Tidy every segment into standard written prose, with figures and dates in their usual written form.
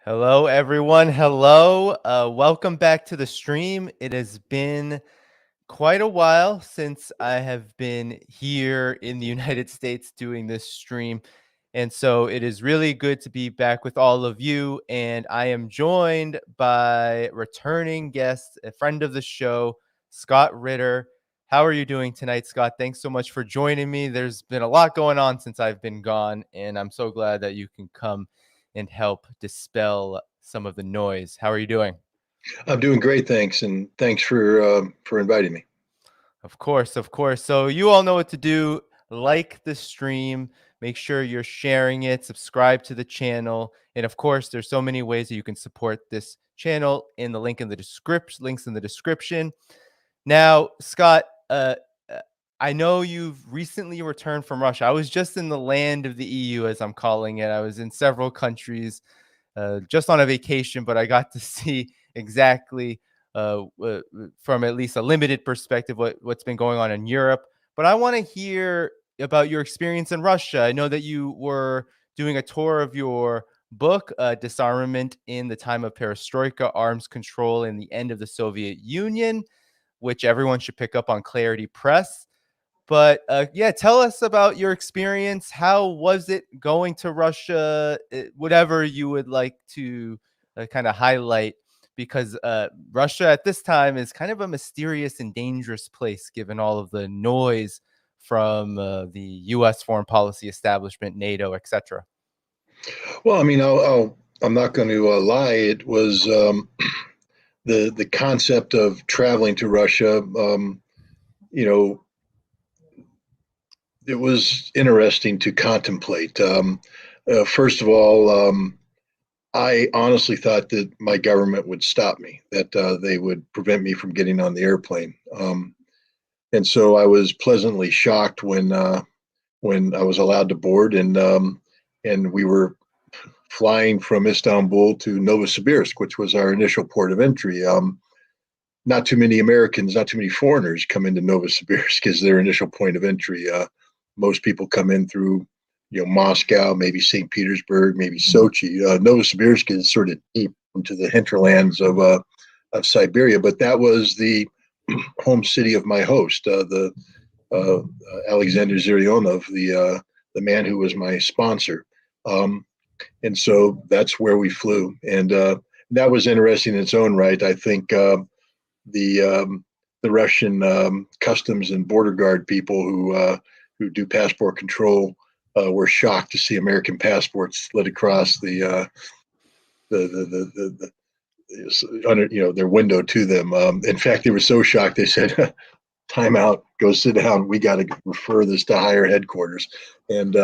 Hello, everyone. Hello. Welcome back to the stream. It has been quite a while since I have been here in the United States doing this stream. And so it is really good to be back with all of you. And I am joined by returning guest, a friend of the show, Scott Ritter. How are you doing tonight, Scott? Thanks so much for joining me. There's been a lot going on since I've been gone, and I'm so glad that you can come and help dispel some of the noise. How are you doing? I'm doing great, thanks, and thanks for inviting me. Of course, of course. So you all know what to do. Like the stream, make sure you're sharing it, subscribe to the channel, and of course, there's so many ways that you can support this channel in the link in the description, links in the description. Now, Scott, I know you've recently returned from Russia. I was just in the land of the EU, as I'm calling it. I was in several countries just on a vacation, but I got to see exactly from at least a limited perspective what's been going on in Europe. But I want to hear about your experience in Russia. I know that you were doing a tour of your book, Disarmament in the Time of Perestroika, Arms Control in the End of the Soviet Union, which everyone should pick up on Clarity Press. But yeah, tell us about your experience. How was it going to Russia? Whatever you would like to kind of highlight, because Russia at this time is kind of a mysterious and dangerous place, given all of the noise from the U.S. foreign policy establishment, NATO, etc. Well, I mean, I'm not going to lie. It was the concept of traveling to Russia. You know, it was interesting to contemplate. First of all, I honestly thought that my government would stop me, that they would prevent me from getting on the airplane. And so I was pleasantly shocked when I was allowed to board, and we were flying from Istanbul to Novosibirsk, which was our initial port of entry. Not too many Americans, not too many foreigners come into Novosibirsk as their initial point of entry. Most people come in through, Moscow, maybe St. Petersburg, maybe Sochi. Novosibirsk is sort of deep into the hinterlands of Siberia, but that was the home city of my host, the Alexander Zirionov, the man who was my sponsor. And so that's where we flew, and that was interesting in its own right. I think the Russian customs and border guard people who do passport control were shocked to see American passports slid across the under their window to them. In fact, they were so shocked they said, "Time out, go sit down. We got to refer this to higher headquarters." And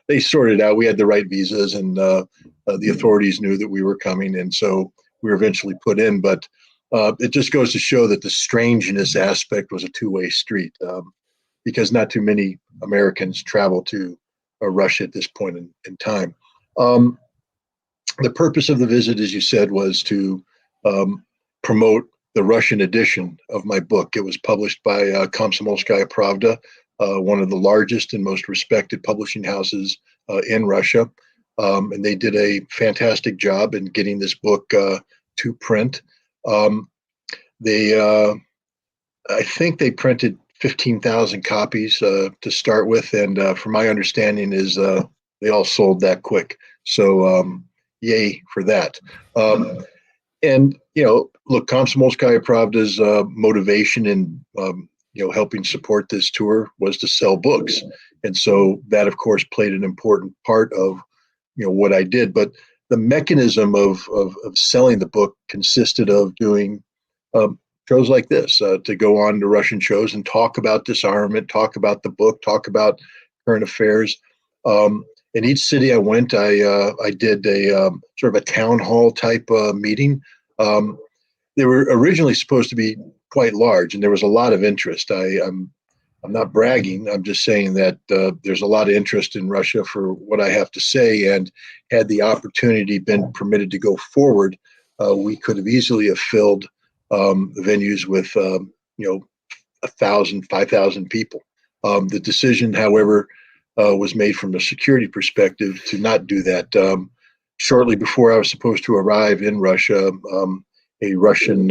they sorted out. We had the right visas, and the authorities knew that we were coming, and so we were eventually put in. But it just goes to show that the strangeness aspect was a two-way street, because not too many Americans travel to Russia at this point in time. The purpose of the visit, as you said, was to promote the Russian edition of my book. It was published by Komsomolskaya Pravda, one of the largest and most respected publishing houses in Russia. And they did a fantastic job in getting this book to print. I think they printed 15,000 copies to start with, and from my understanding is they all sold that quick. So yay for that. And look, Komsomolskaya Pravda's motivation in helping support this tour was to sell books, and so that, of course, played an important part of what I did. But the mechanism of selling the book consisted of doing shows like this, to go on to Russian shows and talk about disarmament, talk about the book, talk about current affairs. In each city I went, I did a sort of a town hall type meeting. They were originally supposed to be quite large, and there was a lot of interest. I'm not bragging. I'm just saying that there's a lot of interest in Russia for what I have to say, and had the opportunity been permitted to go forward, we could have easily have filled the venues with 1,000, 5,000 people. The decision, however, was made from a security perspective to not do that. shortly before I was supposed to arrive in Russia, a Russian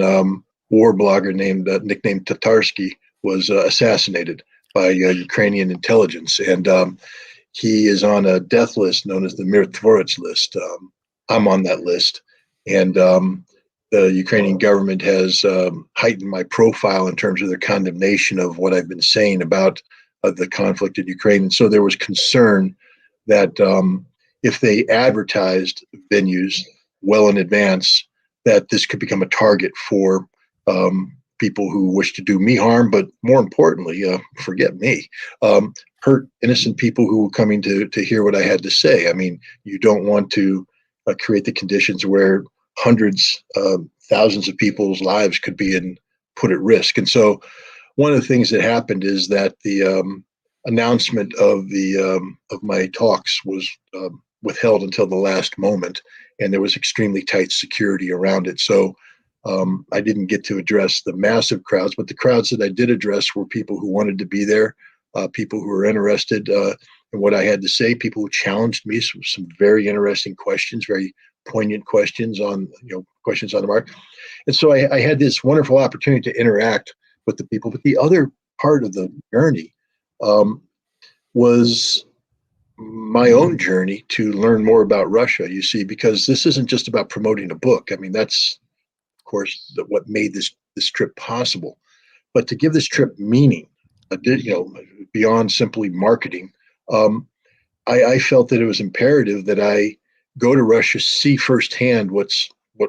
war blogger nicknamed Tatarsky was assassinated by Ukrainian intelligence, and he is on a death list known as the Mirtvorets list. I'm on that list, and the Ukrainian government has heightened my profile in terms of their condemnation of what I've been saying about the conflict in Ukraine. And so there was concern that if they advertised venues well in advance, that this could become a target for people who wish to do me harm, but more importantly, forget me, hurt innocent people who were coming to hear what I had to say. I mean, you don't want to create the conditions where hundreds, thousands of people's lives could be put at risk. And so one of the things that happened is that the announcement of my talks was withheld until the last moment, and there was extremely tight security around it. So I didn't get to address the massive crowds, but the crowds that I did address were people who wanted to be there, people who were interested in what I had to say, people who challenged me, some very interesting questions, very poignant questions on questions on the mark. And so I had this wonderful opportunity to interact with the people. But the other part of the journey was my own journey to learn more about Russia, you see, because this isn't just about promoting a book. I mean, that's, of course, what made this trip possible. But to give this trip meaning, beyond simply marketing, I felt that it was imperative that I go to Russia, see firsthand what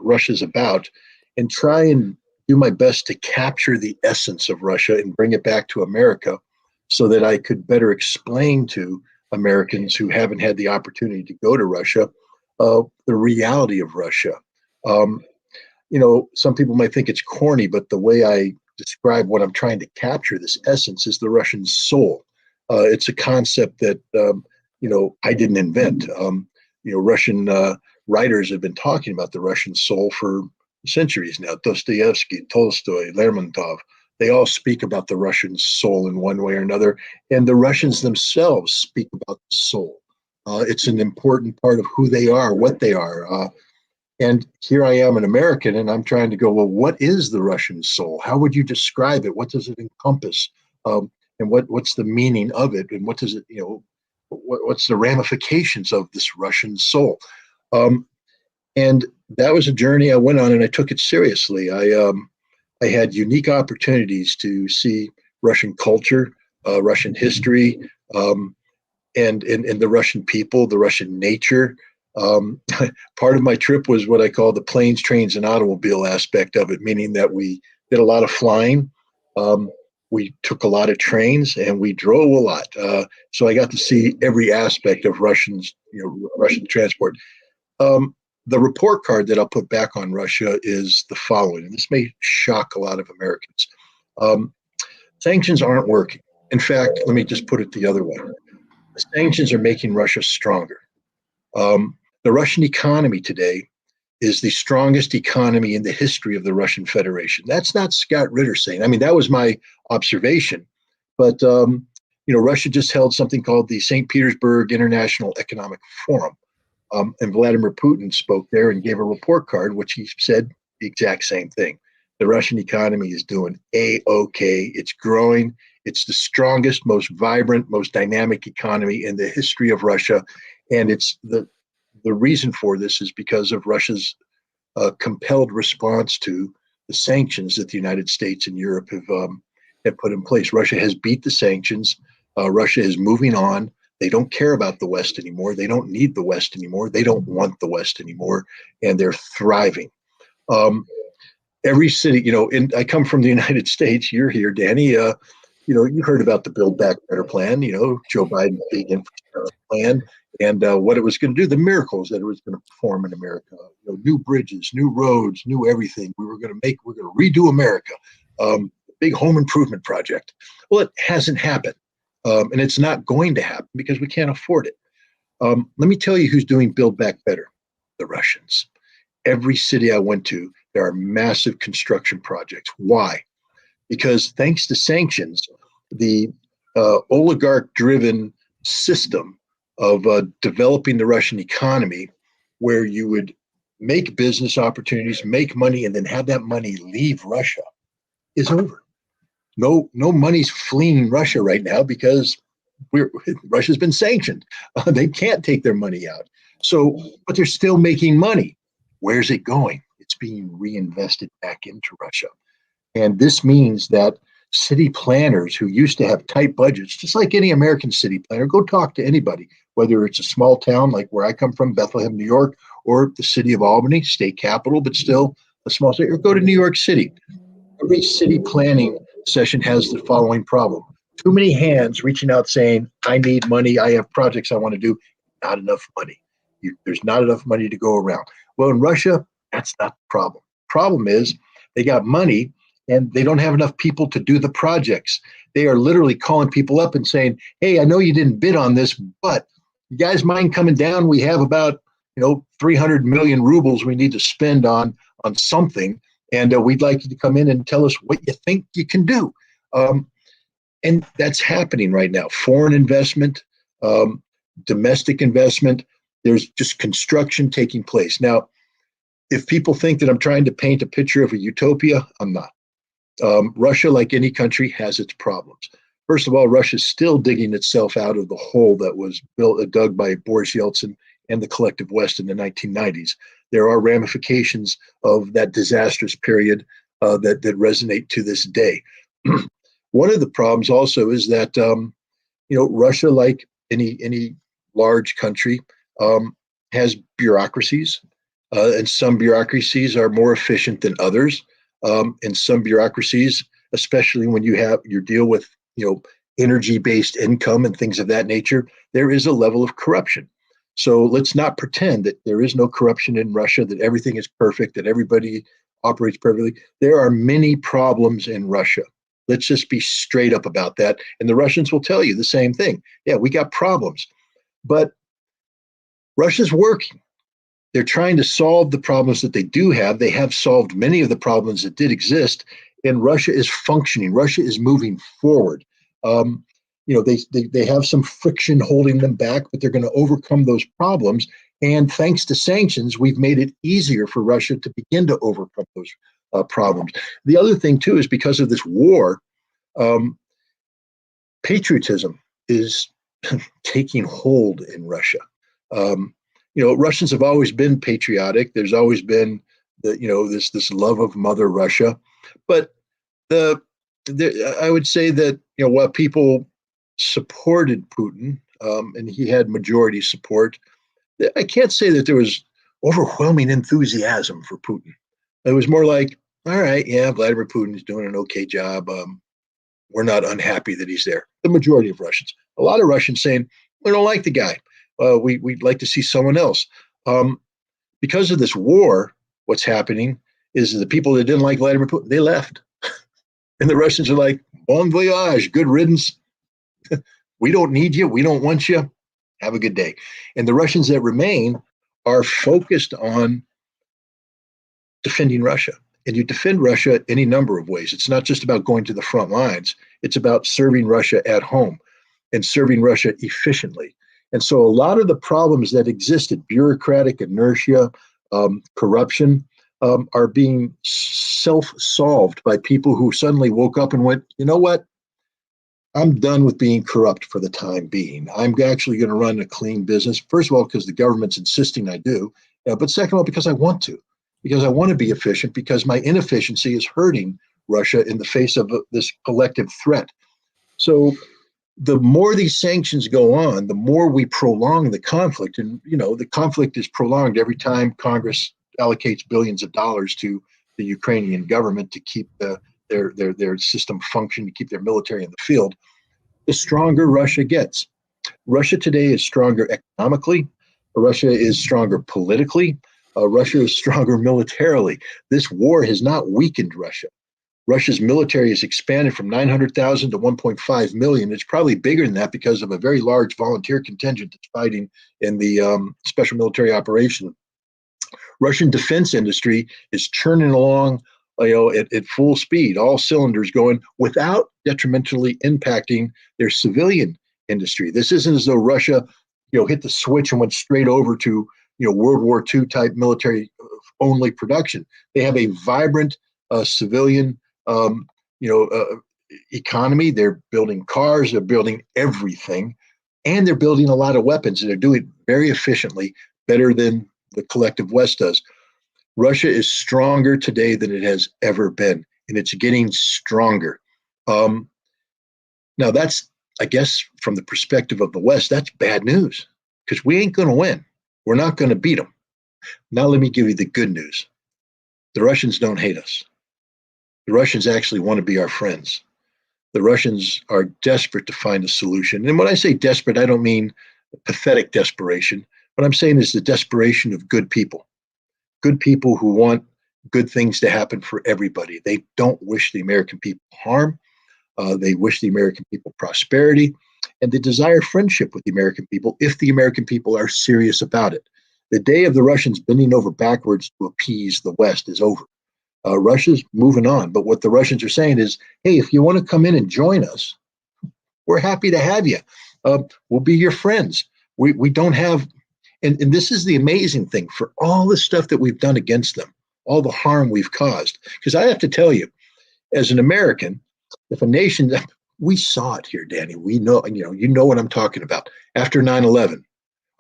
Russia's about, and try and do my best to capture the essence of Russia and bring it back to America so that I could better explain to Americans who haven't had the opportunity to go to Russia the reality of Russia. Some people might think it's corny, but the way I describe what I'm trying to capture, this essence, is the Russian soul. It's a concept that I didn't invent. Russian writers have been talking about the Russian soul for centuries now. Dostoevsky, Tolstoy, Lermontov, they all speak about the Russian soul in one way or another. And the Russians themselves speak about the soul. It's an important part of who they are, what they are. And here I am, an American, and I'm trying to go, well, what is the Russian soul? How would you describe it? What does it encompass? And what's the meaning of it? And what does it, what's the ramifications of this Russian soul? And that was a journey I went on, and I took it seriously. I had unique opportunities to see Russian culture, Russian history, and the Russian people, the Russian nature. Part of my trip was what I call the planes, trains, and automobile aspect of it, meaning that we did a lot of flying. We took a lot of trains, and we drove a lot. So I got to see every aspect of Russian transport. The report card that I'll put back on Russia is the following, and this may shock a lot of Americans. Sanctions aren't working. In fact, let me just put it the other way. The sanctions are making Russia stronger. The Russian economy today is the strongest economy in the history of the Russian Federation. That's not Scott Ritter saying. I mean, that was my observation. But, Russia just held something called the St. Petersburg International Economic Forum. And Vladimir Putin spoke there and gave a report card, which he said the exact same thing. The Russian economy is doing A-OK. It's growing. It's the strongest, most vibrant, most dynamic economy in the history of Russia. And it's the reason for this is because of Russia's compelled response to the sanctions that the United States and Europe have put in place. Russia has beat the sanctions. Russia is moving on. They don't care about the West anymore. They don't need the West anymore. They don't want the West anymore, and they're thriving. Every city, and I come from the United States. You're here, Danny. You heard about the Build Back Better plan. Joe Biden's big infrastructure plan, and what it was going to do, the miracles that it was going to perform in America. New bridges, new roads, new everything. We're going to redo America. Big home improvement project. Well, it hasn't happened. And it's not going to happen because we can't afford it. Let me tell you who's doing Build Back Better: the Russians. Every city I went to, there are massive construction projects. Why? Because thanks to sanctions, the oligarch-driven system of developing the Russian economy where you would make business opportunities, make money, and then have that money leave Russia is over. No money's fleeing Russia right now because Russia's been sanctioned. They can't take their money out. So, but they're still making money. Where's it going? It's being reinvested back into Russia. And this means that city planners who used to have tight budgets, just like any American city planner, go talk to anybody, whether it's a small town like where I come from, Bethlehem, New York, or the city of Albany, state capital, but still a small state, or go to New York City. Every city planning session has the following problem. Too many hands reaching out saying, I need money, I have projects I want to do. Not enough money. There's not enough money to go around. Well, in Russia, that's not the problem. Problem is they got money and they don't have enough people to do the projects. They are literally calling people up and saying, hey, I know you didn't bid on this, but you guys mind coming down? We have about 300 million rubles we need to spend on something. And we'd like you to come in and tell us what you think you can do. And that's happening right now. Foreign investment, domestic investment, there's just construction taking place. Now, if people think that I'm trying to paint a picture of a utopia, I'm not. Russia, like any country, has its problems. First of all, Russia's still digging itself out of the hole that was dug by Boris Yeltsin and the collective West in the 1990s. There are ramifications of that disastrous period that resonate to this day. One of the problems also is that Russia, like any large country, has bureaucracies, and some bureaucracies are more efficient than others. And some bureaucracies, especially when you deal with energy-based income and things of that nature, there is a level of corruption. So let's not pretend that there is no corruption in Russia, that everything is perfect, that everybody operates perfectly. There are many problems in Russia. Let's just be straight up about that. And the Russians will tell you the same thing. Yeah, we got problems. But Russia's working. They're trying to solve the problems that they do have. They have solved many of the problems that did exist, and Russia is functioning. Russia is moving forward. They have some friction holding them back, but they're going to overcome those problems. And thanks to sanctions, we've made it easier for Russia to begin to overcome those problems. The other thing, too, is because of this war, patriotism is taking hold in Russia. Russians have always been patriotic. There's always been this love of Mother Russia, but I would say that while people supported Putin and he had majority support, I can't say that there was overwhelming enthusiasm for Putin. It was more like, all right, yeah, Vladimir Putin is doing an okay job. We're not unhappy that he's there. The majority of Russians, a lot of Russians saying, we don't like the guy. We'd like to see someone else. Because of this war, what's happening is the people that didn't like Vladimir Putin, they left. And the Russians are like, bon voyage, good riddance. We don't need you. We don't want you. Have a good day. And the Russians that remain are focused on defending Russia. And you defend Russia any number of ways. It's not just about going to the front lines. It's about serving Russia at home and serving Russia efficiently. And so a lot of the problems that existed, bureaucratic inertia, corruption, are being self-solved by people who suddenly woke up and went, you know what? I'm done with being corrupt for the time being. I'm actually going to run a clean business. First of all, because the government's insisting I do. But second of all, because I want to. Because I want to be efficient, because my inefficiency is hurting Russia in the face of this collective threat. So the more these sanctions go on, the more we prolong the conflict. And, the conflict is prolonged every time Congress allocates billions of dollars to the Ukrainian government to keep their system functioning, to keep their military in the field. The stronger Russia gets. Russia today is stronger economically. Russia is stronger politically. Russia is stronger militarily. This war has not weakened Russia. Russia's military has expanded from 900,000 to 1.5 million. It's probably bigger than that because of a very large volunteer contingent that's fighting in the special military operation. Russian defense industry is churning along at full speed, all cylinders going, without detrimentally impacting their civilian industry. This isn't as though Russia hit the switch and went straight over to World War II type military only production. They have a vibrant civilian, economy. They're building cars, they're building everything, and they're building a lot of weapons, and they're doing it very efficiently, better than the collective West does. Russia is stronger today than it has ever been, and it's getting stronger. Now, that's, I guess, from the perspective of the West, that's bad news because we ain't going to win. We're not going to beat them. Now, let me give you the good news. The Russians don't hate us. The Russians actually want to be our friends. The Russians are desperate to find a solution. And when I say desperate, I don't mean pathetic desperation. What I'm saying is the desperation of good people who want good things to happen for everybody. They don't wish the American people harm. They wish the American people prosperity, and they desire friendship with the American people if the American people are serious about it. The day of the Russians bending over backwards to appease the West is over. Russia's moving on, but what the Russians are saying is, hey, if you want to come in and join us, we're happy to have you. We'll be your friends. We don't have, and this is the amazing thing, for all the stuff that we've done against them, all the harm we've caused. Because I have to tell you, as an American, if a nation, we saw it here, Danny. We know, you know what I'm talking about. After 9/11,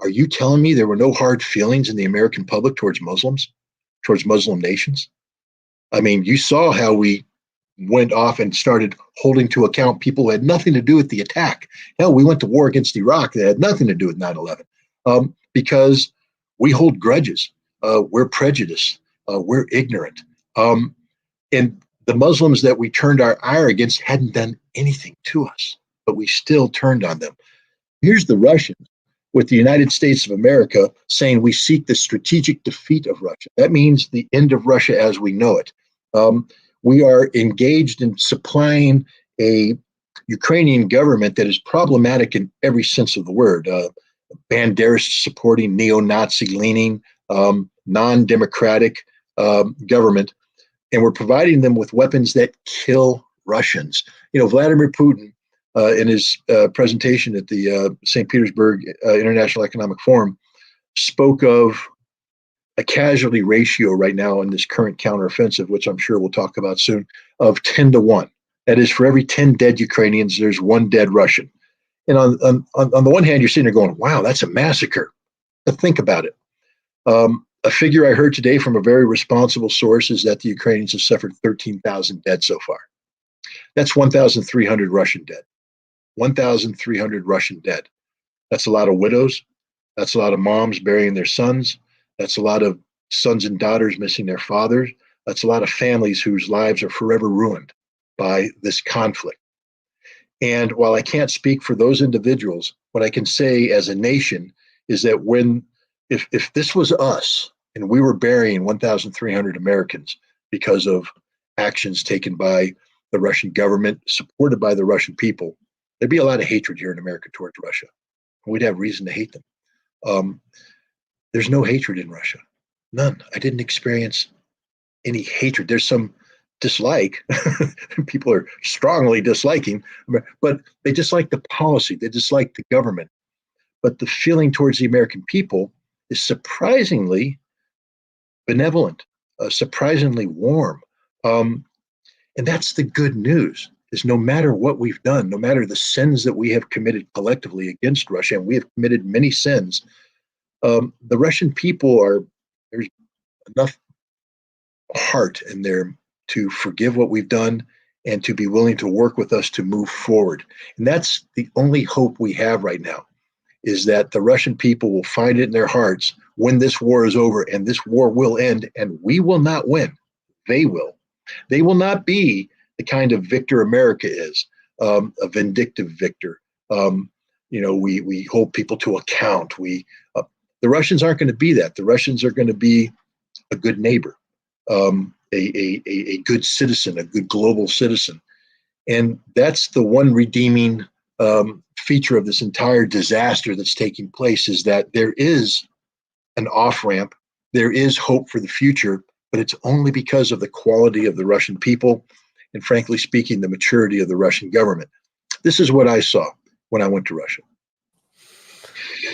are you telling me there were no hard feelings in the American public towards Muslims, towards Muslim nations? I mean, you saw how we went off and started holding to account people who had nothing to do with the attack. Hell, we went to war against Iraq that had nothing to do with 9/11 because we hold grudges. We're prejudiced. We're ignorant. And the Muslims that we turned our ire against hadn't done anything to us, but we still turned on them. Here's the Russians with the United States of America saying we seek the strategic defeat of Russia. That means the end of Russia as we know it. We are engaged in supplying a Ukrainian government that is problematic in every sense of the word. Banderist supporting, neo-Nazi leaning, non-democratic government. And we're providing them with weapons that kill Russians. Vladimir Putin, in his presentation at the St. Petersburg International Economic Forum, spoke of a casualty ratio right now in this current counteroffensive, which I'm sure we'll talk about soon, of 10 to 1. That is, for every 10 dead Ukrainians, there's one dead Russian. And on the one hand, you're sitting there going, wow, that's a massacre. But think about it. A figure I heard today from a very responsible source is that the Ukrainians have suffered 13,000 dead so far. That's 1,300 Russian dead. 1,300 Russian dead. That's a lot of widows. That's a lot of moms burying their sons. That's a lot of sons and daughters missing their fathers. That's a lot of families whose lives are forever ruined by this conflict. And while I can't speak for those individuals, what I can say as a nation is that if this was us and we were burying 1,300 Americans because of actions taken by the Russian government, supported by the Russian people, there'd be a lot of hatred here in America towards Russia. We'd have reason to hate them. There's no hatred in Russia. None. I didn't experience any hatred. There's some dislike. People are strongly disliking, but they dislike the policy. They dislike the government. But the feeling towards the American people is surprisingly benevolent, surprisingly warm. And that's the good news, is no matter what we've done, no matter the sins that we have committed collectively against Russia, and we have committed many sins, the Russian people there's enough heart in there to forgive what we've done and to be willing to work with us to move forward. And that's the only hope we have right now, is that the Russian people will find it in their hearts when this war is over, and this war will end, and we will not win. They will. They will not be the kind of victor America is, a vindictive victor. We hold people to account. The Russians aren't going to be that. The Russians are going to be a good neighbor, a good citizen, a good global citizen. And that's the one redeeming feature of this entire disaster that's taking place, is that there is an off-ramp. There is hope for the future, but it's only because of the quality of the Russian people and, frankly speaking, the maturity of the Russian government. This is what I saw when I went to Russia.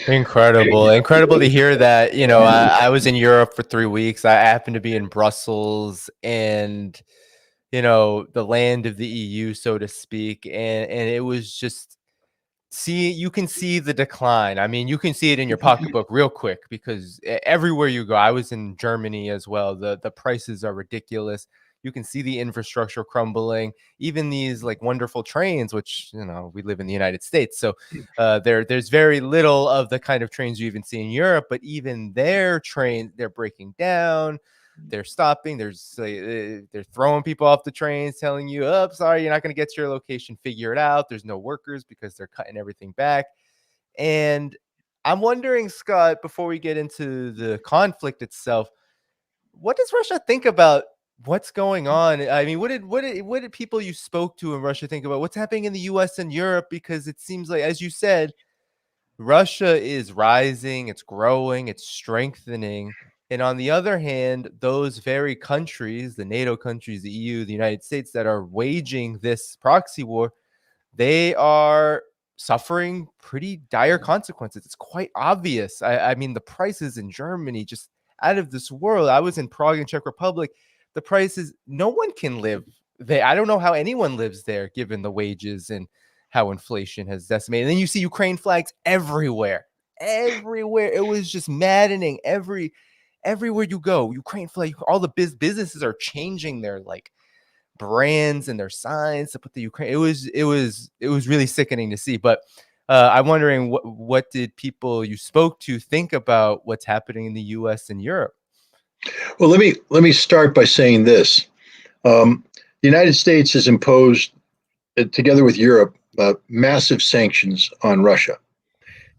Incredible. Incredible to hear that. You know, I was in Europe for 3 weeks. I happened to be in Brussels and, you know, the land of the EU, so to speak. And it was just you can see the decline. I mean, you can see it in your pocketbook real quick because everywhere you go, I was in Germany as well. The prices are ridiculous. You can see the infrastructure crumbling. Even these like wonderful trains, which you know we live in the United States, so there's very little of the kind of trains you even see in Europe. But even their trains, they're breaking down. They're stopping. They're throwing people off the trains, telling you, "Oh, sorry, you're not going to get to your location. Figure it out." There's no workers because they're cutting everything back. And I'm wondering, Scott, before we get into the conflict itself, what does Russia think about what's going on? I mean, what did people you spoke to in Russia think about what's happening in the U.S. and Europe? Because it seems like, as you said, Russia is rising, it's growing, it's strengthening. And on the other hand, those very countries, the NATO countries, the EU, the United States that are waging this proxy war, they are suffering pretty dire consequences. It's quite obvious. I mean, the prices in Germany just out of this world. I was in Prague and Czech Republic. The prices, no one can live there. I don't know how anyone lives there given the wages and how inflation has decimated. And then you see Ukraine flags everywhere. Everywhere. It was just maddening. Everywhere you go, Ukraine flag, all the businesses are changing their like brands and their signs to put the Ukraine. It was really sickening to see. But I'm wondering what did people you spoke to think about what's happening in the U.S. and Europe? Well, let me start by saying this. The United States has imposed, together with Europe, massive sanctions on Russia.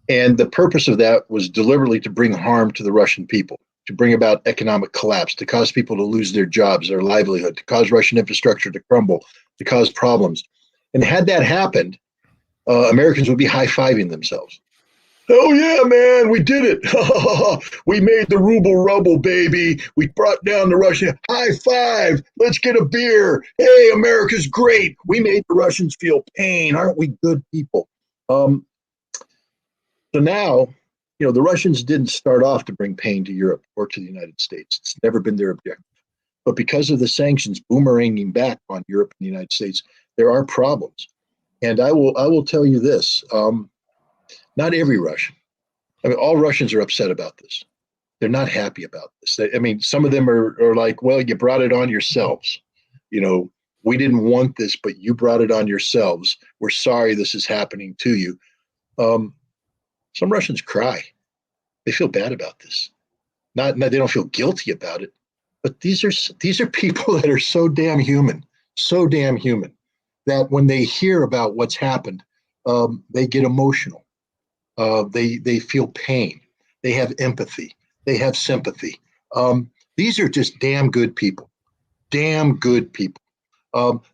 And the purpose of that was deliberately to bring harm to the Russian people, to bring about economic collapse, to cause people to lose their jobs, their livelihood, to cause Russian infrastructure to crumble, to cause problems. And had that happened, Americans would be high-fiving themselves. Oh yeah, man, we did it. We made the ruble rubble, baby. We brought down the Russian. High five. Let's get a beer. Hey, America's great. We made the Russians feel pain. Aren't we good people? So now, the Russians didn't start off to bring pain to Europe or to the United States. It's never been their objective. But because of the sanctions boomeranging back on Europe and the United States, there are problems. And I will tell you this. Not every Russian. I mean, all Russians are upset about this. They're not happy about this. I mean, some of them are like, well, you brought it on yourselves. We didn't want this, but you brought it on yourselves. We're sorry this is happening to you. Some Russians cry. They feel bad about this. Not they don't feel guilty about it, but these are people that are so damn human that when they hear about what's happened, they get emotional. They feel pain. They have empathy. They have sympathy. These are just damn good people. Damn good people.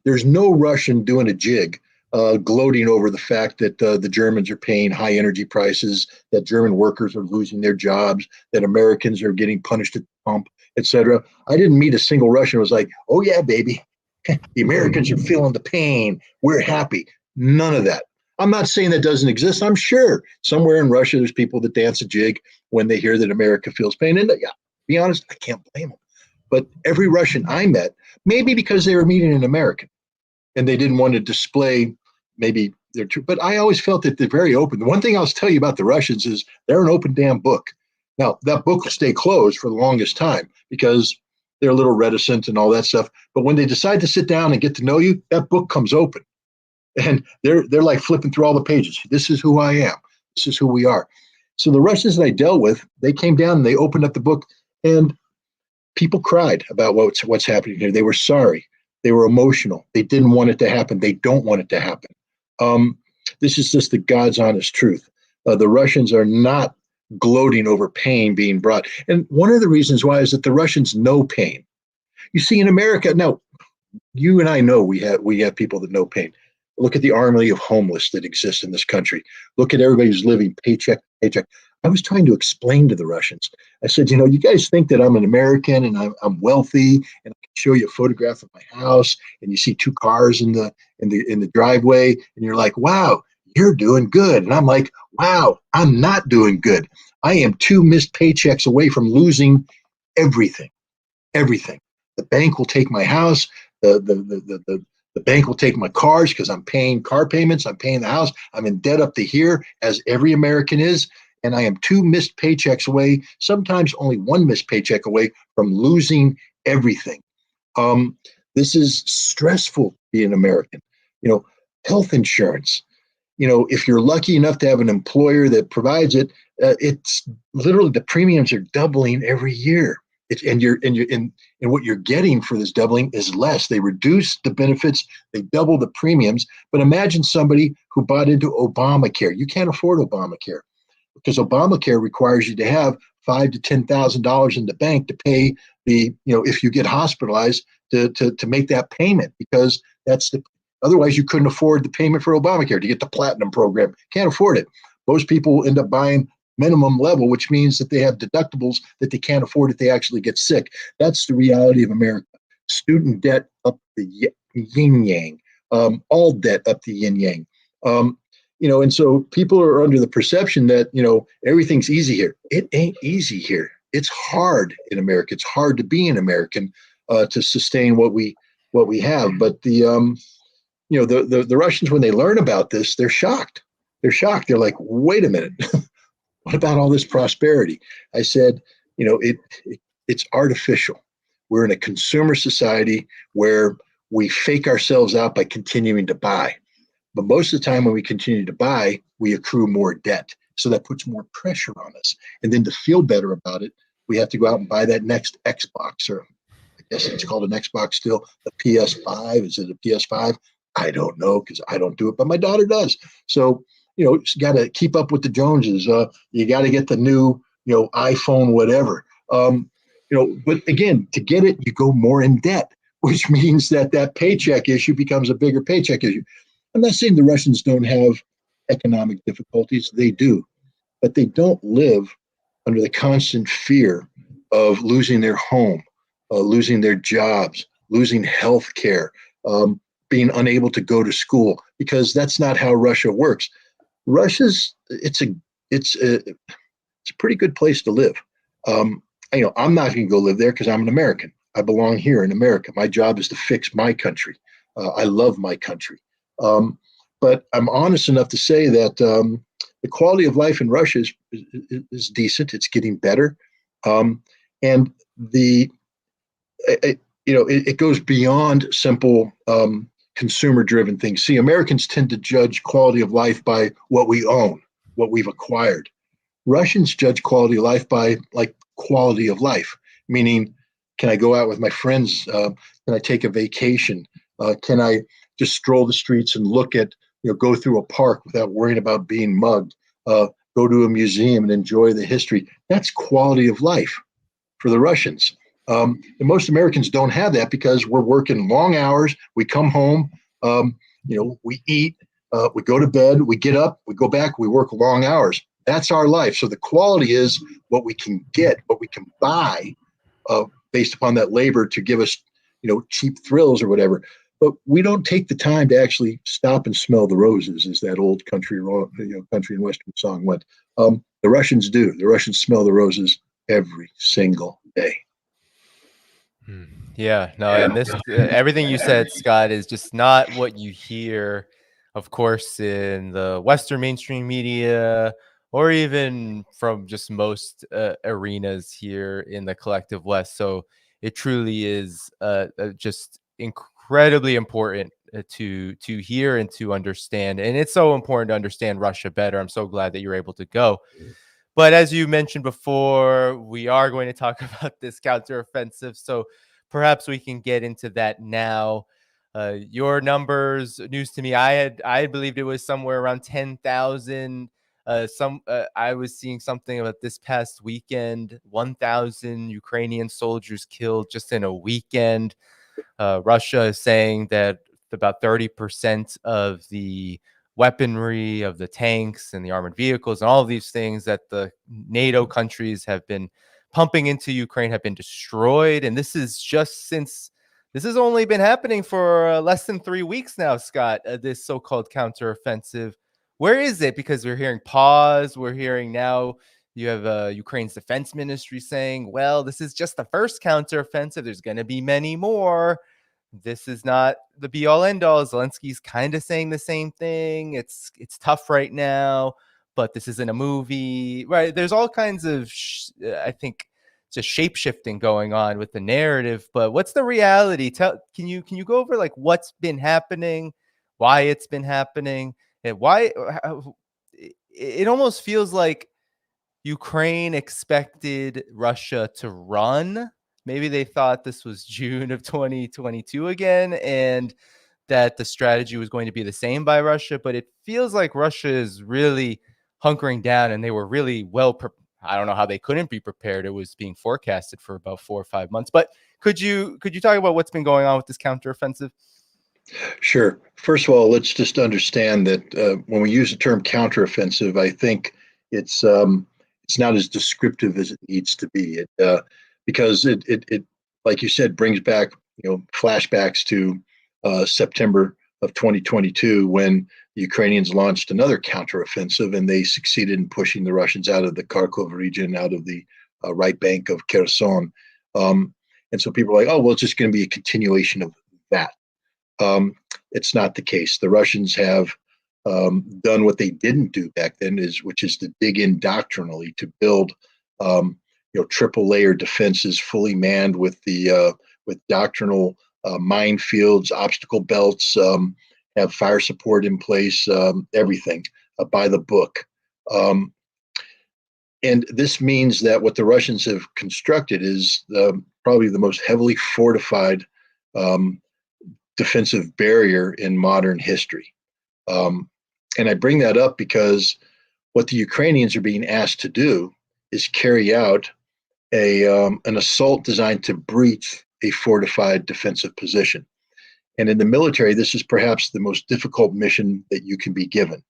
There's no Russian doing a jig, gloating over the fact that the Germans are paying high energy prices, that German workers are losing their jobs, that Americans are getting punished at the pump, etc. I didn't meet a single Russian who was like, "Oh yeah, baby, the Americans are feeling the pain. We're happy." None of that. I'm not saying that doesn't exist. I'm sure somewhere in Russia there's people that dance a jig when they hear that America feels pain. And yeah, be honest, I can't blame them. But every Russian I met, maybe because they were meeting an American and they didn't want to display maybe their truth. But I always felt that they're very open. The one thing I'll tell you about the Russians is they're an open damn book. Now, that book will stay closed for the longest time because they're a little reticent and all that stuff. But when they decide to sit down and get to know you, that book comes open. And they're like flipping through all the pages. This is who I am. This is who we are. So the Russians that I dealt with, they came down and they opened up the book, and people cried about what's happening here. They were sorry. They were emotional. They didn't want it to happen. They don't want it to happen. This is just the God's honest truth. The Russians are not gloating over pain being brought. And one of the reasons why is that the Russians know pain. You see, in America, now, you and I know we have people that know pain. Look at the army of homeless that exists in this country. Look at everybody who's living paycheck to paycheck. I was trying to explain to the Russians. I said, you guys think that I'm an American and I'm wealthy, and I can show you a photograph of my house, and you see two cars in the driveway, and you're like, wow, you're doing good. And I'm like, wow, I'm not doing good. I am 2 missed paychecks away from losing everything. Everything. The bank will take my house. The bank will take my cars because I'm paying car payments. I'm paying the house. I'm in debt up to here, as every American is. And I am 2 missed paychecks away, sometimes only 1 missed paycheck away from losing everything. Um, this is stressful being American. You know, health insurance. You know, if you're lucky enough to have an employer that provides it, it's literally the premiums are doubling every year. And what you're getting for this doubling is less. They reduce the benefits, they double the premiums. But imagine somebody who bought into Obamacare. You can't afford Obamacare because Obamacare requires you to have $5,000 to $10,000 in the bank to pay if you get hospitalized to make that payment, because otherwise you couldn't afford the payment for Obamacare to get the platinum program. Can't afford it. Most people end up buying minimum level, which means that they have deductibles that they can't afford if they actually get sick. That's the reality of America. Student debt up the yin yang, all debt up the yin yang. And so people are under the perception that, everything's easy here. It ain't easy here. It's hard in America. It's hard to be an American to sustain what we have. But the Russians, when they learn about this, they're shocked. They're shocked. They're like, wait a minute. What about all this prosperity? I said, it's artificial. We're in a consumer society where we fake ourselves out by continuing to buy. But most of the time when we continue to buy, we accrue more debt. So that puts more pressure on us. And then to feel better about it, we have to go out and buy that next Xbox, or I guess it's called an Xbox still, the PS5. Is it a PS5? I don't know, because I don't do it, but my daughter does. So, you got to keep up with the Joneses. You got to get the new, iPhone, whatever. But again, to get it, you go more in debt, which means that paycheck issue becomes a bigger paycheck issue. I'm not saying the Russians don't have economic difficulties. They do, but they don't live under the constant fear of losing their home, losing their jobs, losing health care, being unable to go to school, because that's not how Russia works. It's a pretty good place to live. I'm not going to go live there because I'm an American. I belong here in America. My job is to fix my country. I love my country. But I'm honest enough to say that the quality of life in Russia is decent. It's getting better. And it goes beyond simple consumer-driven things. See, Americans tend to judge quality of life by what we own, what we've acquired. Russians judge quality of life by quality of life, meaning, can I go out with my friends? Can I take a vacation? Can I just stroll the streets and look at, go through a park without worrying about being mugged? Go to a museum and enjoy the history. That's quality of life for the Russians. And most Americans don't have that because we're working long hours. We come home, we eat, we go to bed, we get up, we go back, we work long hours. That's our life. So the quality is what we can get, what we can buy based upon that labor to give us, cheap thrills or whatever. But we don't take the time to actually stop and smell the roses, as that old country and western song went. The Russians do. The Russians smell the roses every single day. Yeah, no, and this everything you said, Scott, is just not what you hear, of course, in the Western mainstream media, or even from just most arenas here in the collective West. So it truly is just incredibly important to hear and to understand, and it's so important to understand Russia better. I'm so glad that you're able to go. But as you mentioned before, we are going to talk about this counteroffensive. So perhaps we can get into that now. Your numbers, news to me. I believed it was somewhere around 10,000. I was seeing something about this past weekend, 1,000 Ukrainian soldiers killed just in a weekend. Russia is saying that about 30% of the weaponry, of the tanks and the armored vehicles and all of these things that the NATO countries have been pumping into Ukraine have been destroyed. And this is just since this has only been happening for less than 3 weeks now, Scott, this so-called counteroffensive. where is it? Because we're hearing pause. We're hearing now you have Ukraine's defense ministry saying, well, this is just the first counteroffensive. There's going to be many more. This is not the be all end all. Zelensky's kind of saying the same thing. It's tough right now, but this isn't a movie, right? There's all kinds of, I think, just shape shifting going on with the narrative. But what's the reality? Can you go over like what's been happening, why it's been happening, and why? It almost feels like Ukraine expected Russia to run. Maybe they thought this was June of 2022 again, and that the strategy was going to be the same by Russia. But it feels like Russia is really hunkering down, and they were really I don't know how they couldn't be prepared. It was being forecasted for about 4 or 5 months. But could you talk about what's been going on with this counteroffensive? Sure. First of all, let's just understand that when we use the term counteroffensive, I think it's not as descriptive as it needs to be. Because it like you said brings back flashbacks to September of 2022 when the Ukrainians launched another counteroffensive and they succeeded in pushing the Russians out of the Kharkov region, out of the right bank of Kherson. And so people are like, oh, well, it's just going to be a continuation of that. It's not the case. The Russians have done what they didn't do back then, which is to dig in doctrinally to build triple layer defenses fully manned with doctrinal minefields, obstacle belts, have fire support in place, everything by the book. And this means that what the Russians have constructed is probably the most heavily fortified defensive barrier in modern history. And I bring that up because what the Ukrainians are being asked to do is carry out an assault designed to breach a fortified defensive position. And in the military, this is perhaps the most difficult mission that you can be given.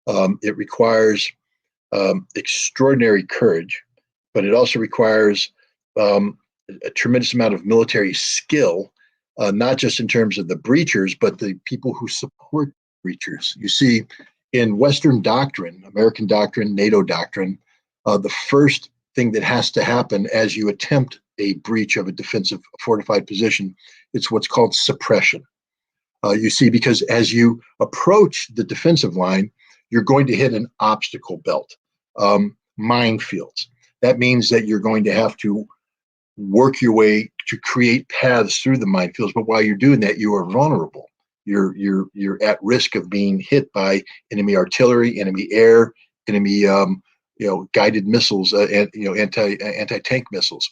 It requires extraordinary courage, but it also requires a tremendous amount of military skill, not just in terms of the breachers, but the people who support breachers. You see, in Western doctrine, American doctrine, NATO doctrine, the first thing that has to happen as you attempt a breach of a defensive fortified position, it's what's called suppression. You see, because as you approach the defensive line, you're going to hit an obstacle belt, minefields. That means that you're going to have to work your way to create paths through the minefields. But while you're doing that, you are vulnerable. You're at risk of being hit by enemy artillery, enemy air, enemy guided missiles, and anti-tank missiles.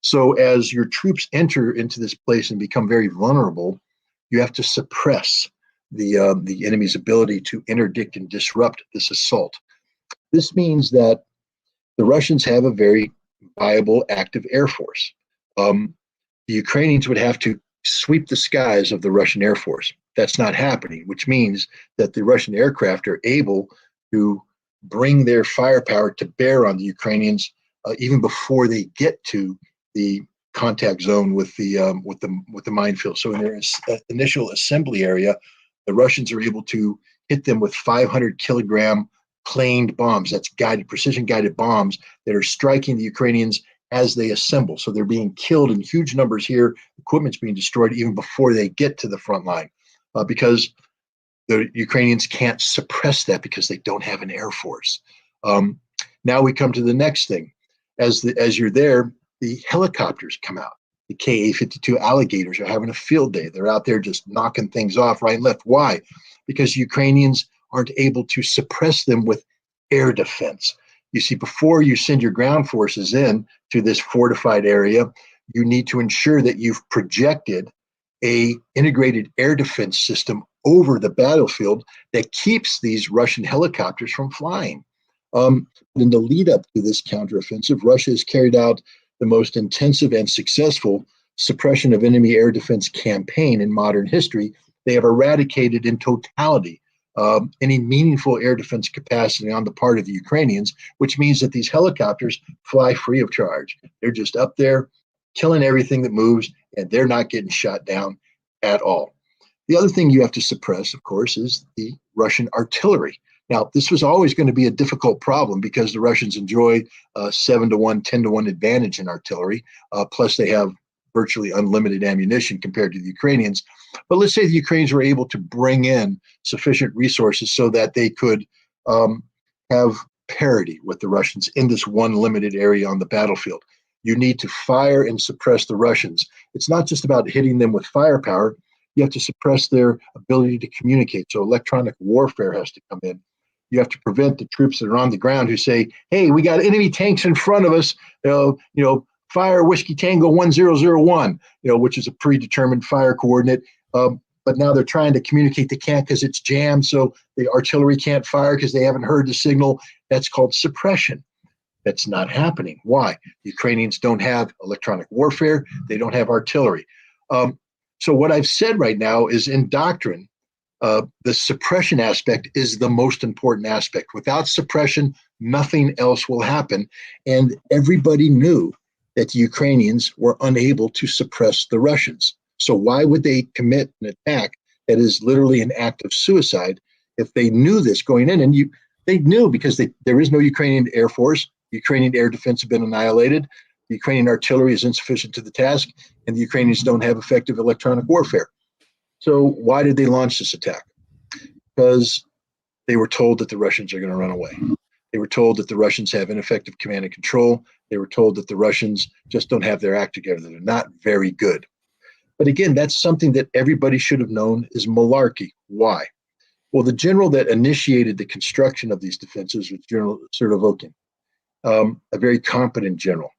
So as your troops enter into this place and become very vulnerable, you have to suppress the enemy's ability to interdict and disrupt this assault. This means that the Russians have a very viable active air force. The Ukrainians would have to sweep the skies of the Russian Air Force. That's not happening, which means that the Russian aircraft are able to bring their firepower to bear on the Ukrainians even before they get to the contact zone with the minefield. So in their initial assembly area, the Russians are able to hit them with 500-kilogram planed bombs. That's precision guided bombs that are striking the Ukrainians as they assemble. So they're being killed in huge numbers here. Equipment's being destroyed even before they get to the front line, because the Ukrainians can't suppress that because they don't have an air force. Now we come to the next thing. As you're there, the helicopters come out. The Ka-52 alligators are having a field day. They're out there just knocking things off right and left. Why? Because Ukrainians aren't able to suppress them with air defense. You see, before you send your ground forces in to this fortified area, you need to ensure that you've projected a integrated air defense system over the battlefield that keeps these Russian helicopters from flying. In the lead up to this counteroffensive, Russia has carried out the most intensive and successful suppression of enemy air defense campaign in modern history. They have eradicated in totality any meaningful air defense capacity on the part of the Ukrainians, which means that these helicopters fly free of charge. They're just up there killing everything that moves, and they're not getting shot down at all. The other thing you have to suppress, of course, is the Russian artillery. Now, this was always going to be a difficult problem because the Russians enjoy 7-1, 10-1 advantage in artillery. Plus, they have virtually unlimited ammunition compared to the Ukrainians. But let's say the Ukrainians were able to bring in sufficient resources so that they could have parity with the Russians in this one limited area on the battlefield. You need to fire and suppress the Russians. It's not just about hitting them with firepower. You have to suppress their ability to communicate. So electronic warfare has to come in. You have to prevent the troops that are on the ground who say, "Hey, we got enemy tanks in front of us. Fire Whiskey Tango 1001." Which is a predetermined fire coordinate. But now they're trying to communicate. They can't because it's jammed. So the artillery can't fire because they haven't heard the signal. That's called suppression. That's not happening. Why? The Ukrainians don't have electronic warfare. They don't have artillery. So what I've said right now is in doctrine, the suppression aspect is the most important aspect. Without suppression, nothing else will happen. And everybody knew that the Ukrainians were unable to suppress the Russians. So why would they commit an attack that is literally an act of suicide if they knew this going in? And they knew because there is no Ukrainian Air Force. Ukrainian air defense have been annihilated. The Ukrainian artillery is insufficient to the task, and the Ukrainians don't have effective electronic warfare. So why did they launch this attack? Because they were told that the Russians are going to run away. They were told that the Russians have ineffective command and control. They were told that the Russians just don't have their act together. They're not very good. But again, that's something that everybody should have known is malarkey. Why? Well, the general that initiated the construction of these defenses was General Sertovokin, a very competent general.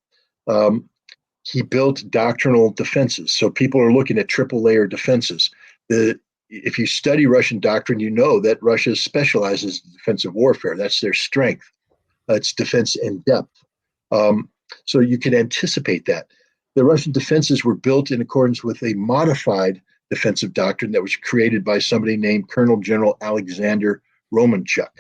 He built doctrinal defenses. So people are looking at triple layer defenses. If you study Russian doctrine, you know that Russia specializes in defensive warfare. That's their strength. It's defense in depth. So you can anticipate that. The Russian defenses were built in accordance with a modified defensive doctrine that was created by somebody named Colonel General Alexander Romanchuk.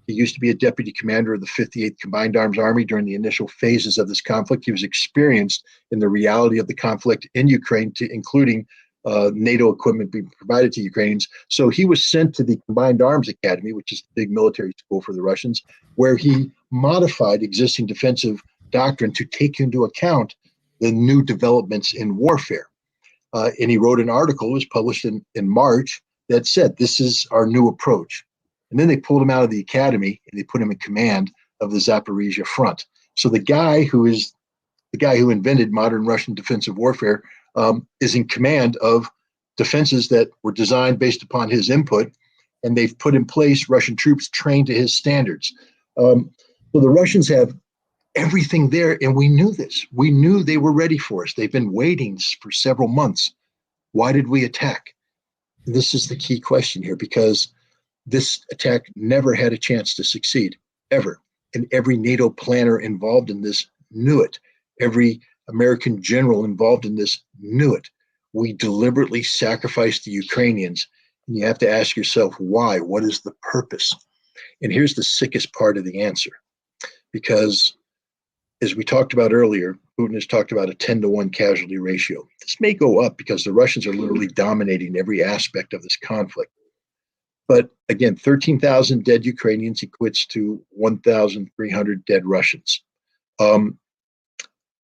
He used to be a deputy commander of the 58th Combined Arms Army during the initial phases of this conflict. He was experienced in the reality of the conflict in Ukraine, including NATO equipment being provided to Ukrainians. So he was sent to the Combined Arms Academy, which is the big military school for the Russians, where he modified existing defensive doctrine to take into account the new developments in warfare. And he wrote an article, it was published in March, that said, this is our new approach. And then they pulled him out of the academy and they put him in command of the Zaporizhia front. So the guy who invented modern Russian defensive warfare is in command of defenses that were designed based upon his input, and they've put in place Russian troops trained to his standards. So the Russians have everything there, and we knew this. We knew they were ready for us. They've been waiting for several months. Why did we attack? This is the key question here, because this attack never had a chance to succeed, ever. And every NATO planner involved in this knew it. Every American general involved in this knew it. We deliberately sacrificed the Ukrainians. And you have to ask yourself, why? What is the purpose? And here's the sickest part of the answer. Because as we talked about earlier, Putin has talked about a 10-1 casualty ratio. This may go up because the Russians are literally dominating every aspect of this conflict. But again, 13,000 dead Ukrainians equates to 1,300 dead Russians.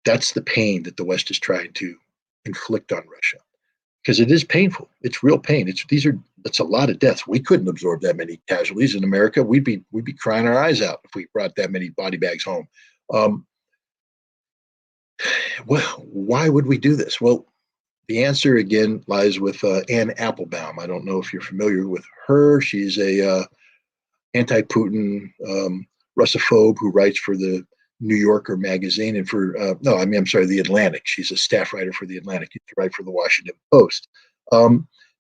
That's the pain that the West is trying to inflict on Russia, because it is painful. It's real pain. That's a lot of deaths. We couldn't absorb that many casualties in America. We'd be crying our eyes out if we brought that many body bags home. Well, why would we do this? Well, the answer again lies with Anne Applebaum. I don't know if you're familiar with her. She's a anti-Putin Russophobe who writes for the New Yorker magazine and the Atlantic. She's a staff writer for the Atlantic. She used to write for the Washington Post.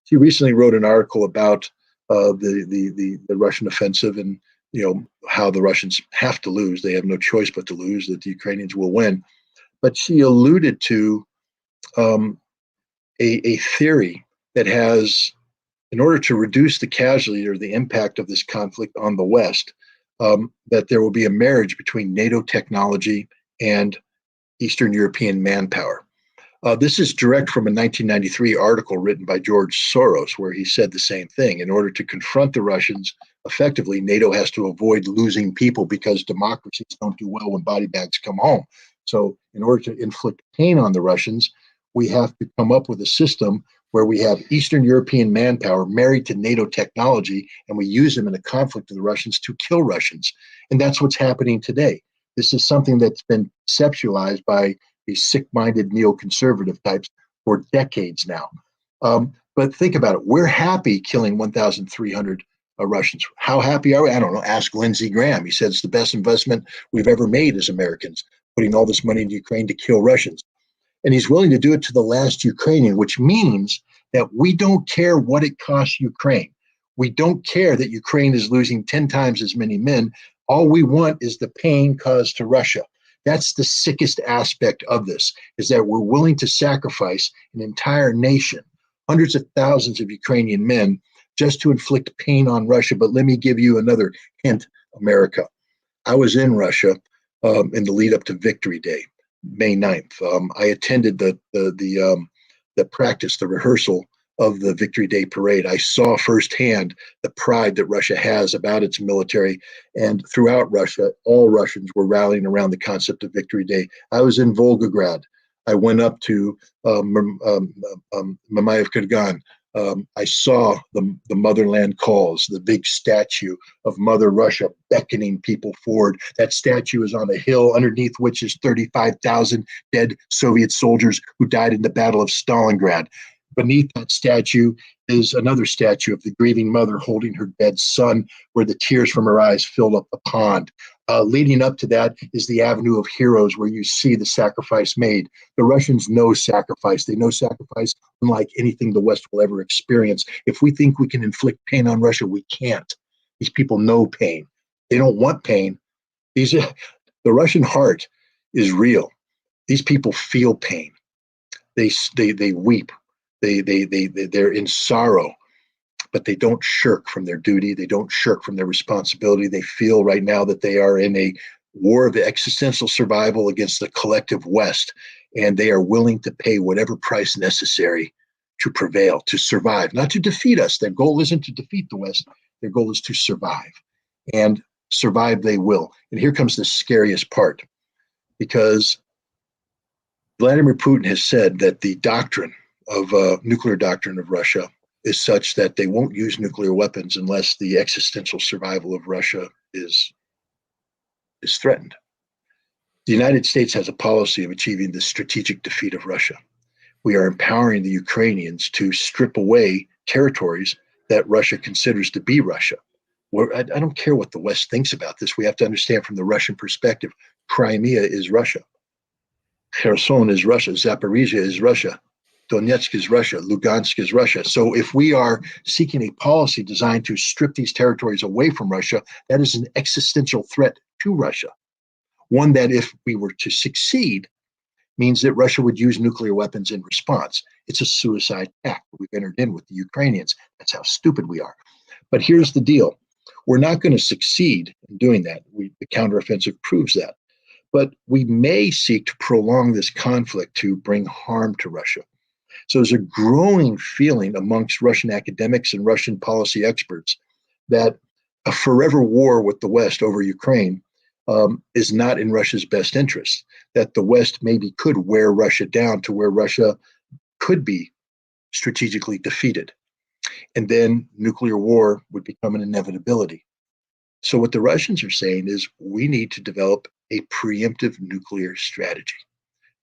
She recently wrote an article about the Russian offensive and how the Russians have to lose. They have no choice but to lose, that the Ukrainians will win. But she alluded to a theory that has, in order to reduce the casualty or the impact of this conflict on the West, that there will be a marriage between NATO technology and Eastern European manpower. This is direct from a 1993 article written by George Soros, where he said the same thing. In order to confront the Russians effectively, NATO has to avoid losing people because democracies don't do well when body bags come home. So, in order to inflict pain on the Russians, we have to come up with a system where we have Eastern European manpower married to NATO technology, and we use them in a conflict with the Russians to kill Russians. And that's what's happening today. This is something that's been conceptualized by these sick-minded neoconservative types for decades now. But think about it. We're happy killing 1,300 Russians. How happy are we? I don't know. Ask Lindsey Graham. He said it's the best investment we've ever made as Americans, putting all this money into Ukraine to kill Russians. And he's willing to do it to the last Ukrainian, which means that we don't care what it costs Ukraine. We don't care that Ukraine is losing 10 times as many men. All we want is the pain caused to Russia. That's the sickest aspect of this, is that we're willing to sacrifice an entire nation, hundreds of thousands of Ukrainian men, just to inflict pain on Russia. But let me give you another hint, America. I was in Russia in the lead up to Victory Day, May 9th. I attended the practice, the rehearsal of the Victory Day parade. I saw firsthand the pride that Russia has about its military, and throughout Russia, all Russians were rallying around the concept of Victory Day. I was in Volgograd. I went up to Mamayev Kurgan. I saw the Motherland Calls, the big statue of Mother Russia beckoning people forward. That statue is on a hill underneath which is 35,000 dead Soviet soldiers who died in the Battle of Stalingrad. Beneath that statue is another statue of the grieving mother holding her dead son, where the tears from her eyes filled up the pond. Leading up to that is the Avenue of Heroes, where you see the sacrifice made. The Russians know sacrifice. They know sacrifice unlike anything the West will ever experience. If we think we can inflict pain on Russia, we can't. These people know pain. They don't want pain. The Russian heart is real. These people feel pain. They weep. They're in sorrow, but they don't shirk from their duty. They don't shirk from their responsibility. They feel right now that they are in a war of existential survival against the collective West, and they are willing to pay whatever price necessary to prevail, to survive, not to defeat us. Their goal isn't to defeat the West. Their goal is to survive, and survive they will. And here comes the scariest part, because Vladimir Putin has said that the doctrine of nuclear doctrine of Russia is such that they won't use nuclear weapons unless the existential survival of Russia is threatened. The United States has a policy of achieving the strategic defeat of Russia. We are empowering the Ukrainians to strip away territories that Russia considers to be Russia. I don't care what the West thinks about this. We have to understand from the Russian perspective, Crimea is Russia. Kherson is Russia. Zaporizhia is Russia. Donetsk is Russia. Lugansk is Russia. So if we are seeking a policy designed to strip these territories away from Russia, that is an existential threat to Russia. One that, if we were to succeed, means that Russia would use nuclear weapons in response. It's a suicide pact we've entered in with the Ukrainians. That's how stupid we are. But here's the deal. We're not going to succeed in doing that. The counteroffensive proves that. But we may seek to prolong this conflict to bring harm to Russia. So there's a growing feeling amongst Russian academics and Russian policy experts that a forever war with the West over Ukraine is not in Russia's best interest, that the West maybe could wear Russia down to where Russia could be strategically defeated. And then nuclear war would become an inevitability. So what the Russians are saying is we need to develop a preemptive nuclear strategy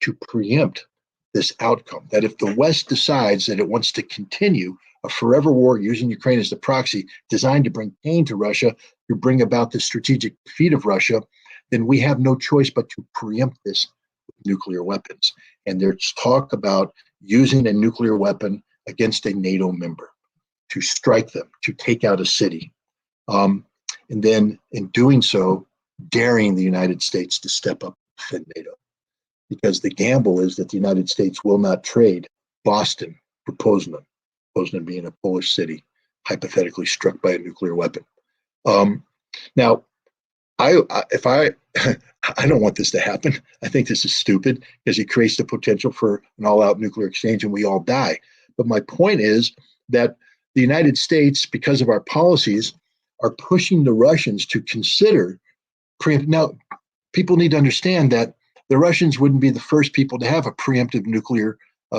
to preempt this outcome, that if the West decides that it wants to continue a forever war using Ukraine as the proxy designed to bring pain to Russia, to bring about the strategic defeat of Russia, then we have no choice but to preempt this with nuclear weapons. And there's talk about using a nuclear weapon against a NATO member to strike them, to take out a city. And then in doing so, daring the United States to step up and defend NATO. Because the gamble is that the United States will not trade Boston for Poznan, Poznan being a Polish city, hypothetically struck by a nuclear weapon. Now, If I, I don't want this to happen. I think this is stupid because it creates the potential for an all-out nuclear exchange and we all die. But my point is that the United States, because of our policies, are pushing the Russians to consider preempt. Now, people need to understand that the Russians wouldn't be the first people to have a preemptive nuclear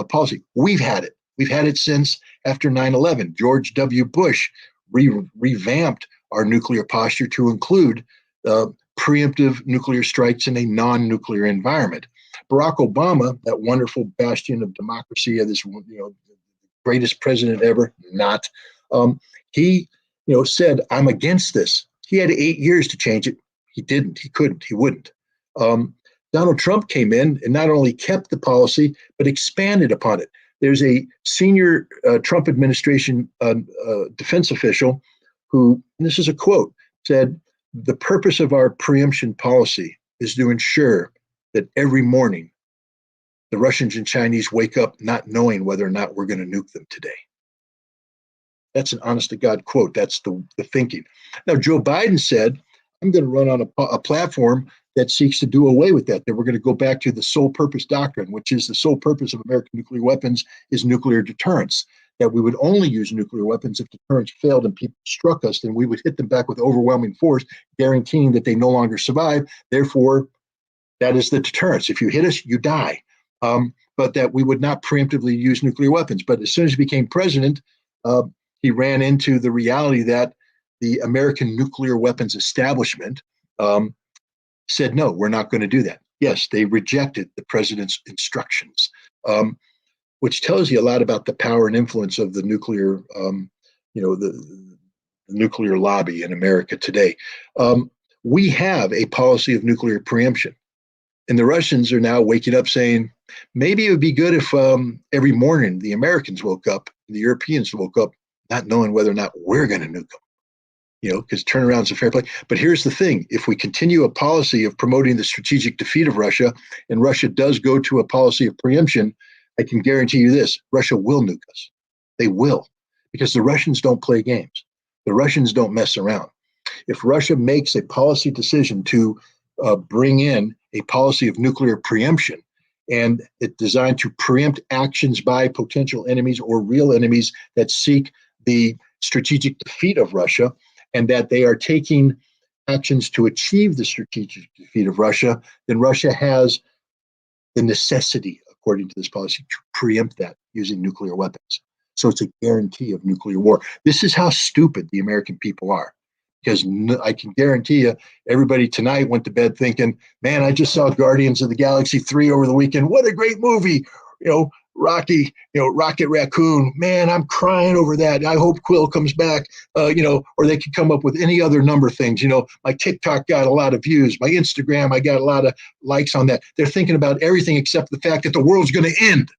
policy. We've had it. We've had it since after 9/11. George W. Bush revamped our nuclear posture to include preemptive nuclear strikes in a non-nuclear environment. Barack Obama, that wonderful bastion of democracy, of this, greatest president ever, not, he, said, "I'm against this." He had 8 years to change it. He didn't. He couldn't. He wouldn't. Donald Trump came in and not only kept the policy but expanded upon it. There's a senior Trump administration defense official who, and this is a quote, said, "The purpose of our preemption policy is to ensure that every morning the Russians and Chinese wake up not knowing whether or not we're going to nuke them today." That's an honest to God quote. That's the thinking. Now, Joe Biden said, "I'm going to run on a platform that seeks to do away with that we're going to go back to the sole purpose doctrine, which is the sole purpose of American nuclear weapons is nuclear deterrence, that we would only use nuclear weapons if deterrence failed and people struck us, then we would hit them back with overwhelming force, guaranteeing that they no longer survive. Therefore, that is the deterrence. If you hit us, you die." But that we would not preemptively use nuclear weapons. But as soon as he became president, he ran into the reality that the American nuclear weapons establishment said, "No, we're not going to do that." Yes, they rejected the president's instructions, which tells you a lot about the power and influence of the nuclear, the nuclear lobby in America today. We have a policy of nuclear preemption. And the Russians are now waking up saying, maybe it would be good if every morning the Americans woke up, the Europeans woke up, not knowing whether or not we're going to nuke them, because turnaround's a fair play. But here's the thing. If we continue a policy of promoting the strategic defeat of Russia, and Russia does go to a policy of preemption, I can guarantee you this, Russia will nuke us. They will, because the Russians don't play games. The Russians don't mess around. If Russia makes a policy decision to bring in a policy of nuclear preemption, and it's designed to preempt actions by potential enemies or real enemies that seek the strategic defeat of Russia, and that they are taking actions to achieve the strategic defeat of Russia, then Russia has the necessity, according to this policy, to preempt that using nuclear weapons. So it's a guarantee of nuclear war. This is how stupid the American people are. Because I can guarantee you, everybody tonight went to bed thinking, "Man, I just saw Guardians of the Galaxy 3 over the weekend. What a great movie. Rocky, Rocket Raccoon. Man, I'm crying over that. I hope Quill comes back." Or they could come up with any other number of things. My TikTok got a lot of views. My Instagram, I got a lot of likes on that. They're thinking about everything except the fact that the world's going to end.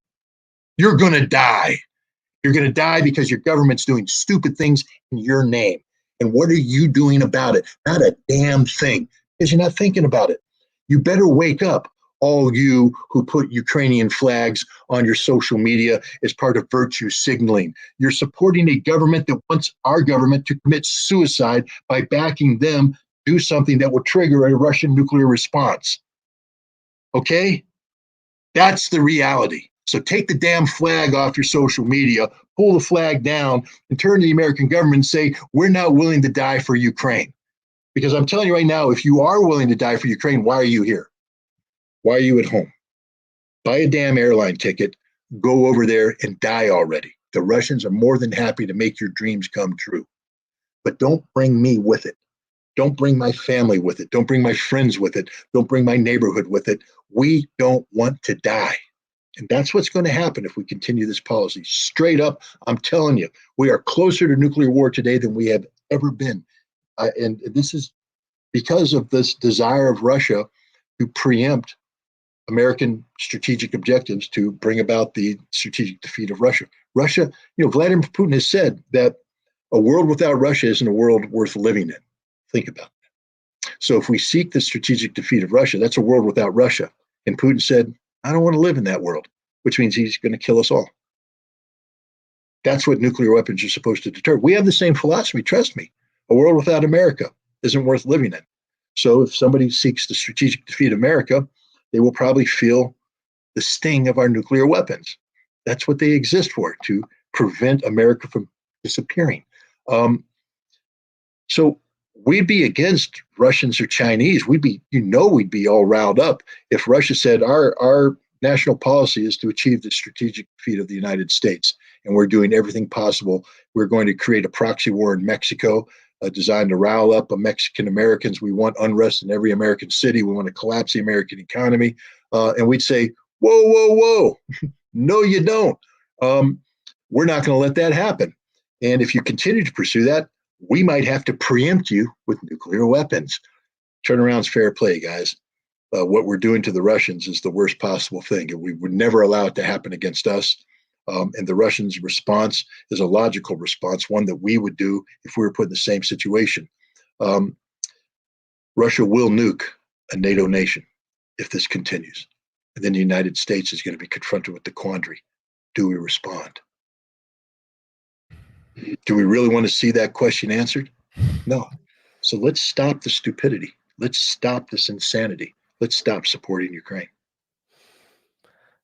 You're going to die. You're going to die because your government's doing stupid things in your name. And what are you doing about it? Not a damn thing, because you're not thinking about it. You better wake up, all you who put Ukrainian flags on your social media as part of virtue signaling. You're supporting a government that wants our government to commit suicide by backing them do something that will trigger a Russian nuclear response. Okay? That's the reality. So take the damn flag off your social media, pull the flag down, and turn to the American government and say, "We're not willing to die for Ukraine." Because I'm telling you right now, if you are willing to die for Ukraine, why are you here? Why are you at home? Buy a damn airline ticket, go over there and die already. The Russians are more than happy to make your dreams come true. But don't bring me with it. Don't bring my family with it. Don't bring my friends with it. Don't bring my neighborhood with it. We don't want to die. And that's what's going to happen if we continue this policy. Straight up, I'm telling you, we are closer to nuclear war today than we have ever been. And this is because of this desire of Russia to preempt American strategic objectives to bring about the strategic defeat of Russia. Russia, Vladimir Putin has said that a world without Russia isn't a world worth living in. Think about that. So if we seek the strategic defeat of Russia, that's a world without Russia. And Putin said, "I don't want to live in that world," which means he's going to kill us all. That's what nuclear weapons are supposed to deter. We have the same philosophy, trust me. A world without America isn't worth living in. So if somebody seeks the strategic defeat of America, they will probably feel the sting of our nuclear weapons. That's what they exist for, to prevent America from disappearing. So we'd be against Russians or Chinese. We'd be all riled up if Russia said our national policy is to achieve the strategic defeat of the United States, and we're doing everything possible. We're going to create a proxy war in Mexico designed to rile up Mexican Americans. We want unrest in every American city. We want to collapse the American economy. And we'd say, whoa, whoa, whoa. No, you don't. We're not going to let that happen. And if you continue to pursue that, we might have to preempt you with nuclear weapons. Turnaround's fair play, guys. What we're doing to the Russians is the worst possible thing, and we would never allow it to happen against us. And the Russians' response is a logical response, one that we would do if we were put in the same situation. Russia will nuke a NATO nation if this continues. And then the United States is going to be confronted with the quandary. Do we respond? Do we really want to see that question answered? No. So let's stop the stupidity. Let's stop this insanity. Let's stop supporting Ukraine.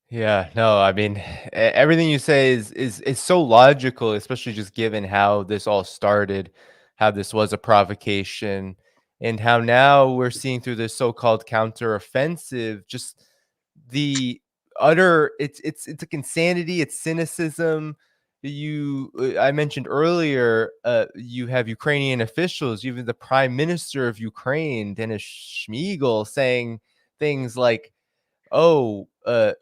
Yeah, no, I mean, everything you say is so logical, especially just given how this all started, how this was a provocation, and how now we're seeing through this so-called counteroffensive, just the utter it's like insanity, it's cynicism. I mentioned earlier, you have Ukrainian officials, even the prime minister of Ukraine, Denis Shmyhal, saying things like, oh,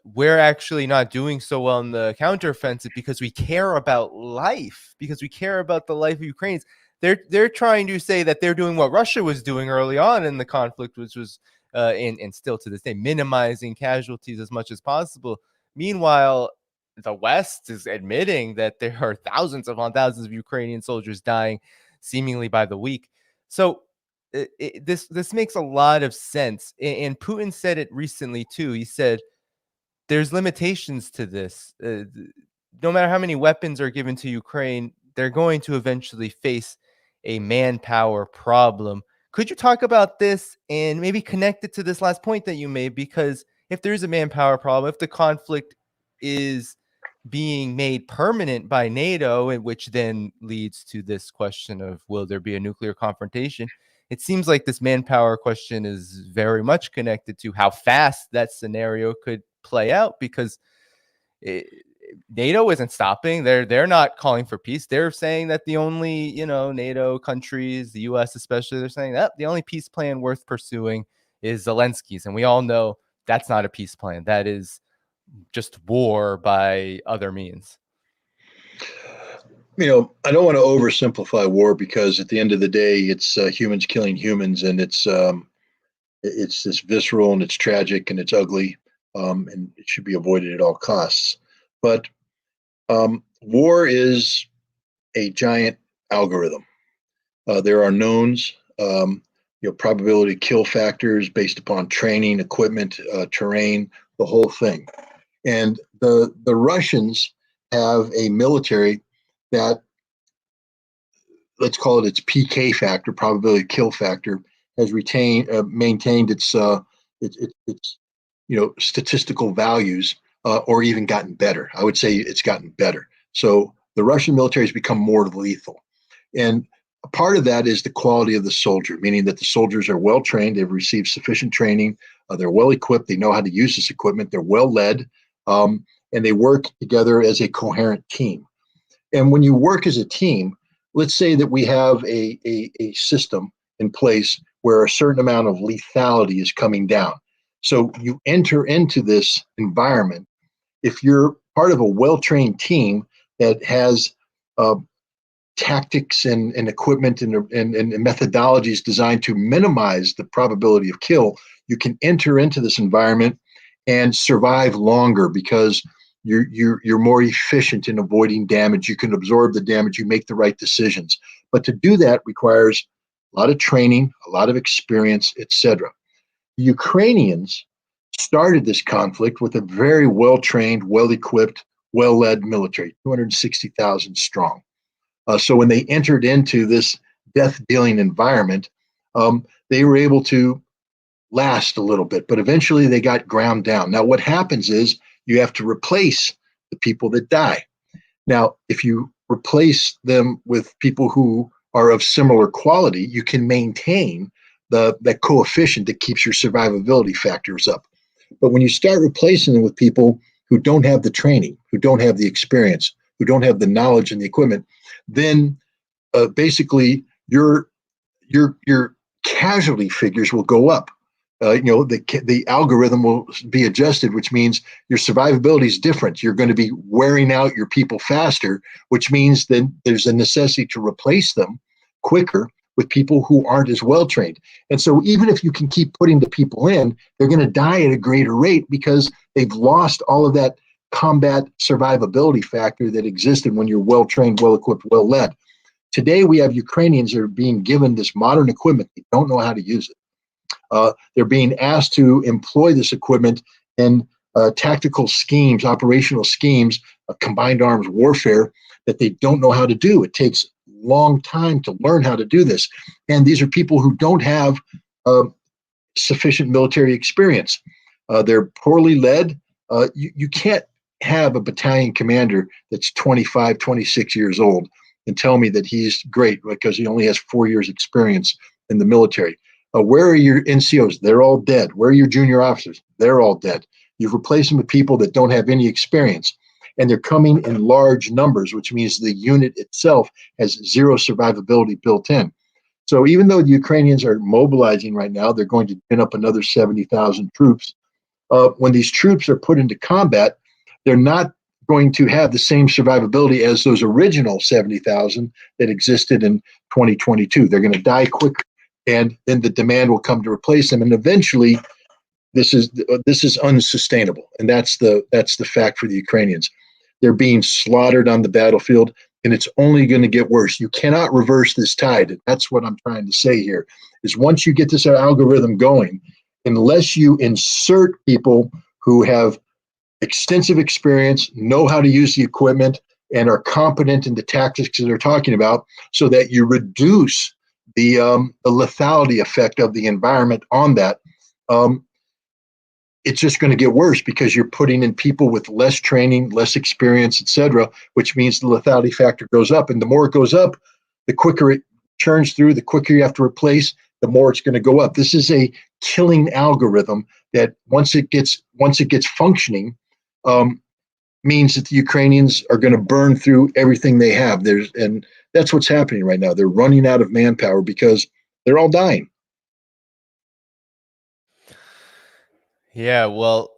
we're actually not doing so well in the counteroffensive because we care about life, because we care about the life of Ukrainians. They're trying to say that they're doing what Russia was doing early on in the conflict, which was and still to this day, minimizing casualties as much as possible. Meanwhile, the West is admitting that there are thousands upon thousands of Ukrainian soldiers dying seemingly by the week. So this makes a lot of sense, and Putin said it recently too. He said there's limitations to this. No matter how many weapons are given to Ukraine, they're going to eventually face a manpower problem. Could you talk about this and maybe connect it to this last point that you made? Because if there's a manpower problem, if the conflict is being made permanent by NATO, and which then leads to this question of will there be a nuclear confrontation? It seems like this manpower question is very much connected to how fast that scenario could play out, because it, NATO isn't stopping. They're not calling for peace. They're saying that the only, NATO countries, the US especially, they're saying that the only peace plan worth pursuing is Zelensky's. And we all know that's not a peace plan. That is just war by other means. I don't want to oversimplify war, because at the end of the day, it's humans killing humans, and it's this visceral, and it's tragic, and it's ugly, and it should be avoided at all costs. But war is a giant algorithm. There are knowns, probability kill factors based upon training, equipment, terrain, the whole thing. And the Russians have a military that, let's call it its PK factor, probability kill factor, has maintained its statistical values, or even gotten better. I would say it's gotten better. So the Russian military has become more lethal, and a part of that is the quality of the soldier, meaning that the soldiers are well trained, they've received sufficient training, they're well equipped, they know how to use this equipment, they're well led, and they work together as a coherent team. And when you work as a team, let's say that we have a system in place where a certain amount of lethality is coming down. So you enter into this environment. If you're part of a well-trained team that has tactics and equipment and methodologies designed to minimize the probability of kill, you can enter into this environment and survive longer, because you're more efficient in avoiding damage. You can absorb the damage. You make the right decisions. But to do that requires a lot of training, a lot of experience, etc. The Ukrainians started this conflict with a very well-trained, well-equipped, well-led military, 260,000 strong. So when they entered into this death-dealing environment, They were able to last a little bit, but eventually they got ground down. Now, what happens is you have to replace the people that die. Now, if you replace them with people who are of similar quality, you can maintain that coefficient that keeps your survivability factors up. But when you start replacing them with people who don't have the training, who don't have the experience, who don't have the knowledge and the equipment, then basically your casualty figures will go up. The algorithm will be adjusted, which means your survivability is different. You're going to be wearing out your people faster, which means then there's a necessity to replace them quicker with people who aren't as well trained. And so even if you can keep putting the people in, they're going to die at a greater rate because they've lost all of that combat survivability factor that existed when you're well trained, well equipped, well led. Today, we have Ukrainians that are being given this modern equipment. They don't know how to use it. They're being asked to employ this equipment in tactical schemes, operational schemes, combined arms warfare that they don't know how to do. It takes a long time to learn how to do this. And these are people who don't have sufficient military experience. They're poorly led. You can't have a battalion commander that's 25, 26 years old and tell me that he's great because he only has 4 years experience in the military. Where are your NCOs? They're all dead. Where are your junior officers? They're all dead. You've replaced them with people that don't have any experience. And they're coming in large numbers, which means the unit itself has zero survivability built in. So even though the Ukrainians are mobilizing right now, they're going to pin up another 70,000 troops. When these troops are put into combat, they're not going to have the same survivability as those original 70,000 that existed in 2022. They're going to die quicker, and then the demand will come to replace them. And eventually, this is unsustainable, and that's the fact for the Ukrainians. They're being slaughtered on the battlefield, and it's only going to get worse. You cannot reverse this tide. That's what I'm trying to say here. Is once you get this algorithm going, unless you insert people who have extensive experience, know how to use the equipment, and are competent in the tactics that they're talking about, so that you reduce the lethality effect of the environment on that. It's just going to get worse because you're putting in people with less training, less experience, etc., which means the lethality factor goes up. And the more it goes up, the quicker it churns through, the quicker you have to replace, the more it's going to go up. This is a killing algorithm that once it gets functioning, means that the Ukrainians are going to burn through everything they have. And that's what's happening right now. They're running out of manpower because they're all dying. Yeah, well,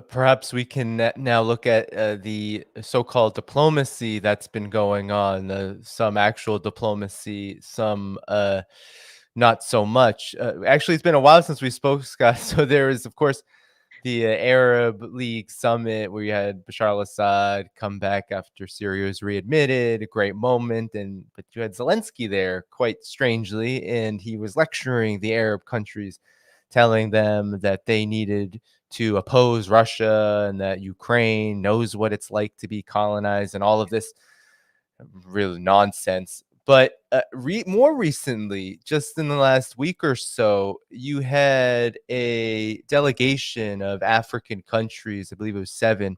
perhaps we can now look at the so-called diplomacy that's been going on. Some actual diplomacy, some not so much. Actually, it's been a while since we spoke, Scott. So there is, of course, the Arab League summit where you had Bashar al-Assad come back after Syria was readmitted, a great moment, but you had Zelensky there quite strangely, and he was lecturing the Arab countries, telling them that they needed to oppose Russia and that Ukraine knows what it's like to be colonized and all of this really nonsense. But more recently, just in the last week or so, you had a delegation of African countries, I believe it was 7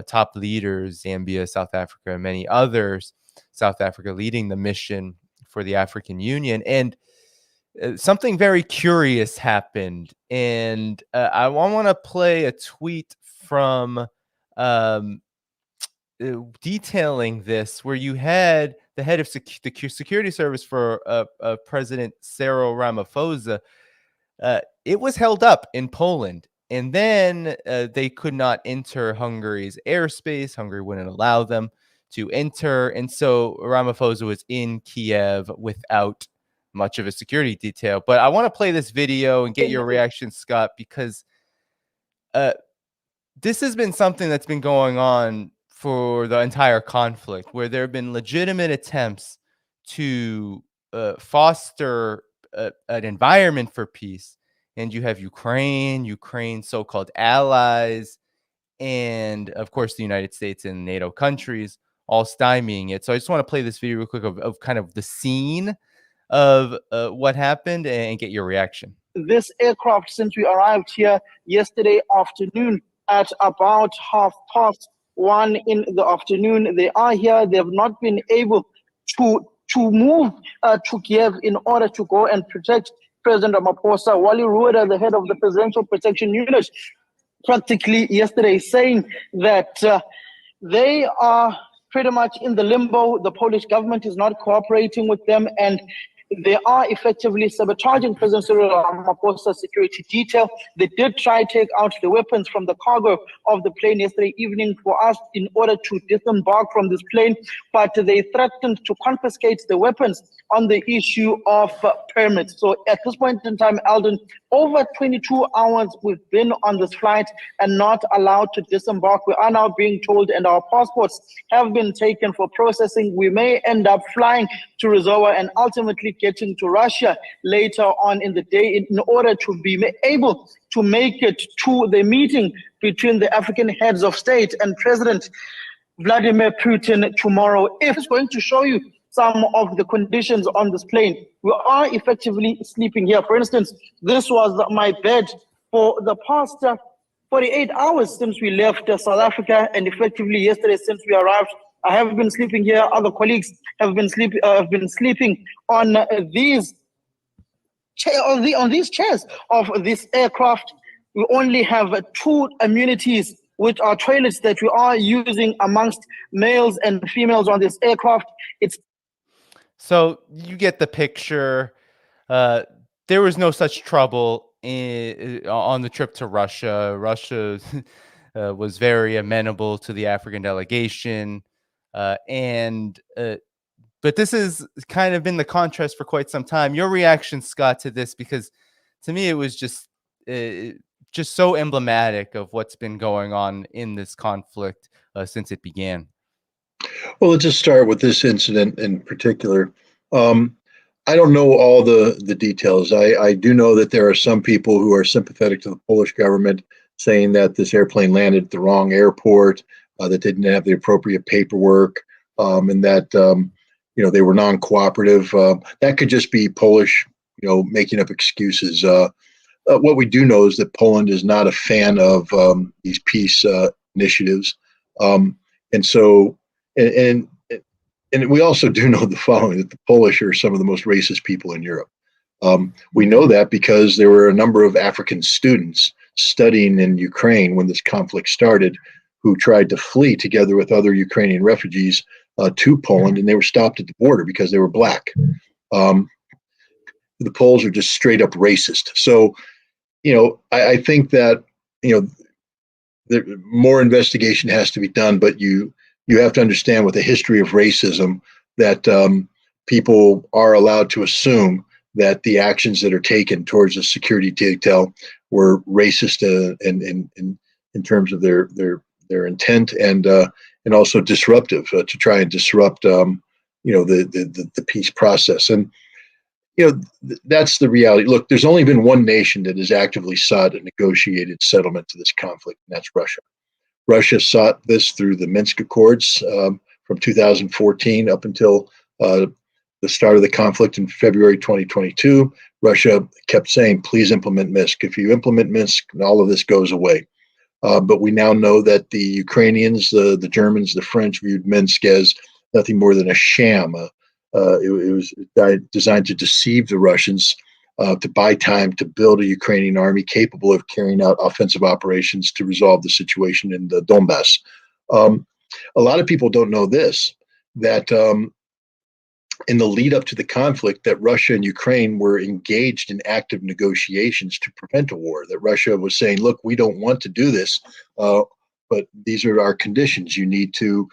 top leaders, Zambia, South Africa, and many others, South Africa leading the mission for the African Union. And something very curious happened. And I want to play a tweet from um, detailing this, where you had the head of the security service for President Cyril Ramaphosa. It was held up in Poland, and then they could not enter Hungary's airspace. Hungary wouldn't allow them to enter, and so Ramaphosa was in Kiev without much of a security detail. But I want to play this video and get your reaction, Scott, because uh, this has been something that's been going on for the entire conflict, where there have been legitimate attempts to foster an environment for peace. And you have Ukraine's so-called allies, and of course the United States and NATO countries all stymieing it. So I just want to play this video real quick of kind of the scene of what happened and get your reaction. This aircraft, since we arrived here yesterday afternoon at about 1:30 in the afternoon, they are here. They have not been able to move to Kiev in order to go and protect President Ramaphosa. Wally Rueda, the head of the Presidential Protection Unit, practically yesterday saying that they are pretty much in the limbo. The Polish government is not cooperating with them, and they are effectively sabotaging President Cyril Ramaphosa's security detail. They did try to take out the weapons from the cargo of the plane yesterday evening for us in order to disembark from this plane, but they threatened to confiscate the weapons on the issue of permits. So at this point in time, Alden, over 22 hours we've been on this flight and not allowed to disembark. We are now being told, and our passports have been taken for processing. We may end up flying to Rizowa and ultimately getting to Russia later on in the day in order to be able to make it to the meeting between the African heads of state and President Vladimir Putin tomorrow. If it's going to show you some of the conditions on this plane, we are effectively sleeping here. For instance, this was my bed for the past 48 hours since we left South Africa, and effectively yesterday since we arrived. I have been sleeping here. Other colleagues have been sleeping on these chairs of this aircraft. We only have 2 amenities, which are toilets that we are using amongst males and females on this aircraft. So you get the picture. There was no such trouble on the trip to Russia. Russia was very amenable to the African delegation. But this has kind of been the contrast for quite some time. Your reaction, Scott, to this, because to me it was just so emblematic of what's been going on in this conflict since it began. Well, let's just start with this incident in particular. I don't know all the details. I do know that there are some people who are sympathetic to the Polish government, saying that this airplane landed at the wrong airport, that they didn't have the appropriate paperwork, and that they were non-cooperative. That could just be Polish, making up excuses. What we do know is that Poland is not a fan of these peace initiatives, and so and we also do know the following: that the Polish are some of the most racist people in Europe. We know that because there were a number of African students studying in Ukraine when this conflict started, who tried to flee together with other Ukrainian refugees to Poland, and they were stopped at the border because they were black. The Poles are just straight up racist. So, I think that more investigation has to be done, but you have to understand, with the history of racism, that people are allowed to assume that the actions that are taken towards the security detail were racist in terms of their intent, and also disruptive, to try and disrupt the peace process. And that's the reality. Look, there's only been one nation that has actively sought a negotiated settlement to this conflict, and that's Russia. Russia sought this through the Minsk Accords from 2014 up until the start of the conflict in February 2022. Russia kept saying, please implement Minsk. If you implement Minsk, all of this goes away. But we now know that the Ukrainians, the Germans, the French viewed Minsk as nothing more than a sham. It was designed to deceive the Russians, to buy time to build a Ukrainian army capable of carrying out offensive operations to resolve the situation in the Donbass. A lot of people don't know this, that in the lead up to the conflict, that Russia and Ukraine were engaged in active negotiations to prevent a war, that Russia was saying, look, we don't want to do this, but these are our conditions. You need to,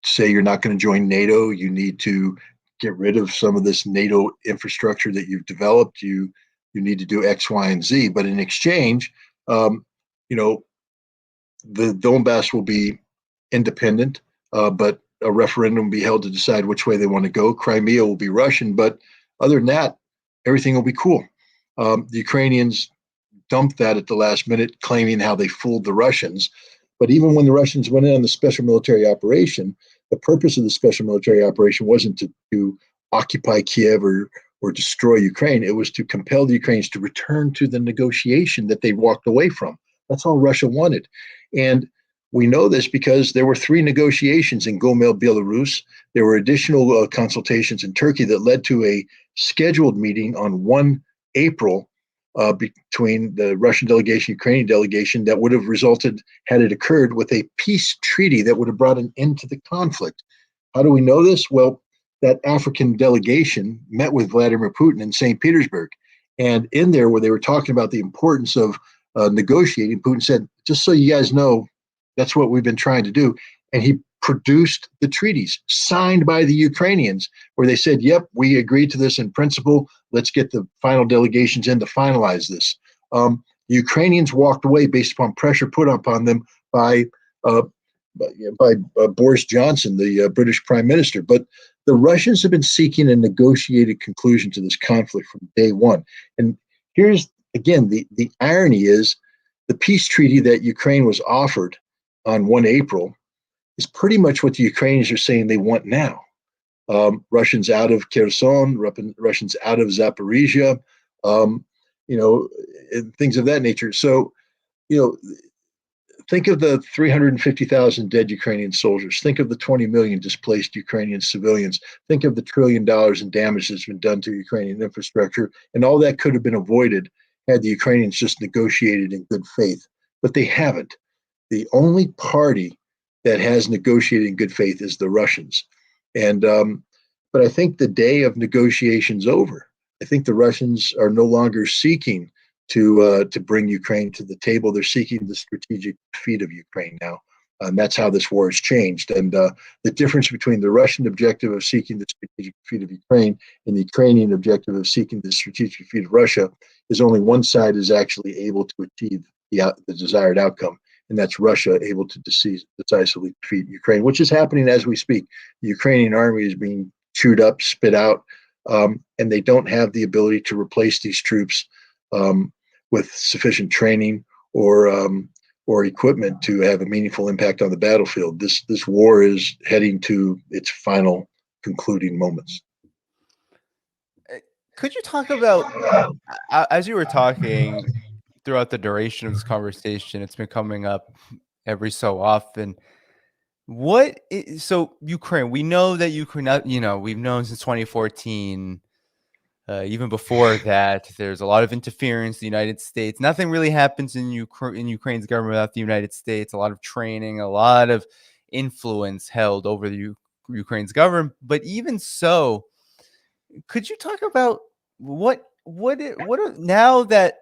say you're not going to join NATO. You need to get rid of some of this NATO infrastructure that you've developed. You need to do X, Y, and Z. But in exchange, the Donbass will be independent, but a referendum will be held to decide which way they want to go. Crimea will be Russian, but other than that, everything will be cool. The Ukrainians dumped that at the last minute, claiming how they fooled the Russians. But even when the Russians went in on the special military operation, the purpose of the special military operation wasn't to occupy Kiev or destroy Ukraine. It was to compel the Ukrainians to return to the negotiation that they walked away from. That's all Russia wanted. And we know this because there were 3 negotiations in Gomel, Belarus. There were additional consultations in Turkey that led to a scheduled meeting on 1 April between the Russian delegation, Ukrainian delegation, that would have resulted, had it occurred, with a peace treaty that would have brought an end to the conflict. How do we know this? Well, that African delegation met with Vladimir Putin in St. Petersburg. And in there, where they were talking about the importance of negotiating, Putin said, just so you guys know, that's what we've been trying to do. And he produced the treaties signed by the Ukrainians, where they said, yep, we agreed to this in principle. Let's get the final delegations in to finalize this. The Ukrainians walked away based upon pressure put upon them by Boris Johnson, the British Prime Minister. But the Russians have been seeking a negotiated conclusion to this conflict from day one. And here's, again, the irony is the peace treaty that Ukraine was offered on 1 April is pretty much what the Ukrainians are saying they want now. Russians out of Kherson, Russians out of Zaporizhia, and things of that nature. So, think of the 350,000 dead Ukrainian soldiers. Think of the 20 million displaced Ukrainian civilians. Think of the $1 trillion in damage that's been done to Ukrainian infrastructure. And all that could have been avoided had the Ukrainians just negotiated in good faith. But they haven't. The only party that has negotiated in good faith is the Russians. And but I think the day of negotiation's over. I think the Russians are no longer seeking to bring Ukraine to the table. They're seeking the strategic defeat of Ukraine now. And that's how this war has changed. And the difference between the Russian objective of seeking the strategic defeat of Ukraine and the Ukrainian objective of seeking the strategic defeat of Russia is only one side is actually able to achieve the desired outcome. And that's Russia able to decisively defeat Ukraine, which is happening as we speak. The Ukrainian army is being chewed up, spit out, and they don't have the ability to replace these troops with sufficient training or equipment to have a meaningful impact on the battlefield. This war is heading to its final concluding moments. Could you talk about, as you were talking throughout the duration of this conversation, it's been coming up every so often. So Ukraine, we know that Ukraine, we've known since 2014. Even before that, there's a lot of interference. The United States, nothing really happens in Ukraine's government without the United States. A lot of training, a lot of influence held over the Ukraine's government. But even so, could you talk about now that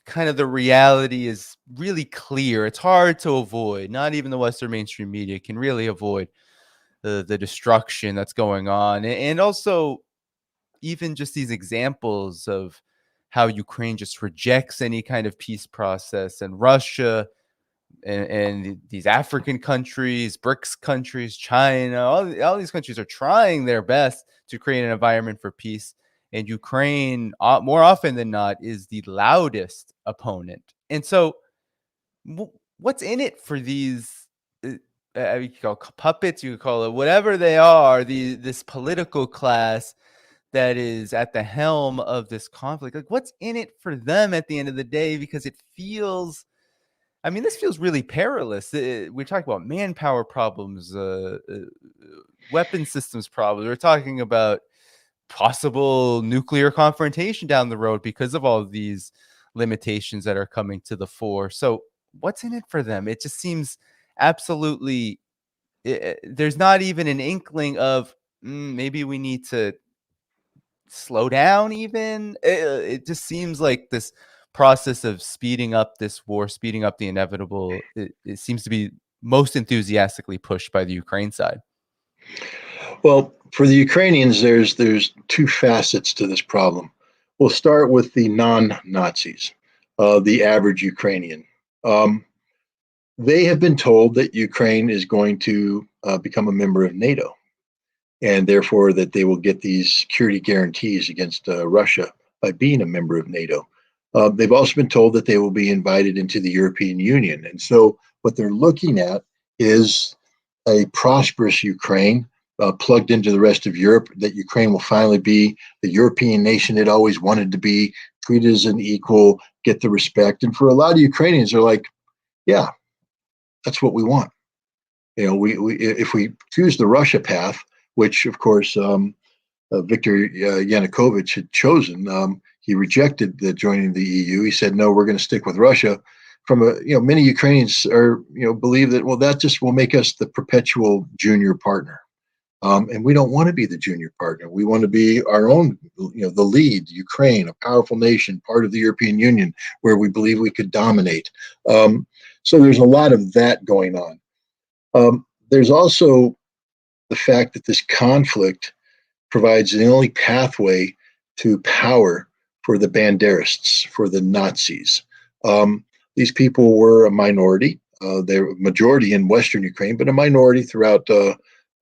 kind of the reality is really clear? It's hard to avoid. Not even the Western mainstream media can really avoid the destruction that's going on, and also even just these examples of how Ukraine just rejects any kind of peace process, and Russia and these African countries, BRICS countries, China, all these countries are trying their best to create an environment for peace. And Ukraine, more often than not, is the loudest opponent. And so what's in it for these, you could call puppets, you could call it whatever they are, this political class that is at the helm of this conflict? Like, what's in it for them at the end of the day? Because it feels, this feels really perilous. We're talking about manpower problems, weapon systems problems. We're talking about possible nuclear confrontation down the road because of all of these limitations that are coming to the fore. So what's in it for them? It just seems absolutely, there's not even an inkling of maybe we need to slow down even. It just seems like this process of speeding up this war, speeding up the inevitable, it seems to be most enthusiastically pushed by the Ukraine side. Well, for the Ukrainians, there's 2 facets to this problem. We'll start with the non-Nazis, the average Ukrainian. They have been told that Ukraine is going to become a member of NATO, and therefore that they will get these security guarantees against Russia by being a member of NATO. They've also been told that they will be invited into the European Union. And so what they're looking at is a prosperous Ukraine plugged into the rest of Europe, that Ukraine will finally be the European nation it always wanted to be, treated as an equal, get the respect. And for a lot of Ukrainians, they're like, yeah, that's what we want. We if we choose the Russia path, which of course Viktor Yanukovych had chosen, he rejected joining the EU. He said, no, we're going to stick with Russia. Many Ukrainians believe that, well, that just will make us the perpetual junior partner. And we don't want to be the junior partner. We want to be our own, the lead, Ukraine, a powerful nation, part of the European Union, where we believe we could dominate. So there's a lot of that going on. There's also the fact that this conflict provides the only pathway to power for the Banderists, for the Nazis. These people were a minority. They're a majority in Western Ukraine, but a minority throughout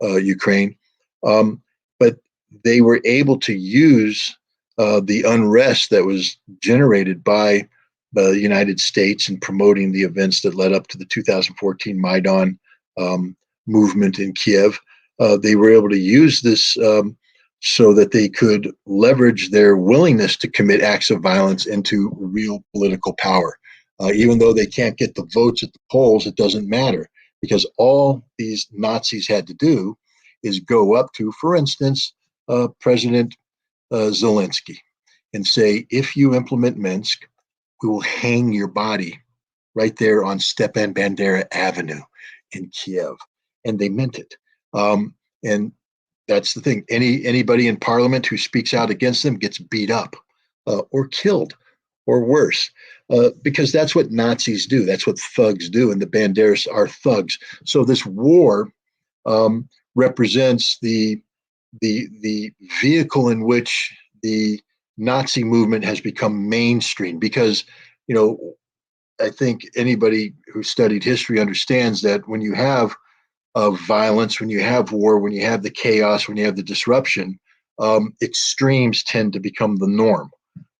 Ukraine. But they were able to use the unrest that was generated by the United States in promoting the events that led up to the 2014 Maidan movement in Kiev. They were able to use this so that they could leverage their willingness to commit acts of violence into real political power. Even though they can't get the votes at the polls, it doesn't matter, because all these Nazis had to do is go up to, for instance, President Zelensky and say, if you implement Minsk, we will hang your body right there on Stepan Bandera Avenue in Kiev. And they meant it. And that's the thing. Anybody in parliament who speaks out against them gets beat up or killed or worse, because that's what Nazis do. That's what thugs do. And the Banderas are thugs. So this war represents the vehicle in which the Nazi movement has become mainstream, because, I think anybody who studied history understands that when you have violence, when you have war, when you have the chaos, when you have the disruption, extremes tend to become the norm.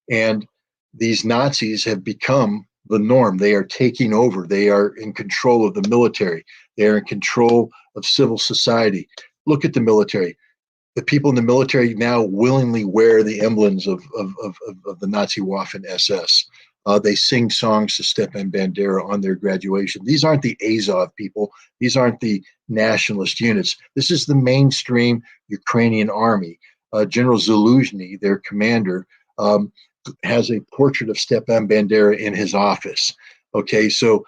And these Nazis have become the norm. They are taking over. They are in control of the military. They are in control of civil society. Look at the military. The people in the military now willingly wear the emblems of the Nazi Waffen SS. They sing songs to Stepan Bandera on their graduation. These aren't the Azov people. These aren't the nationalist units. This is the mainstream Ukrainian army. General Zaluzhny, their commander, has a portrait of Stepan Bandera in his office. Okay, so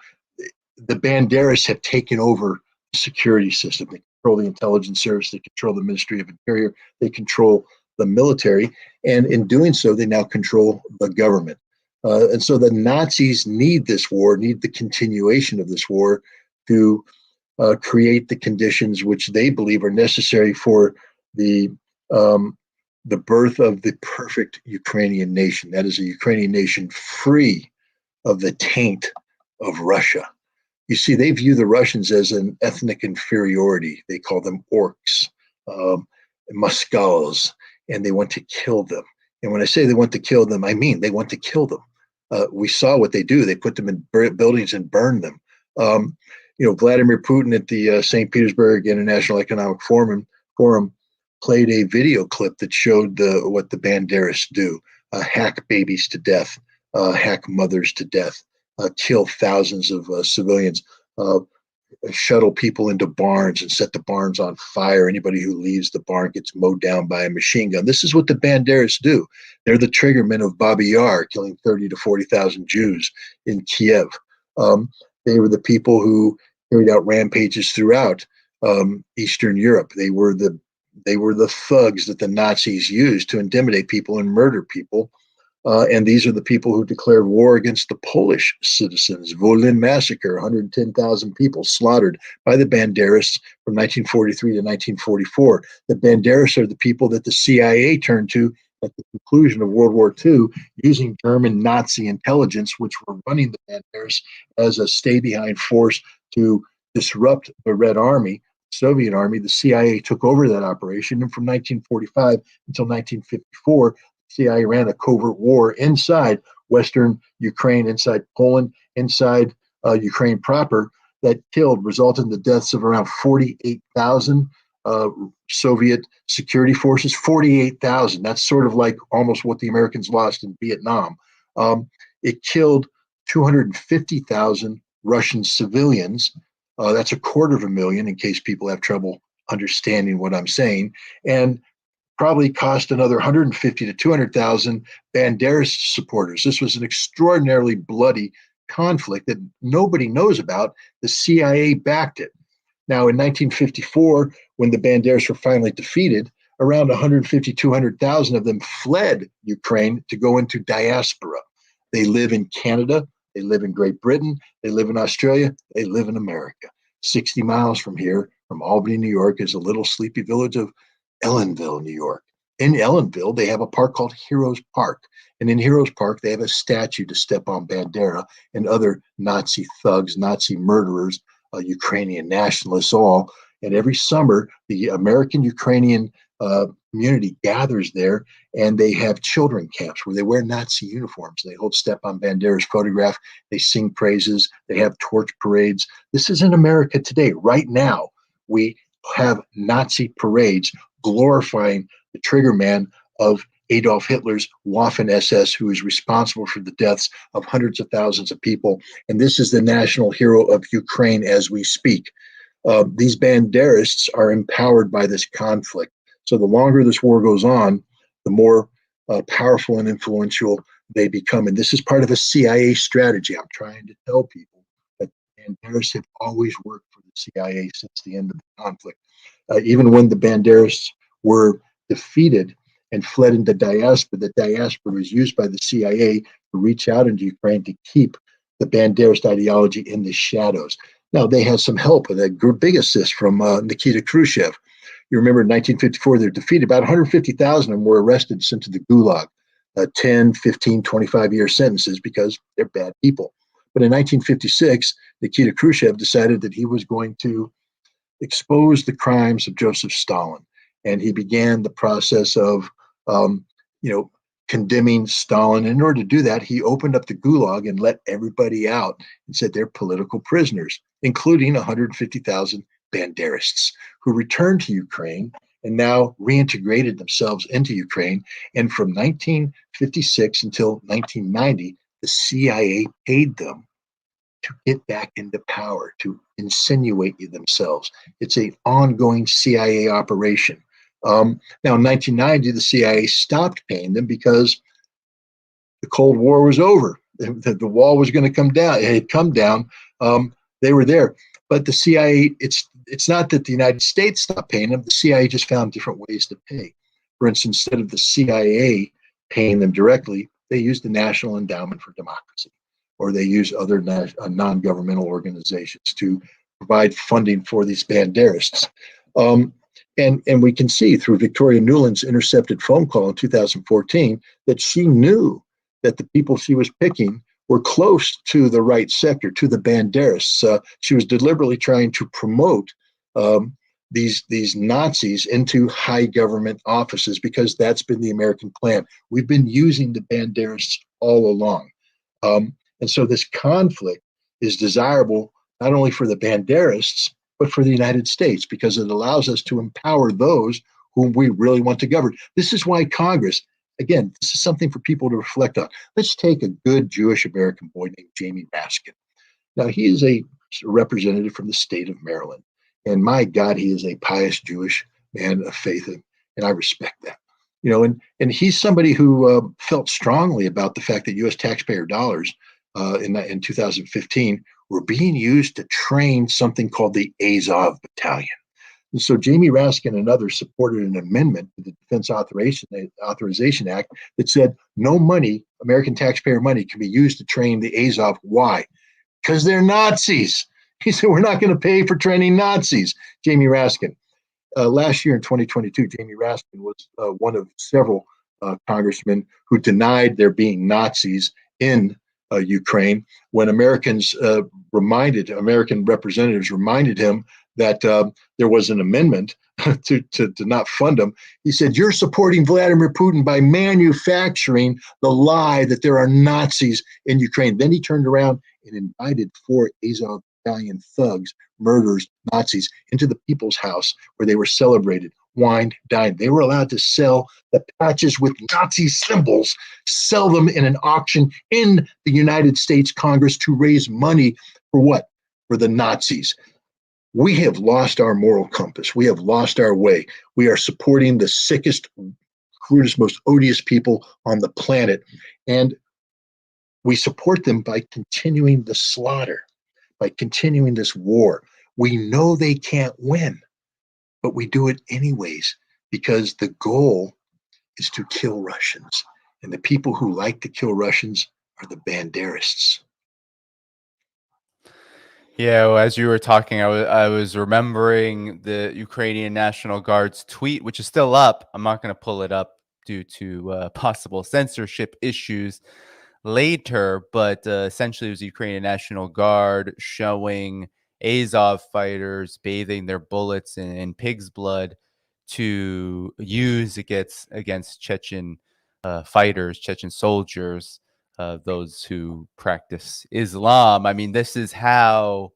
the Banderas have taken over the security system. They control the intelligence service. They control the Ministry of Interior. They control the military. And in doing so, they now control the government. And so the Nazis need this war, need the continuation of this war to create the conditions which they believe are necessary for the birth of the perfect Ukrainian nation. That is a Ukrainian nation free of the taint of Russia. You see, they view the Russians as an ethnic inferiority. They call them orcs, Moskals, and they want to kill them. And when I say they want to kill them, I mean they want to kill them. We saw what they do. They put them in buildings and burn them. Vladimir Putin at the St. Petersburg International Economic Forum played a video clip that showed what the Banderas do: hack babies to death, hack mothers to death, kill thousands of civilians, shuttle people into barns and set the barns on fire. Anybody who leaves the barn gets mowed down by a machine gun. This is what the Banderas do. They're the triggermen of Babi Yar, killing 30 to 40,000 Jews in Kiev. They were the people who carried out rampages throughout Eastern Europe. They were the thugs that the Nazis used to intimidate people and murder people. And these are the people who declared war against the Polish citizens. Volyn massacre, 110,000 people slaughtered by the Banderas from 1943 to 1944. The Banderas are the people that the CIA turned to at the conclusion of World War II, using German Nazi intelligence, which were running the Banderas as a stay-behind force to disrupt the Red Army, Soviet Army. The CIA took over that operation, and from 1945 until 1954, CIA ran a covert war inside Western Ukraine, inside Poland, inside Ukraine proper, that resulted in the deaths of around 48,000 Soviet security forces, 48,000. That's sort of like almost what the Americans lost in Vietnam. It killed 250,000 Russian civilians. That's 250,000 in case people have trouble understanding what I'm saying. And probably cost another 150 to 200,000 Banderist supporters. This was an extraordinarily bloody conflict that nobody knows about. The CIA backed it. Now, in 1954, when the Banderas were finally defeated, around 150, 200,000 of them fled Ukraine to go into diaspora. They live in Canada, they live in Great Britain, they live in Australia, they live in America. 60 miles from here, from Albany, New York, is a little sleepy village of Ellenville, New York. In Ellenville, they have a park called Heroes Park. And in Heroes Park, they have a statue to Stepan Bandera and other Nazi thugs, Nazi murderers, Ukrainian nationalists, all. And every summer, the American Ukrainian community gathers there, and they have children camps where they wear Nazi uniforms. They hold Stepan Bandera's photograph. They sing praises. They have torch parades. This is in America today. Right now, we have Nazi parades glorifying the trigger man of Adolf Hitler's Waffen-SS, who is responsible for the deaths of hundreds of thousands of people. And this is the national hero of Ukraine as we speak. These Banderists are empowered by this conflict. So the longer this war goes on, the more powerful and influential they become. And this is part of a CIA strategy. I'm trying to tell people that Banderists have always worked for the CIA since the end of the conflict. Even when the Banderists were defeated and fled into diaspora, the diaspora was used by the CIA to reach out into Ukraine to keep the Banderist ideology in the shadows. Now, they had some help with a big assist from Nikita Khrushchev. You remember in 1954, they were defeated. About 150,000 of them were arrested and sent to the Gulag, 10, 15, 25-year sentences because they're bad people. But in 1956, Nikita Khrushchev decided that he was going to expose the crimes of Joseph Stalin. And he began the process of, condemning Stalin. In order to do that, he opened up the Gulag and let everybody out and said they're political prisoners, including 150,000 Banderists who returned to Ukraine and now reintegrated themselves into Ukraine. And from 1956 until 1990, the CIA paid them to get back into power, to insinuate themselves. It's an ongoing CIA operation. Now, in 1990, the CIA stopped paying them because the Cold War was over. The wall was going to come down. It had come down. They were there. But the CIA, it's not that the United States stopped paying them. The CIA just found different ways to pay. For instance, instead of the CIA paying them directly, they used the National Endowment for Democracy, or they use other non-governmental organizations to provide funding for these Banderists. And we can see through Victoria Nuland's intercepted phone call in 2014 that she knew that the people she was picking were close to the right sector, to the Banderists. She was deliberately trying to promote these Nazis into high government offices because that's been the American plan. We've been using the Banderists all along. And so this conflict is desirable not only for the Banderists, but for the United States, because it allows us to empower those whom we really want to govern. This is why Congress, again, this is something for people to reflect on. Let's take a good Jewish American boy named Jamie Raskin. Now, he is a representative from the state of Maryland. And my God, he is a pious Jewish man of faith, and I respect that. And he's somebody who felt strongly about the fact that U.S. taxpayer dollars in 2015 were being used to train something called the Azov Battalion. And so Jamie Raskin and others supported an amendment to the Defense Authorization Act that said no money, American taxpayer money, can be used to train the Azov. Why? Because they're Nazis. He said, we're not going to pay for training Nazis. Jamie Raskin. Last year in 2022, Jamie Raskin was one of several congressmen who denied there being Nazis in Ukraine when American representatives reminded him that there was an amendment to not fund them. He said, you're supporting Vladimir Putin by manufacturing the lie that there are Nazis in Ukraine. Then he turned around and invited 4 Azov Italian thugs, murderers, Nazis into the people's house where they were celebrated, wined, dined. They were allowed to sell the patches with Nazi symbols, sell them in an auction in the United States Congress to raise money for what? For the Nazis. We have lost our moral compass. We have lost our way. We are supporting the sickest, crudest, most odious people on the planet. And we support them by continuing the slaughter, by continuing this war. We know they can't win, but we do it anyways because the goal is to kill Russians. And the people who like to kill Russians are the Banderists. Yeah, well, as you were talking, I was remembering the Ukrainian National Guard's tweet, which is still up. I'm not going to pull it up due to possible censorship issues later, but essentially it was the Ukrainian National Guard showing Azov fighters bathing their bullets in pig's blood to use against Chechen fighters, Chechen soldiers, those who practice Islam. I mean, this is how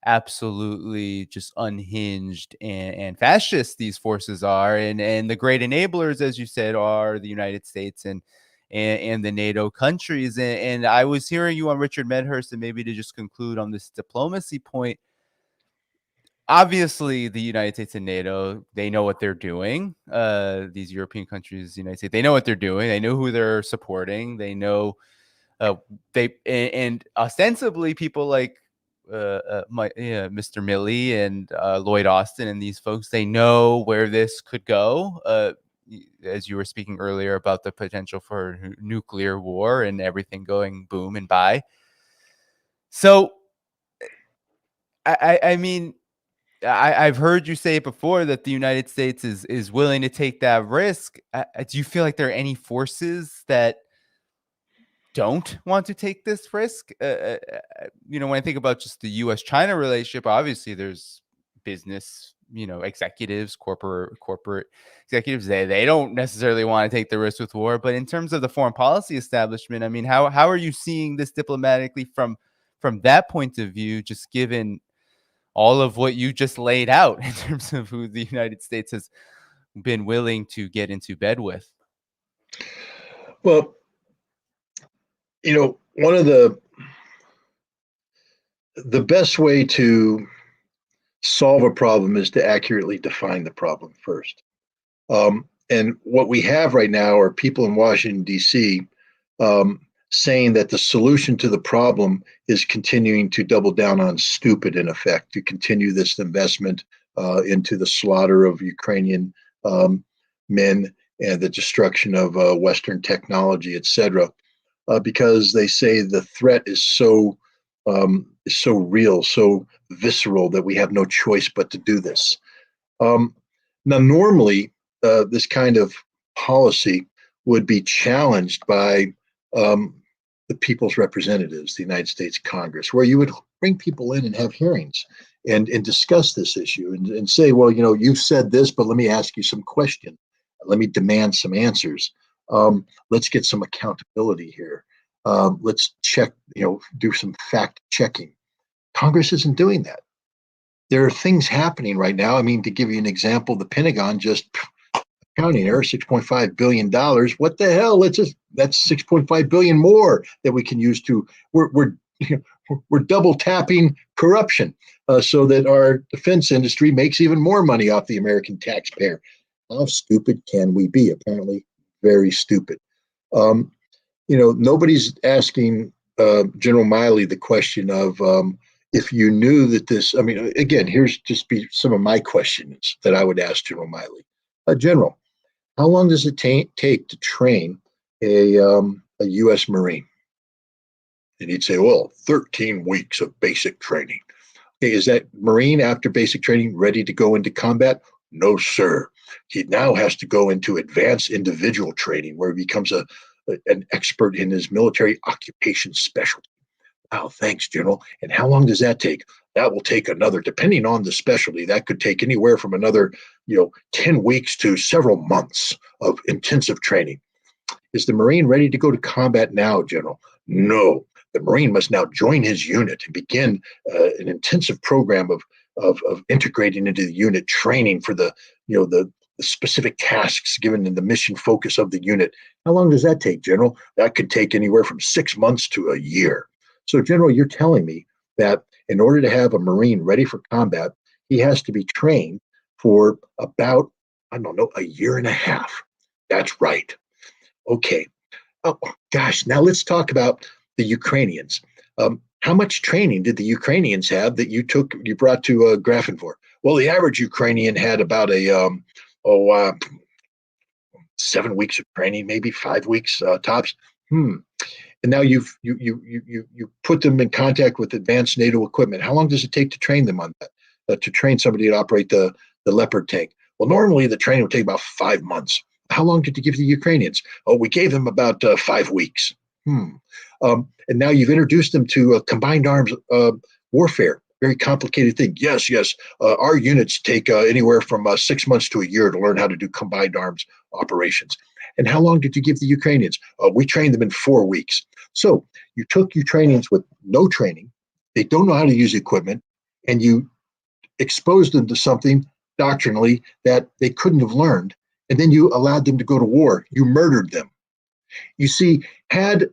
absolutely just unhinged and fascist these forces are, and the great enablers, as you said, are the United States and the NATO countries. And I was hearing you on Richard Medhurst, and maybe to just conclude on this diplomacy point, obviously the United States and NATO, they know what they're doing. These European countries, the United States, they know what they're doing. They know who they're supporting. They know and ostensibly people like Mr. Milley and Lloyd Austin and these folks, they know where this could go. As you were speaking earlier about the potential for nuclear war and everything going boom and bye. So, I mean, I've heard you say it before that the United States is willing to take that risk. Do you feel like there are any forces that don't want to take this risk? When I think about just the U.S.-China relationship, obviously there's business, executives, corporate executives. They don't necessarily want to take the risk with war. But in terms of the foreign policy establishment, I mean, how are you seeing this diplomatically from that point of view, just given all of what you just laid out in terms of who the United States has been willing to get into bed with? Well, one of the best way to solve a problem is to accurately define the problem first. And what we have right now are people in Washington, D.C., saying that the solution to the problem is continuing to double down on stupid, in effect, to continue this investment into the slaughter of Ukrainian men and the destruction of Western technology, et cetera, because they say the threat is so real, so visceral that we have no choice but to do this. Now, normally, this kind of policy would be challenged by the people's representatives, the United States Congress, where you would bring people in and have hearings and discuss this issue and say, well, you've said this, but let me ask you some questions. Let me demand some answers. Let's get some accountability here. Let's check, do some fact checking. Congress isn't doing that. There are things happening right now. I mean, to give you an example, the Pentagon just accounting error, $6.5 billion. What the hell? That's $6.5 billion more that we can use to, we're double tapping corruption so that our defense industry makes even more money off the American taxpayer. How stupid can we be? Apparently very stupid. Nobody's asking General Miley the question of if you knew that this, I mean, again, here's just be some of my questions that I would ask General Miley. General, how long does it take to train a U.S. Marine? And he'd say, well, 13 weeks of basic training. Okay, is that Marine after basic training ready to go into combat? No, sir. He now has to go into advanced individual training where he becomes an expert in his military occupation specialty. Wow, thanks, General. And how long does that take? That will take another, depending on the specialty, that could take anywhere from another, 10 weeks to several months of intensive training. Is the Marine ready to go to combat now, General? No. the Marine must now join his unit and begin an intensive program of integrating into the unit, training for the specific tasks given in the mission focus of the unit. How long does that take, General? That could take anywhere from 6 months to a year. So, General, you're telling me that in order to have a Marine ready for combat, he has to be trained for about, I don't know, a year and a half. That's right. Okay. Oh, gosh. Now let's talk about the Ukrainians. How much training did the Ukrainians have that you brought to Grafenvor? Well, the average Ukrainian had about 7 weeks of training, maybe 5 weeks tops. And now you put them in contact with advanced NATO equipment. How long does it take to train them on that? To train somebody to operate the Leopard tank? Well, normally the training would take about 5 months. How long did you give the Ukrainians? Oh, we gave them about 5 weeks. And now you've introduced them to combined arms warfare. Very complicated thing. Yes. Our units take anywhere from 6 months to a year to learn how to do combined arms operations. And how long did you give the Ukrainians? We trained them in 4 weeks. So you took Ukrainians with no training. They don't know how to use equipment, and you exposed them to something doctrinally that they couldn't have learned. And then you allowed them to go to war. You murdered them. You see, had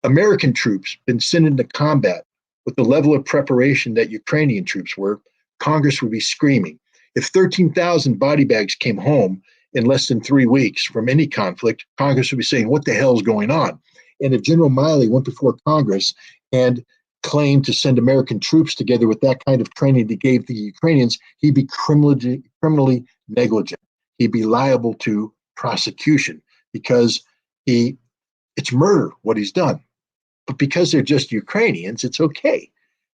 American troops been sent into combat with the level of preparation that Ukrainian troops were, Congress would be screaming. If 13,000 body bags came home in less than 3 weeks from any conflict, Congress would be saying, what the hell is going on? And if General Miley went before Congress and claimed to send American troops together with that kind of training they gave the Ukrainians, he'd be criminally negligent. He'd be liable to prosecution because it's murder what he's done. But because they're just Ukrainians, it's okay.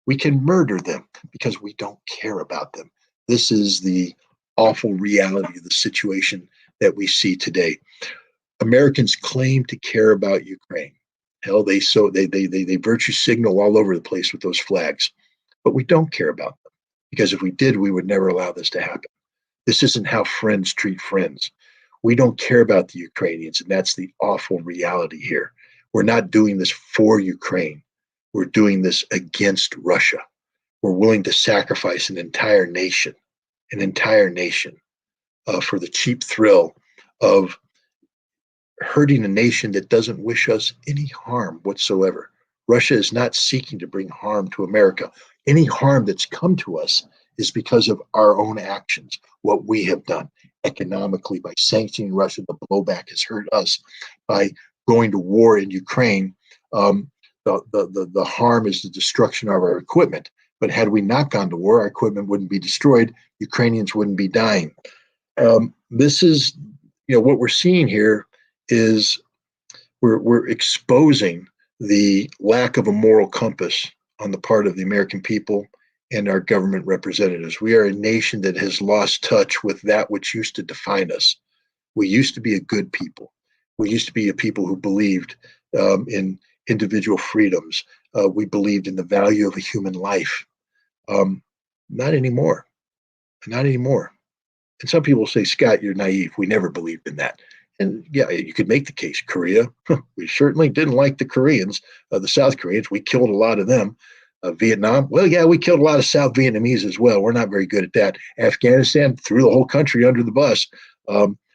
We can murder them because we don't care about them. This is the awful reality of the situation that we see today. Americans claim to care about Ukraine. Hell, they virtue signal all over the place with those flags. But we don't care about them because if we did, we would never allow this to happen. This isn't how friends treat friends. We don't care about the Ukrainians, and that's the awful reality here. We're not doing this for Ukraine. We're doing this against Russia. We're willing to sacrifice an entire nation for the cheap thrill of hurting a nation that doesn't wish us any harm whatsoever. Russia is not seeking to bring harm to America. Any harm that's come to us is because of our own actions, what we have done economically by sanctioning Russia. The blowback has hurt us by going to war in Ukraine. The harm is the destruction of our equipment. But had we not gone to war, our equipment wouldn't be destroyed. Ukrainians wouldn't be dying. This is, what we're seeing here is we're exposing the lack of a moral compass on the part of the American people and our government representatives. We are a nation that has lost touch with that which used to define us. We used to be a good people. We used to be a people who believed in individual freedoms. We believed in the value of a human life. Not anymore. Not anymore. And some people say, Scott, you're naive. We never believed in that. And yeah, you could make the case. Korea, we certainly didn't like the Koreans, the South Koreans. We killed a lot of them. Vietnam, well, yeah, we killed a lot of South Vietnamese as well. We're not very good at that. Afghanistan, threw the whole country under the bus.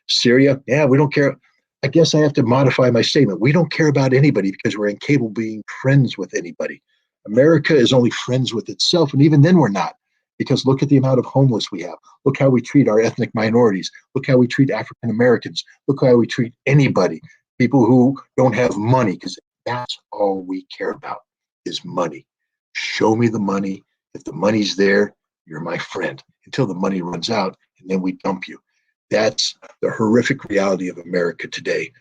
Syria, yeah, we don't care. I guess I have to modify my statement. We don't care about anybody because we're incapable of being friends with anybody. America is only friends with itself, and even then we're not. Because look at the amount of homeless we have. Look how we treat our ethnic minorities. Look how we treat African Americans. Look how we treat anybody, people who don't have money, because that's all we care about is money. Show me the money. If the money's there, you're my friend until the money runs out, and then we dump you. That's the horrific reality of America today.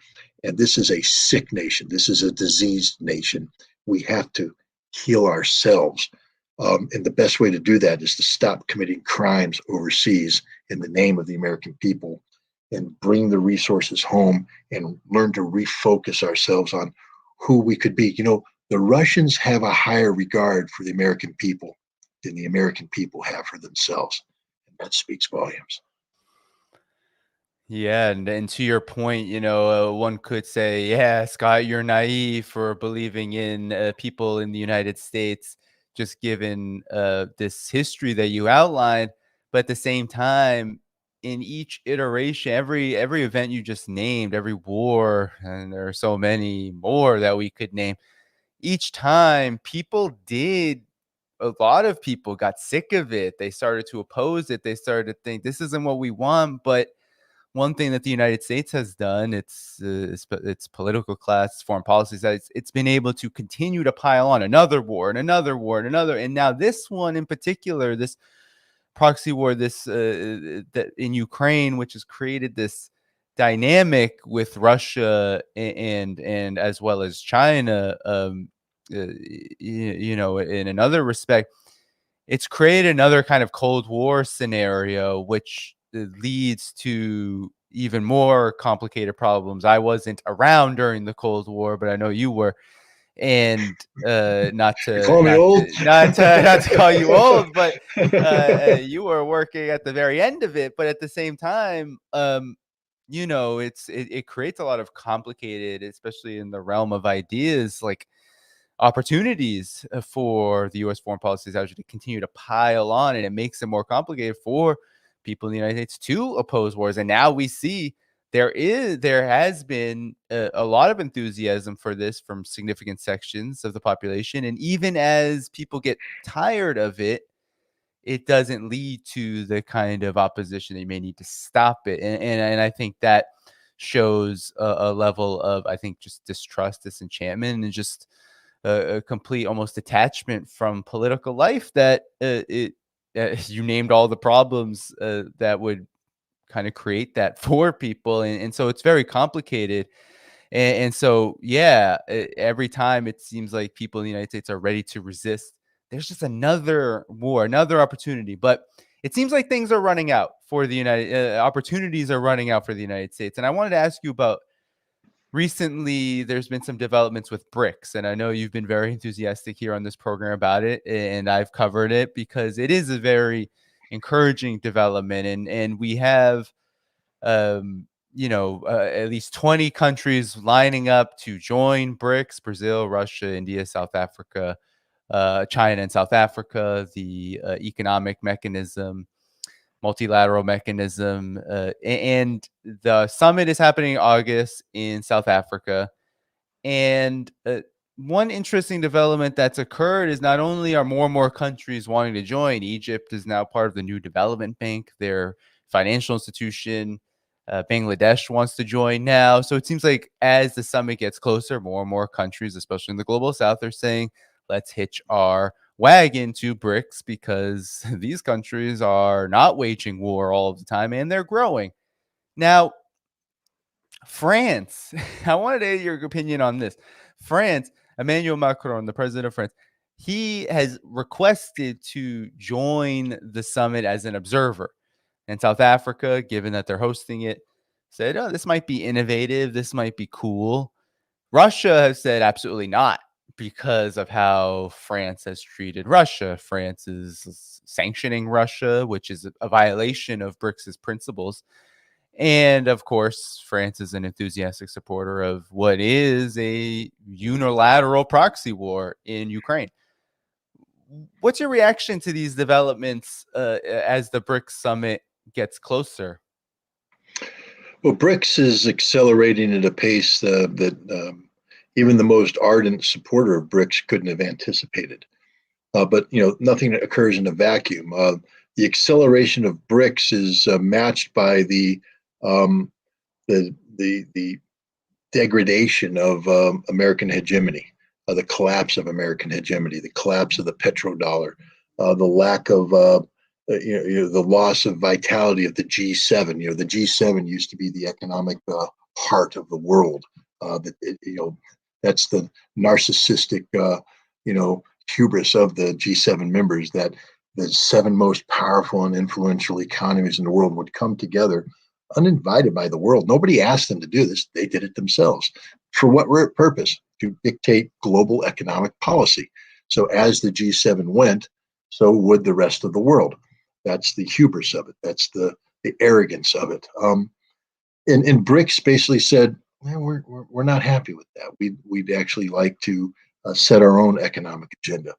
And this is a sick nation. This is a diseased nation. We have to heal ourselves. And the best way to do that is to stop committing crimes overseas in the name of the American people and bring the resources home and learn to refocus ourselves on who we could be. The Russians have a higher regard for the American people than the American people have for themselves. And that speaks volumes. Yeah, and to your point, one could say, yeah, Scott, you're naive for believing in people in the United States, just given this history that you outlined. But at the same time, in each iteration, every event you just named, every war, and there are so many more that we could name, each time people did. A lot of people got sick of it. They started to oppose it. They started to think this isn't what we want, but one thing that the United States has done, its political class, foreign policies, that it's been able to continue to pile on another war and another war and another, and now this one in particular, this proxy war, this that in Ukraine, which has created this dynamic with Russia and as well as China. In another respect, it's created another kind of Cold War scenario, which leads to even more complicated problems. I wasn't around during the Cold War, but I know you were. And not You to call me not old? to not to call you old, but you were working at the very end of it. But at the same time, it creates a lot of complicated, especially in the realm of ideas, like opportunities for the U.S. foreign policy is actually to continue to pile on, and it makes it more complicated for people in the United States to oppose wars. And now we see there has been a lot of enthusiasm for this from significant sections of the population, and even as people get tired of it, it doesn't lead to the kind of opposition that you may need to stop it. And I think that shows a level of, I think, just distrust, disenchantment, and just a complete almost detachment from political life that you named all the problems that would kind of create that for people. And so it's very complicated. And so, yeah, every time it seems like people in the United States are ready to resist, there's just another war, another opportunity. But it seems like things are running out for the opportunities are running out for the United States. And I wanted to ask you about recently, there's been some developments with BRICS, and I know you've been very enthusiastic here on this program about it, and I've covered it because it is a very encouraging development, and we have at least 20 countries lining up to join BRICS: Brazil, Russia, India, South Africa, China, and South Africa. The economic mechanism, multilateral mechanism, and the summit is happening in August in South Africa. And one interesting development that's occurred is not only are more and more countries wanting to join. Egypt is now part of the new development bank, their financial institution. Bangladesh wants to join now. So it seems like as the summit gets closer, more and more countries, especially in the global south, are saying, let's hitch our wagon to BRICS, because these countries are not waging war all of the time and they're growing. Now, France, I wanted to get your opinion on this. France, Emmanuel Macron, the president of France, he has requested to join the summit as an observer. And South Africa, given that they're hosting it, said, oh, this might be innovative. This might be cool. Russia has said absolutely not, because of how France has treated Russia. France is sanctioning Russia, which is a violation of BRICS' principles. And of course, France is an enthusiastic supporter of what is a unilateral proxy war in Ukraine. What's your reaction to these developments as the BRICS summit gets closer? Well, BRICS is accelerating at a pace that even the most ardent supporter of BRICS couldn't have anticipated. But nothing occurs in a vacuum. The acceleration of BRICS is matched by um, the degradation of American hegemony, the collapse of American hegemony, the collapse of the petrodollar, the lack of the loss of vitality of the G7. The G7 used to be the economic heart of the world. That's the narcissistic hubris of the G7 members, that the seven most powerful and influential economies in the world would come together uninvited by the world. Nobody asked them to do this. They did it themselves. For what purpose? To dictate global economic policy. So as the G7 went, so would the rest of the world. That's the hubris of it. That's the arrogance of it. and BRICS basically said, well, we're not happy with that. We'd actually like to set our own economic agenda.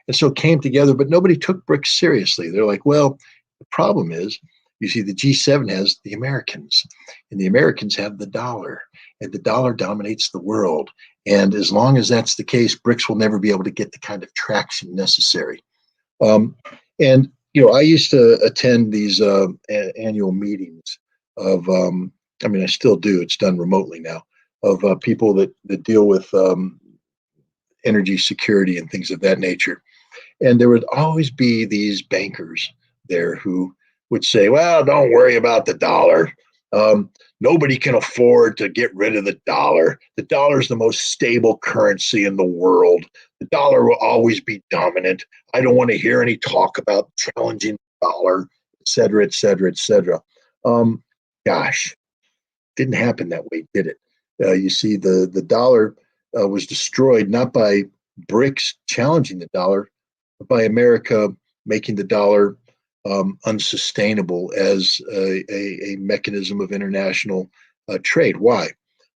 And so it came together, but nobody took BRICS seriously. They're like, well, the problem is, you see, the G7 has the Americans, and the Americans have the dollar, and the dollar dominates the world. And as long as that's the case, BRICS will never be able to get the kind of traction necessary. And I used to attend these annual meetings of, I mean, I still do. It's done remotely now, of people that deal with energy security and things of that nature. And there would always be these bankers there who would say, well, don't worry about the dollar. Nobody can afford to get rid of the dollar. The dollar is the most stable currency in the world. The dollar will always be dominant. I don't want to hear any talk about challenging the dollar, et cetera, et cetera, et cetera. Gosh, didn't happen that way, did it? You see, the dollar was destroyed not by BRICS challenging the dollar, but by America making the dollar unsustainable as a mechanism of international trade. Why?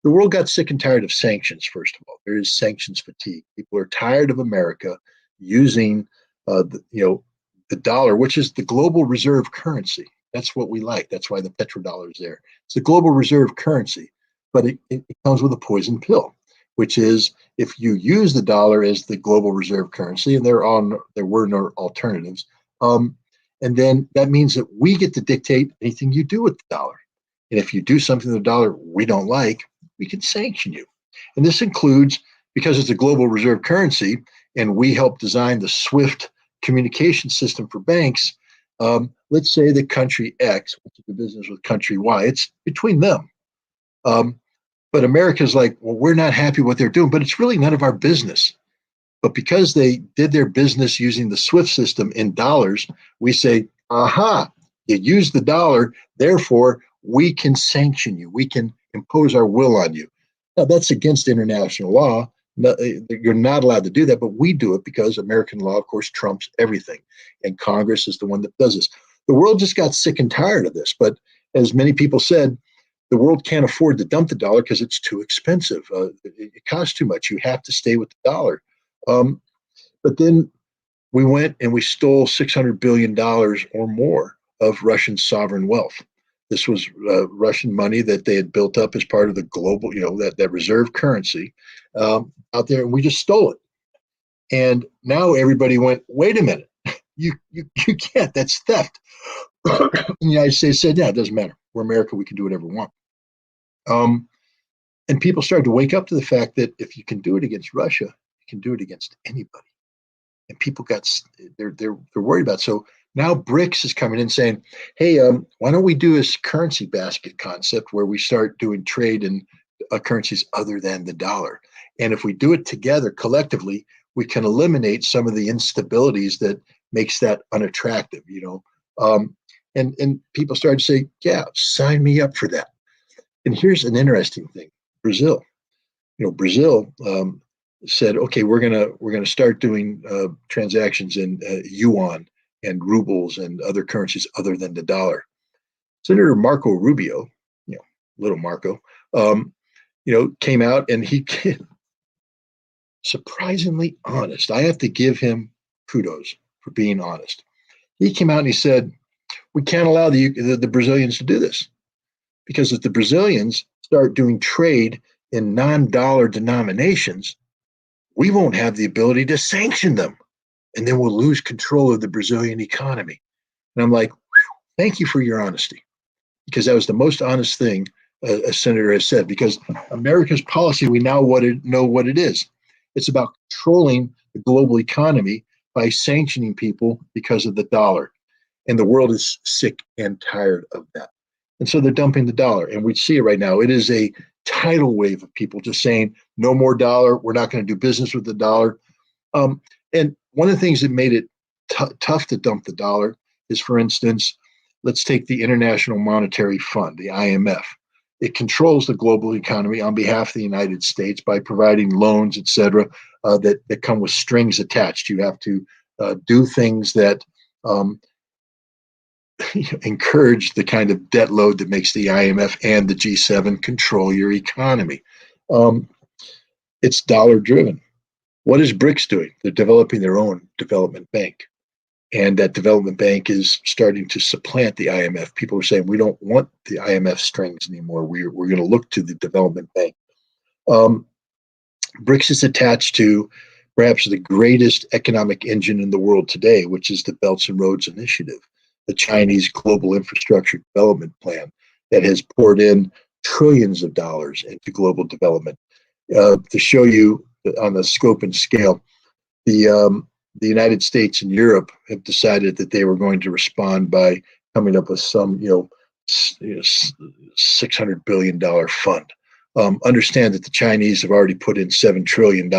The world got sick and tired of sanctions, first of all. There is sanctions fatigue. People are tired of America using the dollar, which is the global reserve currency. That's what we like. That's why the petrodollar is there. It's the global reserve currency, but it comes with a poison pill, which is if you use the dollar as the global reserve currency, and there were no alternatives, and then that means that we get to dictate anything you do with the dollar. And if you do something with the dollar we don't like, we can sanction you. And this includes, because it's a global reserve currency, and we help design the SWIFT communication system for banks. Let's say that country X wants to do business with country Y. It's between them. But America's like, well, we're not happy with what they're doing, but it's really none of our business. But because they did their business using the SWIFT system in dollars, we say, aha, you use the dollar, therefore we can sanction you. We can impose our will on you. Now, that's against international law. You're not allowed to do that, but we do it because American law, of course, trumps everything. And Congress is the one that does this. The world just got sick and tired of this. But as many people said, the world can't afford to dump the dollar because it's too expensive. It costs too much. You have to stay with the dollar. But then we went and we stole $600 billion or more of Russian sovereign wealth. This was Russian money that they had built up as part of the global, that reserve currency out there, and we just stole it. And now everybody went, wait a minute, you can't. That's theft. The United States said, yeah, it doesn't matter. We're America. We can do whatever we want. And people started to wake up to the fact that if you can do it against Russia, you can do it against anybody. And people they're worried about it. So now BRICS is coming in saying, hey, why don't we do this currency basket concept where we start doing trade in currencies other than the dollar? And if we do it together collectively, we can eliminate some of the instabilities that makes that unattractive, and people started to say, yeah, sign me up for that. And here's an interesting thing. Brazil said, okay, we're gonna start doing transactions in yuan and rubles and other currencies other than the dollar. Senator Marco Rubio, little Marco, came out and he surprisingly honest. I have to give him kudos for being honest. He came out and he said, we can't allow the Brazilians to do this, because if the Brazilians start doing trade in non-dollar denominations, we won't have the ability to sanction them, and then we'll lose control of the Brazilian economy. And I'm like, thank you for your honesty, because that was the most honest thing a senator has said, because America's policy, we now know what it is. It's about controlling the global economy by sanctioning people because of the dollar. And the world is sick and tired of that. And so they're dumping the dollar. And we see it right now. It is a tidal wave of people just saying, no more dollar. We're not going to do business with the dollar. And one of the things that made it tough to dump the dollar is, for instance, let's take the International Monetary Fund, the IMF. It controls the global economy on behalf of the United States by providing loans, et cetera, that come with strings attached. You have to do things that encourage the kind of debt load that makes the IMF and the G7 control your economy. It's dollar driven. What is BRICS doing? They're developing their own development bank. And that development bank is starting to supplant the IMF. People are saying, we don't want the IMF strings anymore. We're going to look to the development bank. BRICS is attached to perhaps the greatest economic engine in the world today, which is the Belts and Roads Initiative, the Chinese Global Infrastructure Development Plan that has poured in trillions of dollars into global development. To show you on the scope and scale, the United States and Europe have decided that they were going to respond by coming up with some, $600 billion fund. Understand that the Chinese have already put in $7 trillion,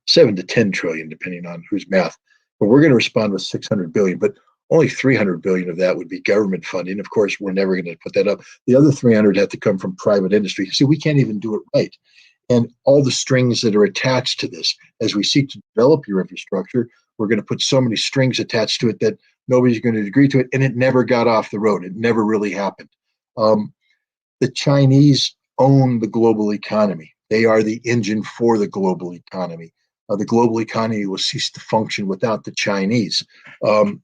7 to 10 trillion, depending on whose math. But we're going to respond with 600 billion, but only 300 billion of that would be government funding. Of course, we're never going to put that up. The other 300 have to come from private industry. See, we can't even do it right. And all the strings that are attached to this, as we seek to develop your infrastructure, we're going to put so many strings attached to it that nobody's going to agree to it. And it never got off the road. It never really happened. The Chinese own the global economy. They are the engine for the global economy. The global economy will cease to function without the Chinese. And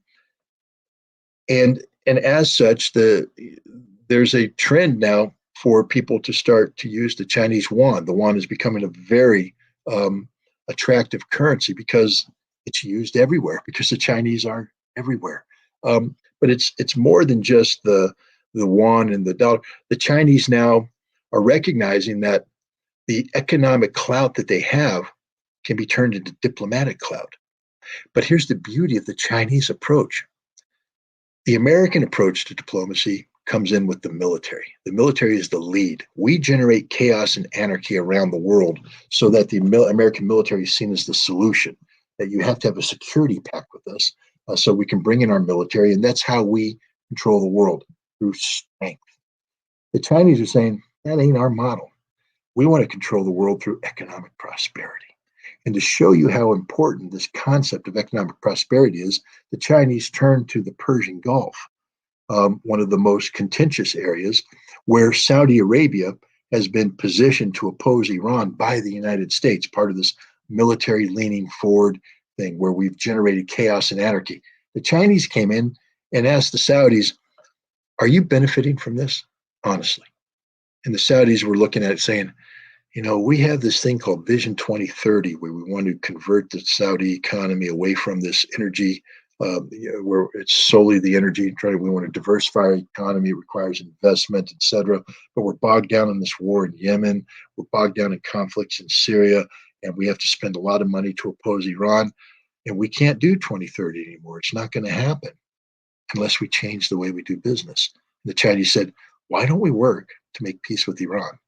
as such, there's a trend now for people to start to use the Chinese yuan. The yuan is becoming a very attractive currency because it's used everywhere, because the Chinese are everywhere. But it's more than just the yuan and the dollar. The Chinese now are recognizing that the economic clout that they have can be turned into diplomatic clout. But here's the beauty of the Chinese approach. The American approach to diplomacy comes in with the military. The military is the lead. We generate chaos and anarchy around the world so that the American military is seen as the solution, that you have to have a security pact with us so we can bring in our military, and that's how we control the world, through strength. The Chinese are saying, that ain't our model. We want to control the world through economic prosperity. And to show you how important this concept of economic prosperity is, the Chinese turned to the Persian Gulf, one of the most contentious areas where Saudi Arabia has been positioned to oppose Iran by the United States, part of this military leaning forward thing where we've generated chaos and anarchy. The Chinese came in and asked the Saudis, are you benefiting from this? Honestly. And the Saudis were looking at it saying, we have this thing called Vision 2030, where we want to convert the Saudi economy away from this energy, where it's solely the energy. We want to diversify our economy. It requires investment, et cetera. But we're bogged down in this war in Yemen. We're bogged down in conflicts in Syria. And we have to spend a lot of money to oppose Iran. And we can't do 2030 anymore. It's not going to happen unless we change the way we do business. And the Chinese said, why don't we work to make peace with Iran?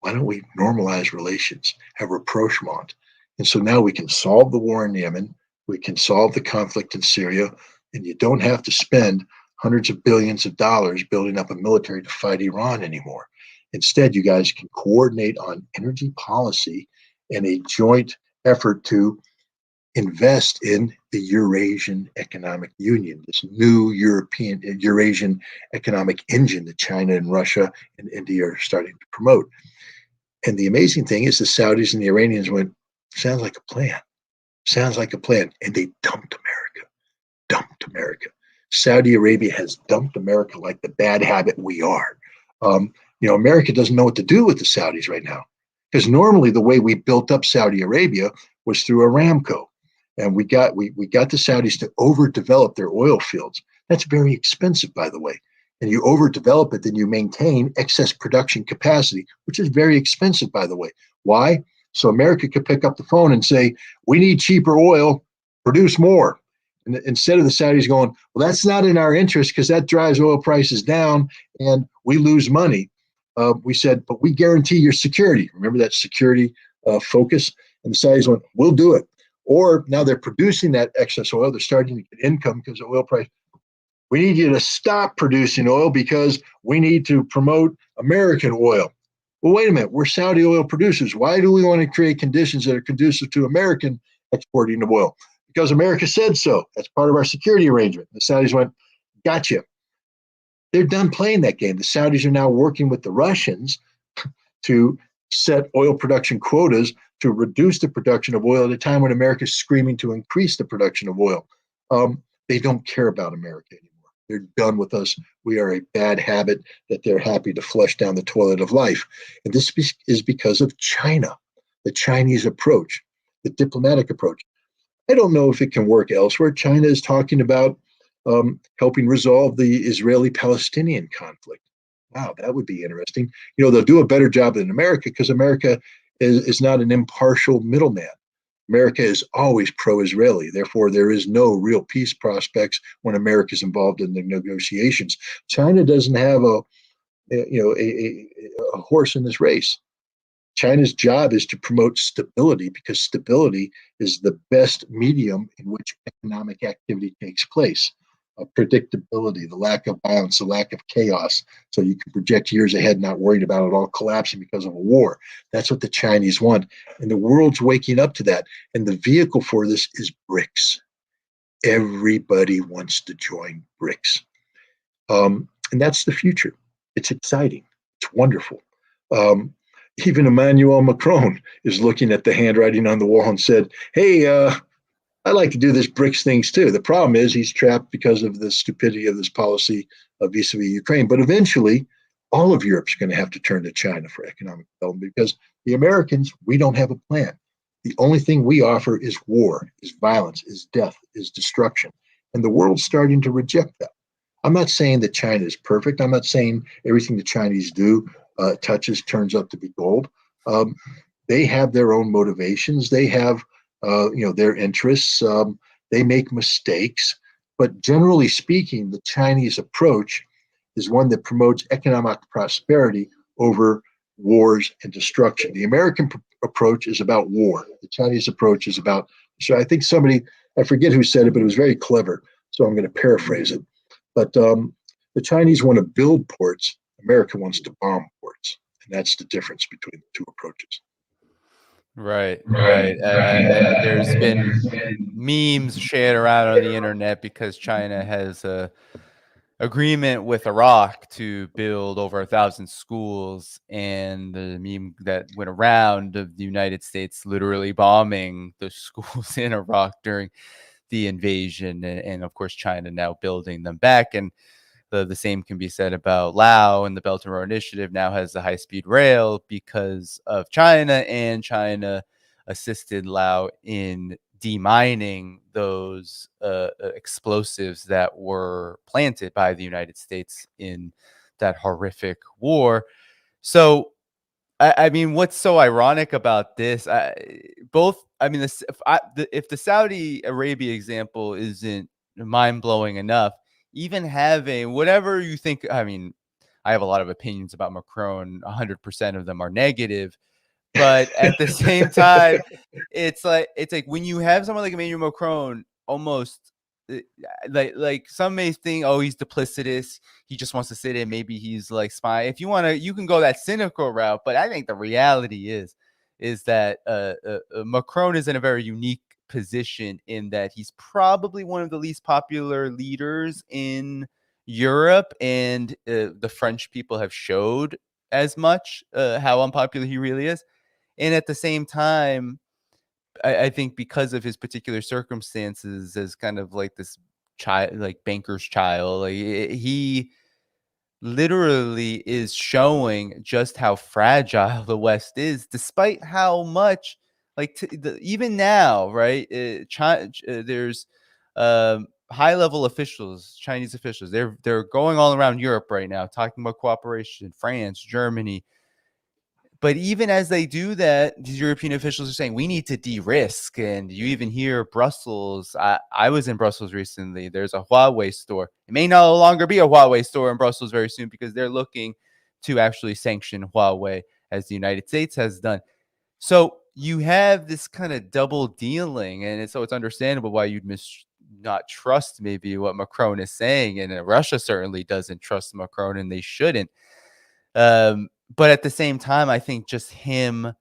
Why don't we normalize relations, have rapprochement? And so now we can solve the war in Yemen, we can solve the conflict in Syria, and you don't have to spend hundreds of billions of dollars building up a military to fight Iran anymore. Instead, you guys can coordinate on energy policy and a joint effort to invest in the Eurasian Economic Union, this new Eurasian economic engine that China and Russia and India are starting to promote. And the amazing thing is the Saudis and the Iranians went, sounds like a plan. Sounds like a plan. And they dumped America. Saudi Arabia has dumped America like the bad habit we are. America doesn't know what to do with the Saudis right now. Because normally the way we built up Saudi Arabia was through Aramco. And we got the Saudis to overdevelop their oil fields. That's very expensive, by the way. And you overdevelop it, then you maintain excess production capacity, which is very expensive, by the way. Why? So America could pick up the phone and say, we need cheaper oil, produce more. And instead of the Saudis going, well, that's not in our interest because that drives oil prices down and we lose money. We said, but we guarantee your security. Remember that security focus? And the Saudis went, we'll do it. Or now they're producing that excess oil. They're starting to get income because of oil price. We need you to stop producing oil because we need to promote American oil. Well, wait a minute. We're Saudi oil producers. Why do we want to create conditions that are conducive to American exporting of oil? Because America said so. That's part of our security arrangement. The Saudis went, gotcha. They're done playing that game. The Saudis are now working with the Russians to set oil production quotas to reduce the production of oil at a time when America is screaming to increase the production of oil. They don't care about America anymore. They're done with us. We are a bad habit that they're happy to flush down the toilet of life. And this is because of China, the Chinese approach, the diplomatic approach. I don't know if it can work elsewhere. China is talking about helping resolve the Israeli-Palestinian conflict. Wow, that would be interesting. They'll do a better job than America because America is not an impartial middleman. America is always pro-Israeli. Therefore, there is no real peace prospects when America is involved in the negotiations. China doesn't have a horse in this race. China's job is to promote stability because stability is the best medium in which economic activity takes place. Predictability, the lack of violence, the lack of chaos, so you can project years ahead, not worried about it all collapsing because of a war. That's what the Chinese want, and the world's waking up to that. And the vehicle for this is BRICS. Everybody wants to join BRICS, and that's the future. It's exciting. It's wonderful. Even Emmanuel Macron is looking at the handwriting on the wall and said, "Hey, I like to do this BRICS things too." The problem is he's trapped because of the stupidity of this policy vis-a-vis Ukraine. But eventually, all of Europe's going to have to turn to China for economic development because the Americans, we don't have a plan. The only thing we offer is war, is violence, is death, is destruction. And the world's starting to reject that. I'm not saying that China is perfect. I'm not saying everything the Chinese do turns out to be gold. They have their own motivations. They have their interests. They make mistakes, but generally speaking, the Chinese approach is one that promotes economic prosperity over wars and destruction. The American approach is about war. The Chinese approach is about. So I think I forget who said it, but it was very clever. So I'm going to paraphrase it. But the Chinese want to build ports. America wants to bomb ports, and that's the difference between the two approaches. Right. There's been memes shared around on the internet because China has a agreement with Iraq to build over 1,000 schools, and the meme that went around of the United States literally bombing the schools in Iraq during the invasion, and of course China now building them back. And the same can be said about Laos, and the Belt and Road Initiative now has the high-speed rail because of China, and China assisted Laos in demining those explosives that were planted by the United States in that horrific war. So, I mean, what's so ironic about this? If the Saudi Arabia example isn't mind-blowing enough, even having whatever you think, I mean, I have a lot of opinions about Macron. 100% of them are negative, but at the same time, it's like when you have someone like Emmanuel Macron, almost uh, like some may think, oh, he's duplicitous. He just wants to sit in. Maybe he's like spy. If you want to, you can go that cynical route. But I think the reality is that Macron is in a very unique position in that he's probably one of the least popular leaders in Europe, and the French people have showed as much how unpopular he really is. And at the same time, I think because of his particular circumstances as kind of like this child, like banker's child, like he literally is showing just how fragile the West is, despite how much, like even now, right? There's high level officials, Chinese officials. They're going all around Europe right now, talking about cooperation. France, Germany. But even as they do that, these European officials are saying we need to de-risk. And you even hear Brussels. I was in Brussels recently. There's a Huawei store. It may no longer be a Huawei store in Brussels very soon because they're looking to actually sanction Huawei, as the United States has done. So you have this kind of double dealing, and so it's understandable why you'd not trust maybe what Macron is saying. And Russia certainly doesn't trust Macron, and they shouldn't. But at the same time, I think just him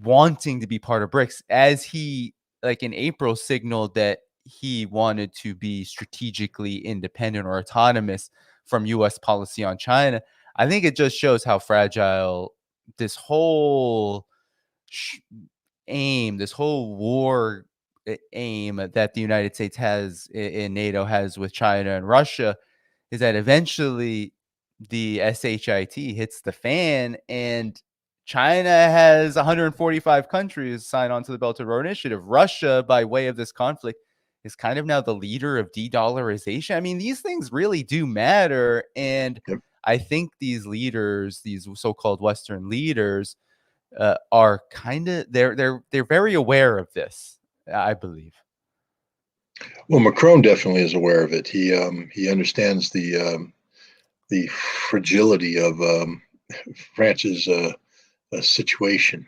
wanting to be part of BRICS, as he, like in April, signaled that he wanted to be strategically independent or autonomous from U.S. policy on China. I think it just shows how fragile this whole this whole war aim that the United States has in NATO has with China and Russia is that eventually the SHIT hits the fan and China has 145 countries sign on to the Belt and Road Initiative. Russia, by way of this conflict, is kind of now the leader of de-dollarization. I mean, these things really do matter. And Yep. I think these leaders, these so-called Western leaders, are kind of they're very aware of this, I believe. Well, Macron definitely is aware of it. He understands the fragility of France's situation.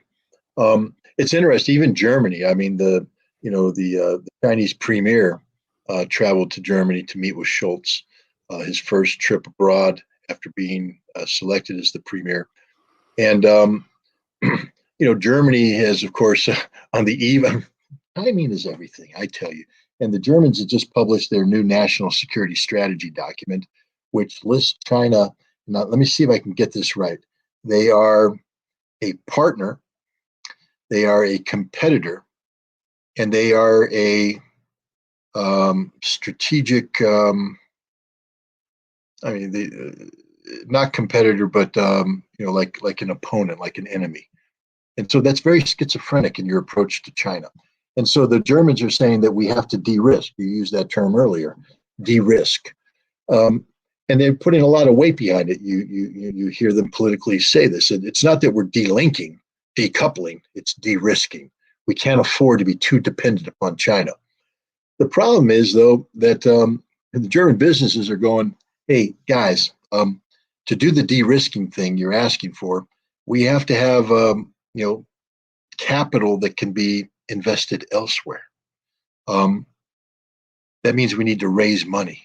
It's interesting. Even Germany. I mean, the Chinese premier traveled to Germany to meet with Scholz, his first trip abroad after being selected as the premier. And Germany has, of course, on the eve. Timing is everything, I tell you. And the Germans have just published their new national security strategy document, which lists China. Now, let me see if I can get this right. They are a partner, they are a competitor, and they are a strategic. Not competitor, but like an opponent, like an enemy. And so that's very schizophrenic in your approach to China. And so the Germans are saying that we have to de-risk. You used that term earlier, de-risk. And they're putting a lot of weight behind it. You hear them politically say this. It's not that we're delinking, decoupling, it's de-risking. We can't afford to be too dependent upon China. The problem is, though, that the German businesses are going, hey, guys, to do the de-risking thing you're asking for, we have to have capital that can be invested elsewhere. That means we need to raise money.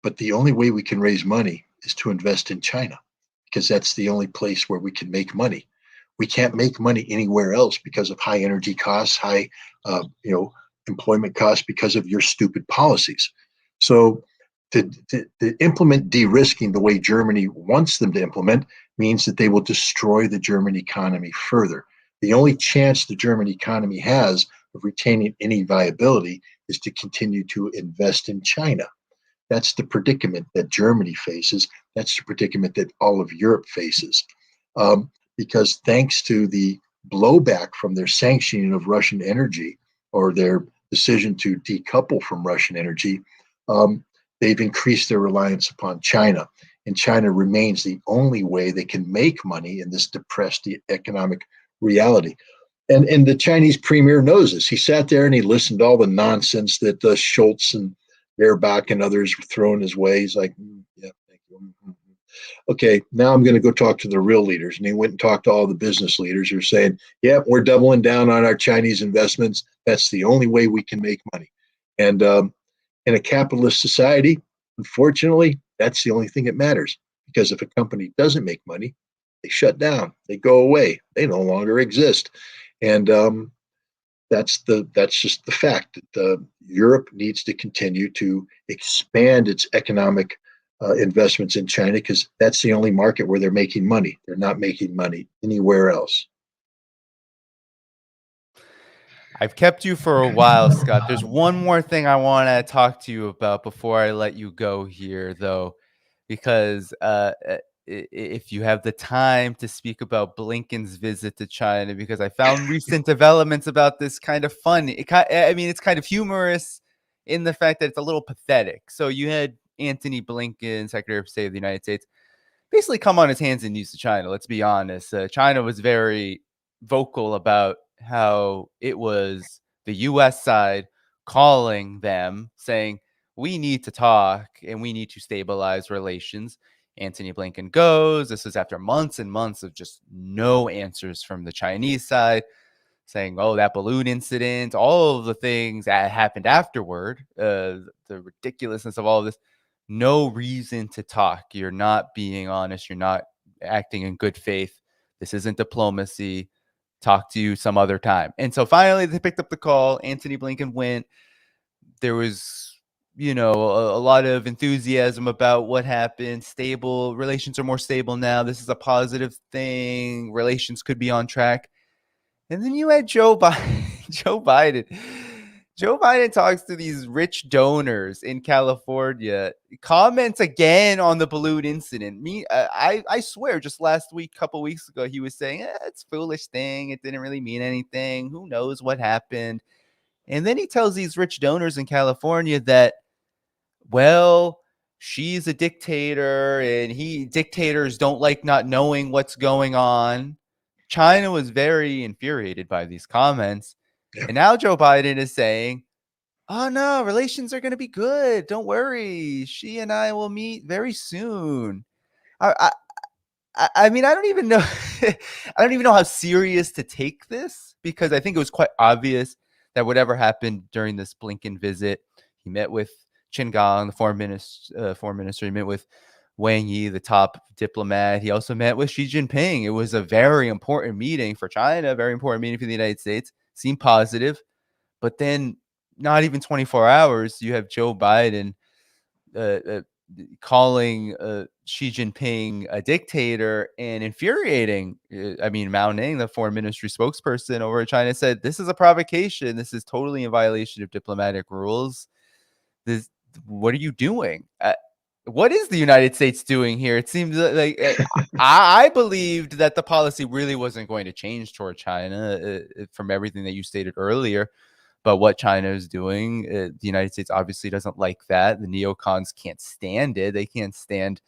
But the only way we can raise money is to invest in China, because that's the only place where we can make money. We can't make money anywhere else because of high energy costs, high employment costs, because of your stupid policies. So to implement de-risking the way Germany wants them to implement means that they will destroy the German economy further. The only chance the German economy has of retaining any viability is to continue to invest in China. That's the predicament that Germany faces. That's the predicament that all of Europe faces. Because thanks to the blowback from their sanctioning of Russian energy, or their decision to decouple from Russian energy, they've increased their reliance upon China. And China remains the only way they can make money in this depressed economic reality. And the Chinese premier knows this. He sat there and he listened to all the nonsense that Scholz and Baerbock and others were throwing his way. He's like, yeah, thank you. Mm-hmm. Okay, now I'm going to go talk to the real leaders. And he went and talked to all the business leaders who are saying, yeah, we're doubling down on our Chinese investments. That's the only way we can make money. And in a capitalist society, unfortunately, that's the only thing that matters. Because if a company doesn't make money, they shut down, they go away, they no longer exist. And that's just the fact that Europe needs to continue to expand its economic investments in China, because that's the only market where they're making money. They're not making money anywhere else. I've kept you for a while, Scott. There's one more thing I want to talk to you about before I let you go here, though, because if you have the time to speak about Blinken's visit to China, because I found recent developments about this kind of funny. It's kind of humorous in the fact that it's a little pathetic. So you had Antony Blinken, Secretary of State of the United States, basically come on his hands and knees to China. Let's be honest. China was very vocal about how it was the U.S. side calling them, saying, we need to talk and we need to stabilize relations. Antony Blinken goes. This is after months and months of just no answers from the Chinese side, saying, oh, that balloon incident, all of the things that happened afterward, the ridiculousness of all of this. No reason to talk. You're not being honest. You're not acting in good faith. This isn't diplomacy. Talk to you some other time. And so finally they picked up the call. Antony Blinken went. There was a lot of enthusiasm about what happened. Stable relations are more stable now. This is a positive thing. Relations could be on track. And then you had Joe Biden. Joe Biden. Joe Biden talks to these rich donors in California, comments again on the balloon incident. I swear, just last week, couple weeks ago, he was saying, it's a foolish thing. It didn't really mean anything. Who knows what happened? And then he tells these rich donors in California that, well, she's a dictator and dictators don't like not knowing what's going on. China was very infuriated by these comments. Yeah. And now Joe Biden is saying, oh no, relations are going to be good. Don't worry. She and I will meet very soon. I mean, I don't even know. I don't even know how serious to take this, because I think it was quite obvious that whatever happened during this Blinken visit, he met with Qin Gang, the foreign minister. He met with Wang Yi, the top diplomat. He also met with Xi Jinping. It was a very important meeting for China, a very important meeting for the United States. Seemed positive, but then not even 24 hours, you have Joe Biden calling Xi Jinping a dictator and infuriating. I mean, Mao Ning, the foreign ministry spokesperson over in China, said this is a provocation. This is totally in violation of diplomatic rules. What are you doing? What is the United States doing here? It seems like I believed that the policy really wasn't going to change toward China from everything that you stated earlier. But what China is doing, the United States obviously doesn't like that. The neocons can't stand it. They can't stand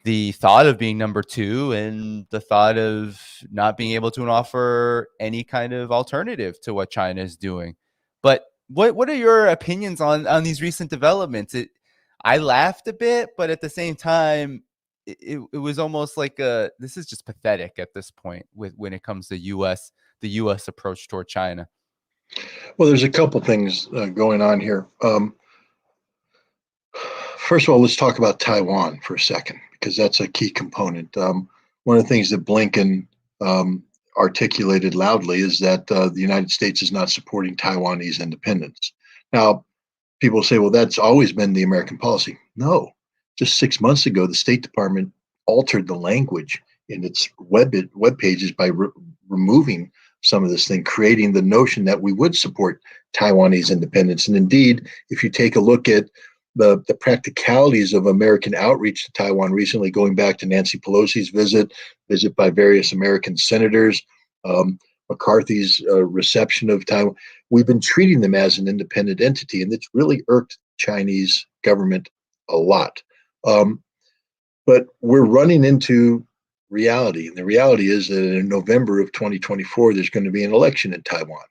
the thought of being number two and the thought of not being able to offer any kind of alternative to what China is doing. But what are your opinions on these recent developments? I laughed a bit, but at the same time, it was almost like this is just pathetic at this point when it comes to the U.S. approach toward China. Well, there's a couple things going on here. First of all, let's talk about Taiwan for a second, because that's a key component. One of the things that Blinken articulated loudly is that the United States is not supporting Taiwanese independence. Now, people say, well, that's always been the American policy. No, just 6 months ago, the State Department altered the language in its web pages by removing some of this thing, creating the notion that we would support Taiwanese independence. And indeed, if you take a look at the practicalities of American outreach to Taiwan recently, going back to Nancy Pelosi's visit by various American senators, McCarthy's reception of Taiwan, we've been treating them as an independent entity, and it's really irked Chinese government a lot. But we're running into reality, and the reality is that in November of 2024, there's going to be an election in Taiwan,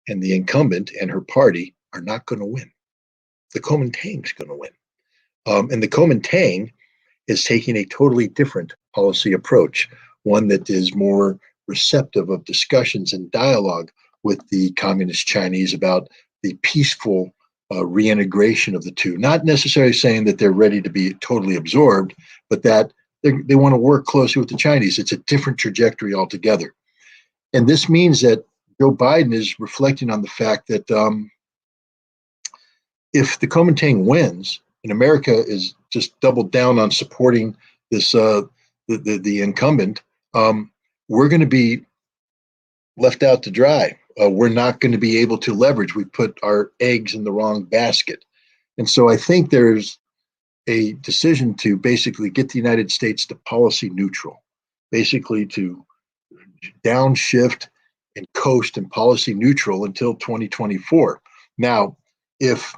and the incumbent and her party are not going to win. The Kuomintang's going to win. And the Kuomintang is taking a totally different policy approach, one that is more receptive of discussions and dialogue with the communist Chinese about the peaceful reintegration of the two. Not necessarily saying that they're ready to be totally absorbed, but that they want to work closely with the Chinese. It's a different trajectory altogether. And this means that Joe Biden is reflecting on the fact that if the Kuomintang wins and America is just doubled down on supporting this the incumbent, we're going to be left out to dry. We're not going to be able to leverage. We put our eggs in the wrong basket. And so I think there's a decision to basically get the United States to policy neutral, basically to downshift and coast and policy neutral until 2024. Now, if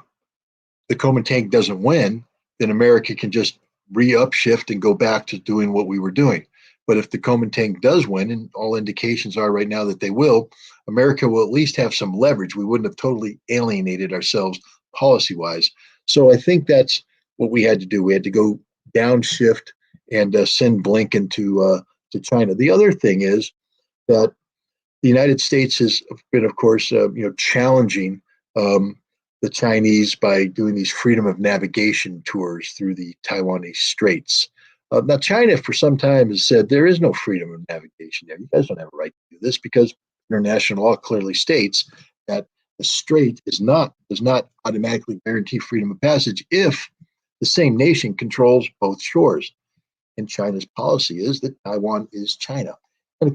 the Kuomintang doesn't win, then America can just re-upshift and go back to doing what we were doing. But if the Kuomintang does win, and all indications are right now that they will, America will at least have some leverage. We wouldn't have totally alienated ourselves policy-wise. So I think that's what we had to do. We had to go downshift and send Blinken to China. The other thing is that the United States has been, of course, challenging the Chinese by doing these freedom of navigation tours through the Taiwanese straits. Now, China for some time has said there is no freedom of navigation there. You guys don't have a right to do this because international law clearly states that The strait does not automatically guarantee freedom of passage if the same nation controls both shores. And China's policy is that Taiwan is China. And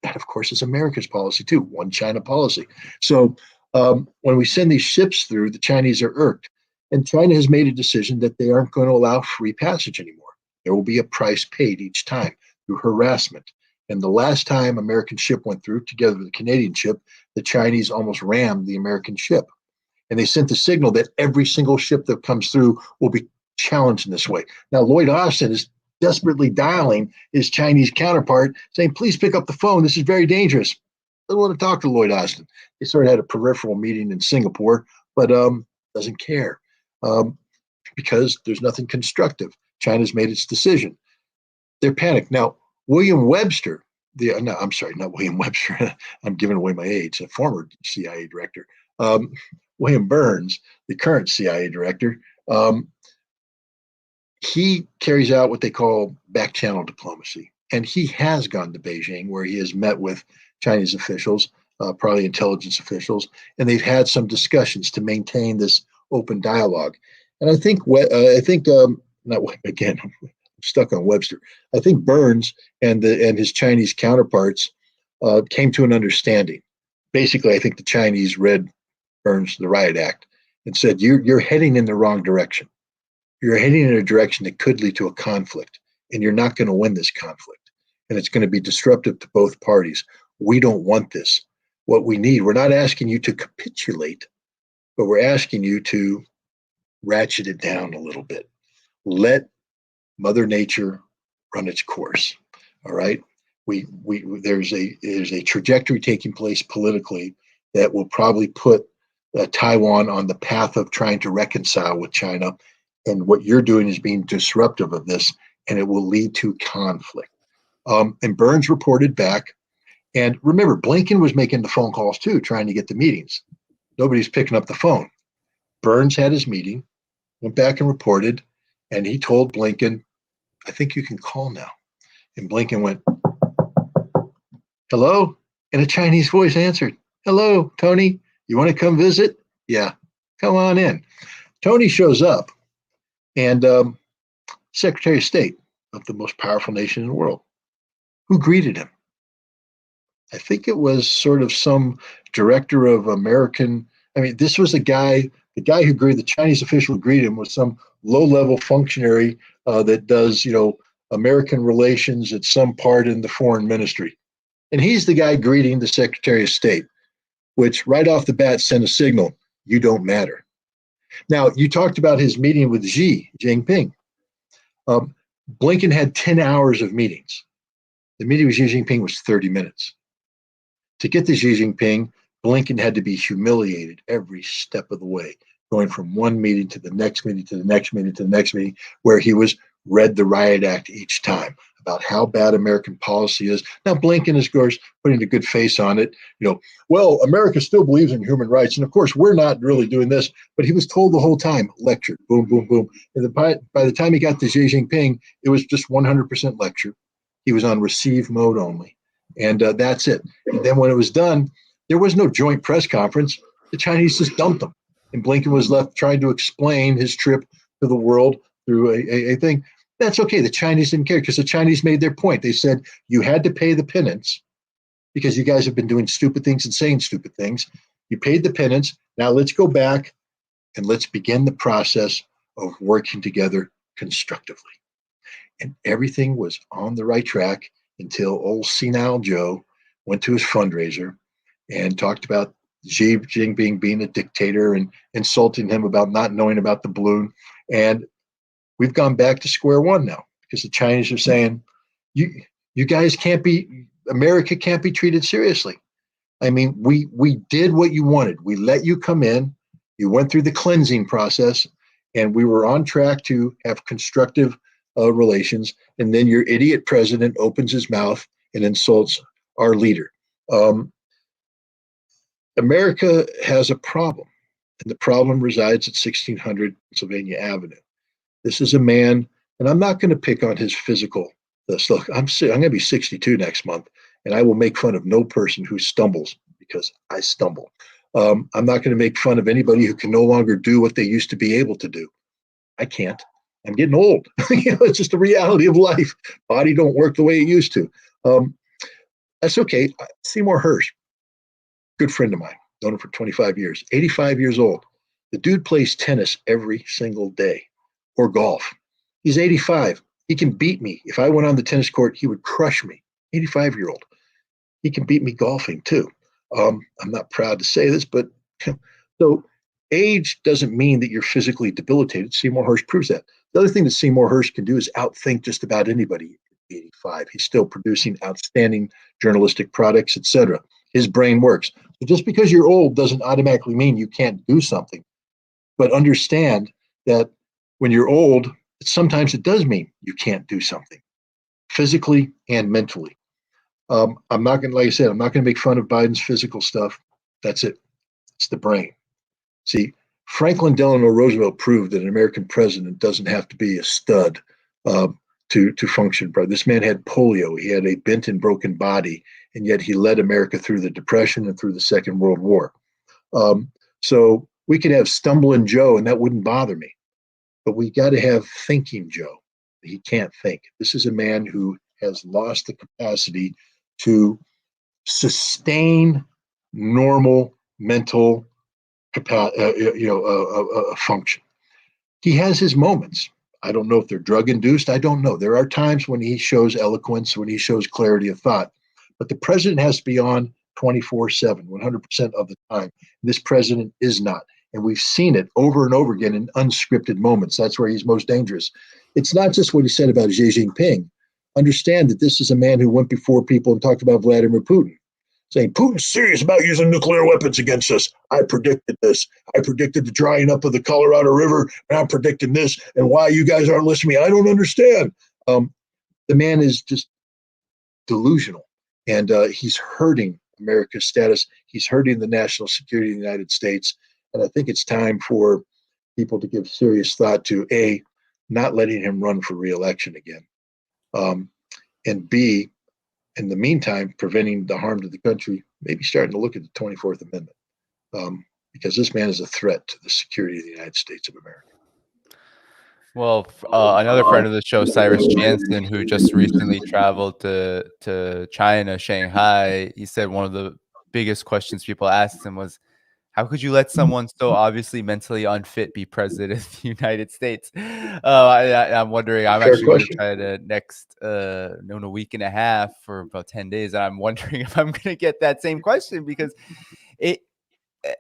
that of course is America's policy too, one China policy. So when we send these ships through, the Chinese are irked. And China has made a decision that they aren't going to allow free passage anymore. There will be a price paid each time through harassment. And the last time American ship went through, together with the Canadian ship, the Chinese almost rammed the American ship. And they sent the signal that every single ship that comes through will be challenged in this way. Now, Lloyd Austin is desperately dialing his Chinese counterpart, saying, please pick up the phone. This is very dangerous. I don't want to talk to Lloyd Austin. They sort of had a peripheral meeting in Singapore, but doesn't care because there's nothing constructive. China's made its decision. They're panicked. Now, William Webster, not William Webster. I'm giving away my age, a former CIA director. William Burns, the current CIA director, he carries out what they call back channel diplomacy. And he has gone to Beijing, where he has met with Chinese officials, probably intelligence officials, and they've had some discussions to maintain this open dialogue. And I think again, I'm stuck on Webster. I think Burns and his Chinese counterparts came to an understanding. Basically, I think the Chinese read Burns' The Riot Act and said, you're heading in the wrong direction. You're heading in a direction that could lead to a conflict, and you're not going to win this conflict. And it's going to be disruptive to both parties. We don't want this. What we need, we're not asking you to capitulate, but we're asking you to ratchet it down a little bit. Let Mother Nature run its course. All right. There's a trajectory taking place politically that will probably put Taiwan on the path of trying to reconcile with China. And what you're doing is being disruptive of this, and it will lead to conflict. And Burns reported back. And remember, Blinken was making the phone calls too, trying to get the meetings. Nobody's picking up the phone. Burns had his meeting, went back and reported, and he told Blinken, I think you can call now. And Blinken went, hello? And a Chinese voice answered, hello, Tony, you want to come visit? Yeah, come on in. Tony shows up, and Secretary of State of the most powerful nation in the world, who greeted him. I think it was sort of some director of American. This was the guy who greeted the Chinese official who greeted him was some low-level functionary that does, American relations at some part in the foreign ministry. And he's the guy greeting the Secretary of State, which right off the bat sent a signal, you don't matter. Now, you talked about his meeting with Xi Jinping. Blinken had 10 hours of meetings. The meeting with Xi Jinping was 30 minutes. To get to Xi Jinping, Blinken had to be humiliated every step of the way, going from one meeting to the next meeting to the next meeting to the next meeting, where he was read the Riot Act each time about how bad American policy is. Now, Blinken is, of course, putting a good face on it. Well, America still believes in human rights. And of course, we're not really doing this. But he was told the whole time, lecture, boom, boom, boom. And by the time he got to Xi Jinping, it was just 100% lecture. He was on receive mode only. And that's it. And then when it was done, there was no joint press conference. The Chinese just dumped him. And Blinken was left trying to explain his trip to the world through a thing. That's okay. The Chinese didn't care because the Chinese made their point. They said, you had to pay the penance because you guys have been doing stupid things and saying stupid things. You paid the penance. Now let's go back and let's begin the process of working together constructively. And everything was on the right track until old senile Joe went to his fundraiser and talked about Xi Jinping being a dictator and insulting him about not knowing about the balloon. And we've gone back to square one now because the Chinese are saying, you guys America can't be treated seriously. We did what you wanted. We let you come in. You went through the cleansing process, and we were on track to have constructive relations. And then your idiot president opens his mouth and insults our leader. America has a problem, and the problem resides at 1600 Pennsylvania Avenue. This is a man, and I'm not going to pick on his physical stuff. I'm going to be 62 next month, and I will make fun of no person who stumbles because I stumble. I'm not going to make fun of anybody who can no longer do what they used to be able to do. I can't. I'm getting old. It's just the reality of life. Body don't work the way it used to. That's okay. Seymour Hersh, good friend of mine, known him for 25 years, 85 years old. The dude plays tennis every single day or golf. He's 85. He can beat me. If I went on the tennis court, he would crush me. 85-year-old. He can beat me golfing too. I'm not proud to say this, but so age doesn't mean that you're physically debilitated. Seymour Hersh proves that. The other thing that Seymour Hersh can do is outthink just about anybody. 85. He's still producing outstanding journalistic products, etc. His brain works. So just because you're old doesn't automatically mean you can't do something. But understand that when you're old, sometimes it does mean you can't do something physically and mentally. I'm not going to, like I said, I'm not going to make fun of Biden's physical stuff. That's it. It's the brain. See, Franklin Delano Roosevelt proved that an American president doesn't have to be a stud to function. This man had polio. He had a bent and broken body, and yet he led America through the Depression and through the Second World War. So we could have stumbling Joe, and that wouldn't bother me. But we got to have thinking Joe. He can't think. This is a man who has lost the capacity to sustain normal mental function. He has his moments. I don't know if they're drug induced. I don't know. There are times when he shows eloquence, when he shows clarity of thought, but the president has to be on 24/7, 100% of the time. This president is not. And we've seen it over and over again in unscripted moments. That's where he's most dangerous. It's not just what he said about Xi Jinping. Understand that this is a man who went before people and talked about Vladimir Putin, saying Putin's serious about using nuclear weapons against us. I predicted this. I predicted the drying up of the Colorado River, and I'm predicting this, and why you guys aren't listening to me, I don't understand. The man is just delusional, and he's hurting America's status. He's hurting the national security of the United States, and I think it's time for people to give serious thought to A, not letting him run for re-election again, and B, in the meantime, preventing the harm to the country, maybe starting to look at the 24th Amendment, because this man is a threat to the security of the United States of America. Well, another friend of the show, Cyrus Jansen, who just recently traveled to China, Shanghai, he said one of the biggest questions people asked him was, how could you let someone so obviously mentally unfit be president of the United States? I'm wondering. I'm Fair actually going to question. China next, in a week and a half for about 10 days. And I'm wondering if I'm going to get that same question because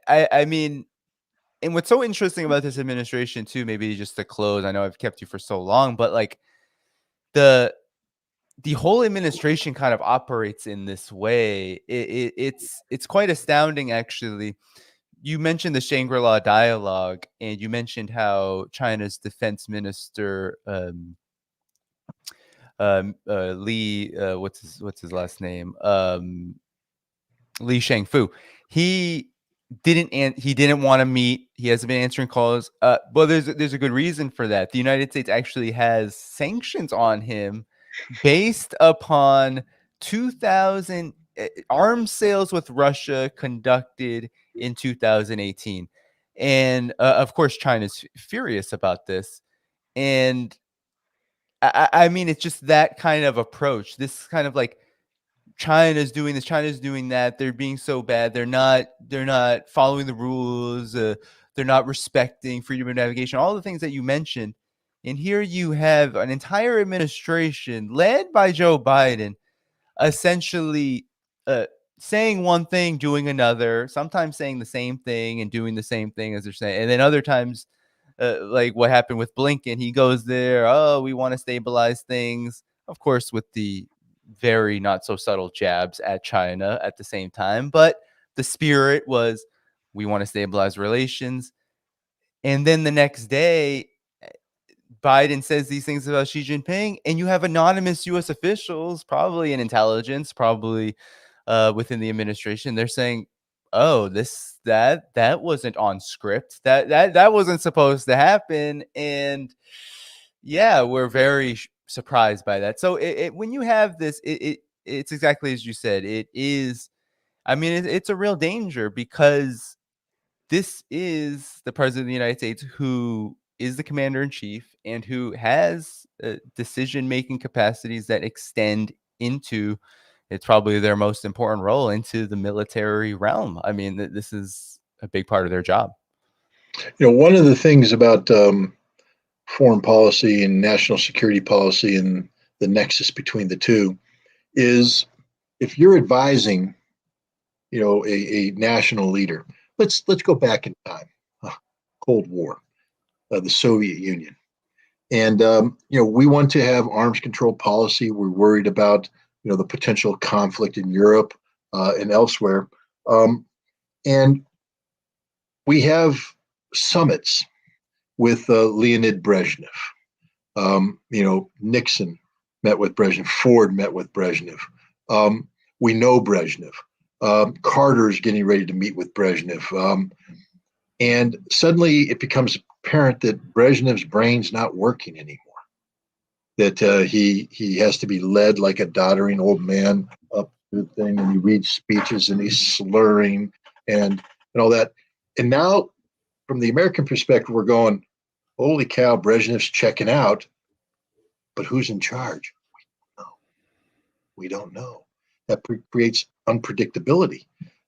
I mean, and what's so interesting about this administration too, maybe just to close, I know I've kept you for so long, but like the whole administration kind of operates in this way. It's quite astounding, actually. You mentioned the Shangri-La dialogue, and you mentioned how China's defense minister, Li, what's his last name? Li Shangfu. He didn't want to meet. He hasn't been answering calls. Well, there's a good reason for that. The United States actually has sanctions on him based upon 2000 arms sales with Russia conducted in 2018. And of course, China's furious about this. And I mean, it's just that kind of approach. This kind of like China's doing this, China's doing that. They're being so bad. They're not following the rules. They're not respecting freedom of navigation. All the things that you mentioned. And here you have an entire administration led by Joe Biden, essentially saying one thing, doing another, sometimes saying the same thing and doing the same thing as they're saying. And then other times, like what happened with Blinken, he goes there, oh, we want to stabilize things. Of course, with the very not so subtle jabs at China at the same time. But the spirit was, we want to stabilize relations. And then the next day, Biden says these things about Xi Jinping, and you have anonymous U.S. officials, probably in intelligence, probably within the administration. They're saying, "Oh, that wasn't on script. That wasn't supposed to happen." And yeah, we're very surprised by that. So when you have this, it's exactly as you said. It is. I mean, it's a real danger because this is the president of the United States who is the commander in chief and who has decision-making capacities that extend into, it's probably their most important role, into the military realm. I mean, this is a big part of their job. One of the things about foreign policy and national security policy and the nexus between the two is, if you're advising, a national leader, let's go back in time, Cold War, the Soviet Union. And, we want to have arms control policy. We're worried about, the potential conflict in Europe and elsewhere. And we have summits with Leonid Brezhnev. Nixon met with Brezhnev. Ford met with Brezhnev. We know Brezhnev. Carter's getting ready to meet with Brezhnev. And suddenly it becomes apparent that Brezhnev's brain's not working anymore. That he has to be led like a doddering old man up to the thing, and he reads speeches and he's slurring and all that. And now, from the American perspective, we're going, holy cow, Brezhnev's checking out, but who's in charge? We don't know. That creates unpredictability,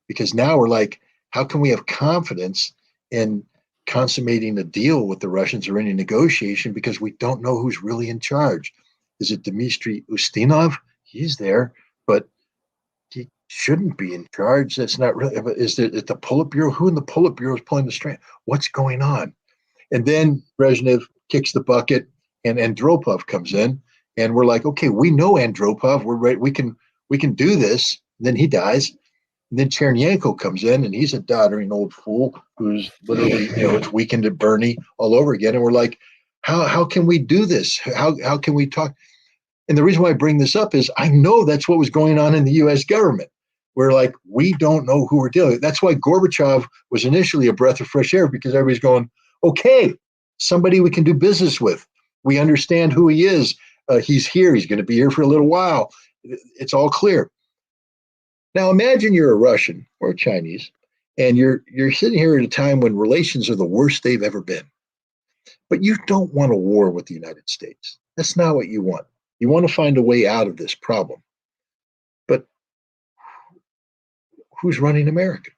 because now we're like, how can we have confidence in consummating a deal with the Russians or any negotiation, because we don't know who's really in charge? Is it Dmitry Ustinov? He's there, but he shouldn't be in charge. That's not really. Is it the Politburo? Who in the Politburo is pulling the string? What's going on? And then Brezhnev kicks the bucket, and Andropov comes in, and we're like, okay, we know Andropov. We're right. We can do this. And then he dies. And then Chernyenko comes in, and he's a doddering old fool who's literally, it's Weekend at Bernie all over again. And we're like, how can we do this? How can we talk? And the reason why I bring this up is I know that's what was going on in the U.S. government. We're like, we don't know who we're dealing with. That's why Gorbachev was initially a breath of fresh air, because everybody's going, okay, somebody we can do business with. We understand who he is. He's here. He's going to be here for a little while. It's all clear. Now imagine you're a Russian or a Chinese, and you're sitting here at a time when relations are the worst they've ever been. But you don't want a war with the United States. That's not what you want. You want to find a way out of this problem. But who's running America?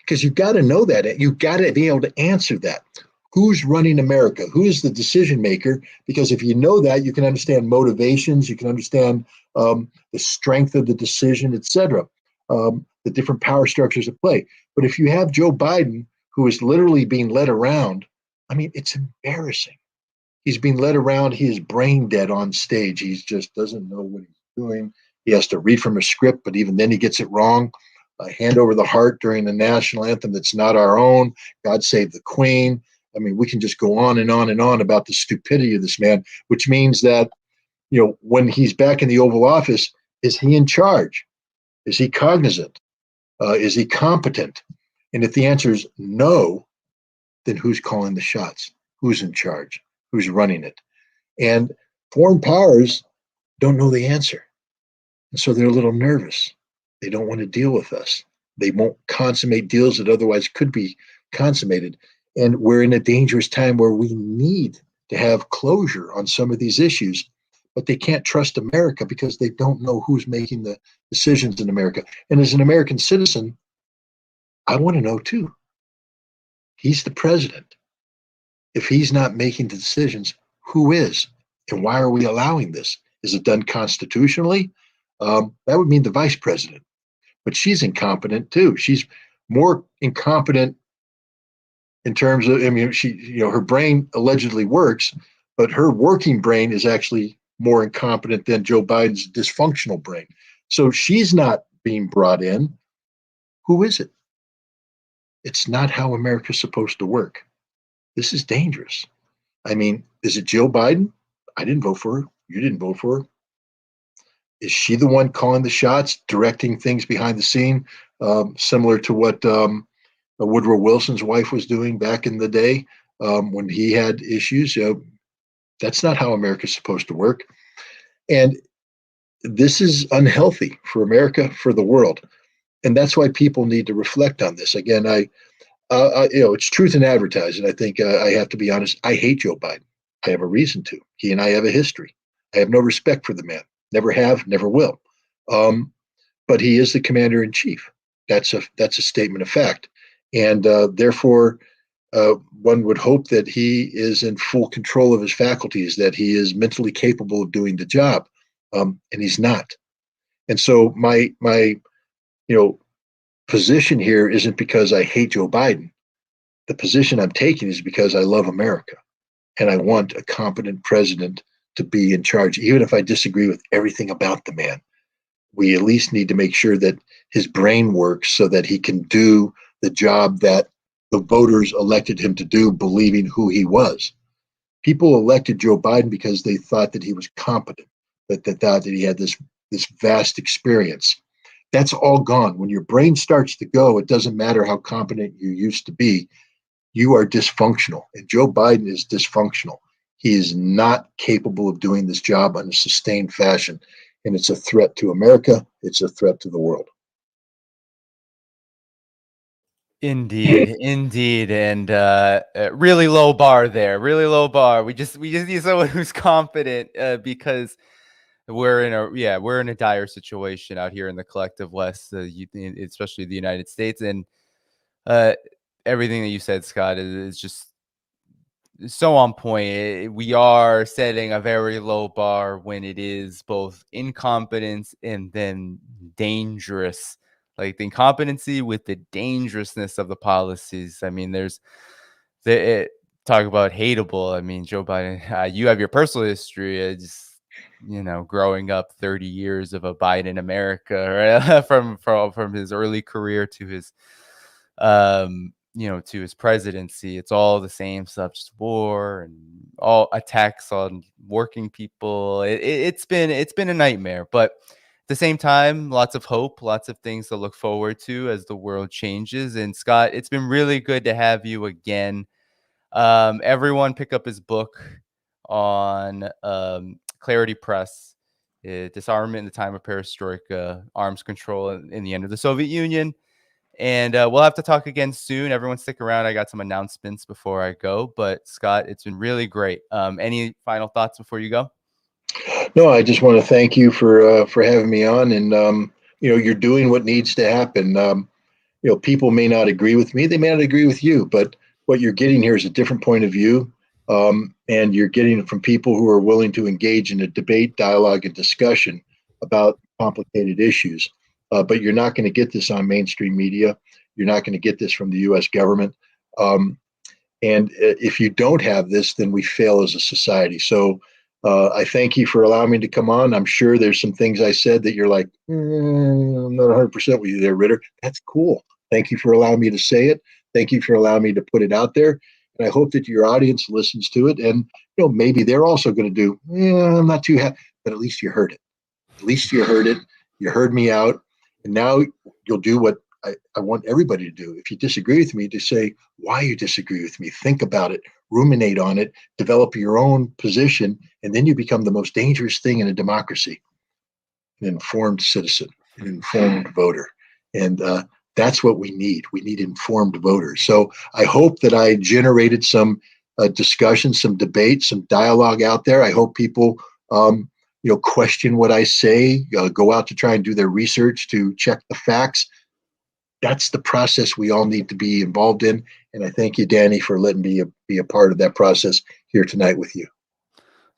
Because you've got to know that. You've got to be able to answer that. Who's running America? Who is the decision maker? Because if you know that, you can understand motivations, you can understand the strength of the decision, et cetera, the different power structures at play. But if you have Joe Biden, who is literally being led around, I mean, it's embarrassing. He's being led around. He is brain dead on stage. He just doesn't know what he's doing. He has to read from a script, but even then he gets it wrong. Hand over the heart during the national anthem that's not our own. God save the Queen. I mean, we can just go on and on and on about the stupidity of this man, which means that, when he's back in the Oval Office, is he in charge? Is he cognizant? Is he competent? And if the answer is no, then who's calling the shots? Who's in charge? Who's running it? And foreign powers don't know the answer. And so they're a little nervous. They don't want to deal with us. They won't consummate deals that otherwise could be consummated. And we're in a dangerous time where we need to have closure on some of these issues, but they can't trust America because they don't know who's making the decisions in America. And as an American citizen, I want to know too. He's the president. If he's not making the decisions, who is? And why are we allowing this? Is it done constitutionally? That would mean the vice president. But she's incompetent too. She's more incompetent in terms of, her brain allegedly works, but her working brain is actually more incompetent than Joe Biden's dysfunctional brain. So she's not being brought in. Who is it? It's not how America's supposed to work. This is dangerous. I mean, is it Joe Biden? I didn't vote for her. You didn't vote for her. Is she the one calling the shots, directing things behind the scene, similar to what Woodrow Wilson's wife was doing back in the day when he had issues? That's not how America's supposed to work. And this is unhealthy for America, for the world. And that's why people need to reflect on this. Again, It's truth in advertising. I think I have to be honest. I hate Joe Biden. I have a reason to. He and I have a history. I have no respect for the man. Never have, never will. But he is the commander in chief. That's a statement of fact, and therefore, one would hope that he is in full control of his faculties, that he is mentally capable of doing the job, and he's not. And so my position here isn't because I hate Joe Biden. The position I'm taking is because I love America and I want a competent president to be in charge, even if I disagree with everything about the man. We at least need to make sure that his brain works so that he can do the job that the voters elected him to do, believing who he was. People elected Joe Biden because they thought that he was competent, that they thought that he had this vast experience. That's all gone. When your brain starts to go, it doesn't matter how competent you used to be. You are dysfunctional, and Joe Biden is dysfunctional. He is not capable of doing this job in a sustained fashion, and it's a threat to America. It's a threat to the world. Indeed, indeed, and really low bar there. Really low bar. We just need someone who's confident because we're in a dire situation out here in the collective West, especially the United States, and uh, everything that you said, Scott, is just so on point. We are setting a very low bar when it is both incompetence and then dangerous. Like the incompetency with the dangerousness of the policies. I mean, there's talk about hateable. I mean, Joe Biden, you have your personal history. Just growing up 30 years of a Biden America, right? from his early career to his to his presidency. It's all the same stuff, just war and all attacks on working people. It's been a nightmare, but at the same time, lots of hope, lots of things to look forward to as the world changes. And Scott, it's been really good to have you again. Everyone pick up his book on Clarity Press, Disarmament in the Time of Perestroika, Arms Control in the End of the Soviet Union. And we'll have to talk again soon. Everyone stick around. I got some announcements before I go. But Scott, it's been really great. Any final thoughts before you go? No, I just want to thank you for having me on, and you're doing what needs to happen. People may not agree with me; they may not agree with you, but what you're getting here is a different point of view, and you're getting it from people who are willing to engage in a debate, dialogue, and discussion about complicated issues. But you're not going to get this on mainstream media. You're not going to get this from the U.S. government. And if you don't have this, then we fail as a society. So I thank you for allowing me to come on. I'm sure there's some things I said that you're like, I'm not 100% with you there, Ritter. That's cool. Thank you for allowing me to say it. Thank you for allowing me to put it out there. And I hope that your audience listens to it. And maybe they're also going to do, I'm not too happy, but at least you heard it. At least you heard it. You heard me out. And now you'll do what I want everybody to do. If you disagree with me, to say why you disagree with me. Think about it, ruminate on it, develop your own position, and then you become the most dangerous thing in a democracy, an informed citizen, an informed voter. And that's what we need. We need informed voters. So I hope that I generated some discussion, some debate, some dialogue out there. I hope people question what I say, go out to try and do their research to check the facts. That's the process we all need to be involved in. And I thank you, Danny, for letting me be a part of that process here tonight with you.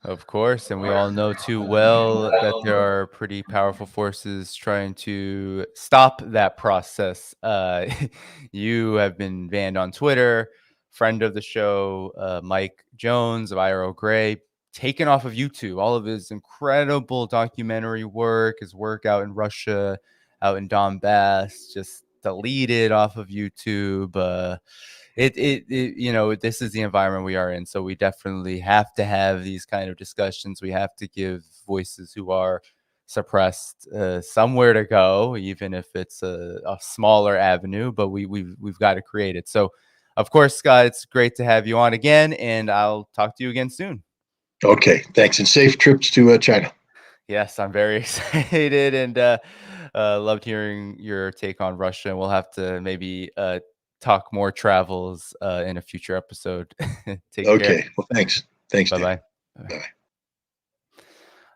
Of course, and we all know too well that there are pretty powerful forces trying to stop that process. You have been banned on Twitter. Friend of the show, Mike Jones of IRO Gray, taken off of YouTube. All of his incredible documentary work, his work out in Russia, out in Donbass, just deleted off of YouTube. This is the environment we are in, so we definitely have to have these kind of discussions. We have to give voices who are suppressed somewhere to go, even if it's a smaller avenue, but we've got to create it. So of course, Scott, it's great to have you on again, and I'll talk to you again soon. Okay, thanks, and safe trips to China. Yes, I'm very excited, and loved hearing your take on Russia. And we'll have to maybe talk more travels in a future episode. Take care. Okay. Well, thanks. Thanks, Dan. Bye-bye. Bye.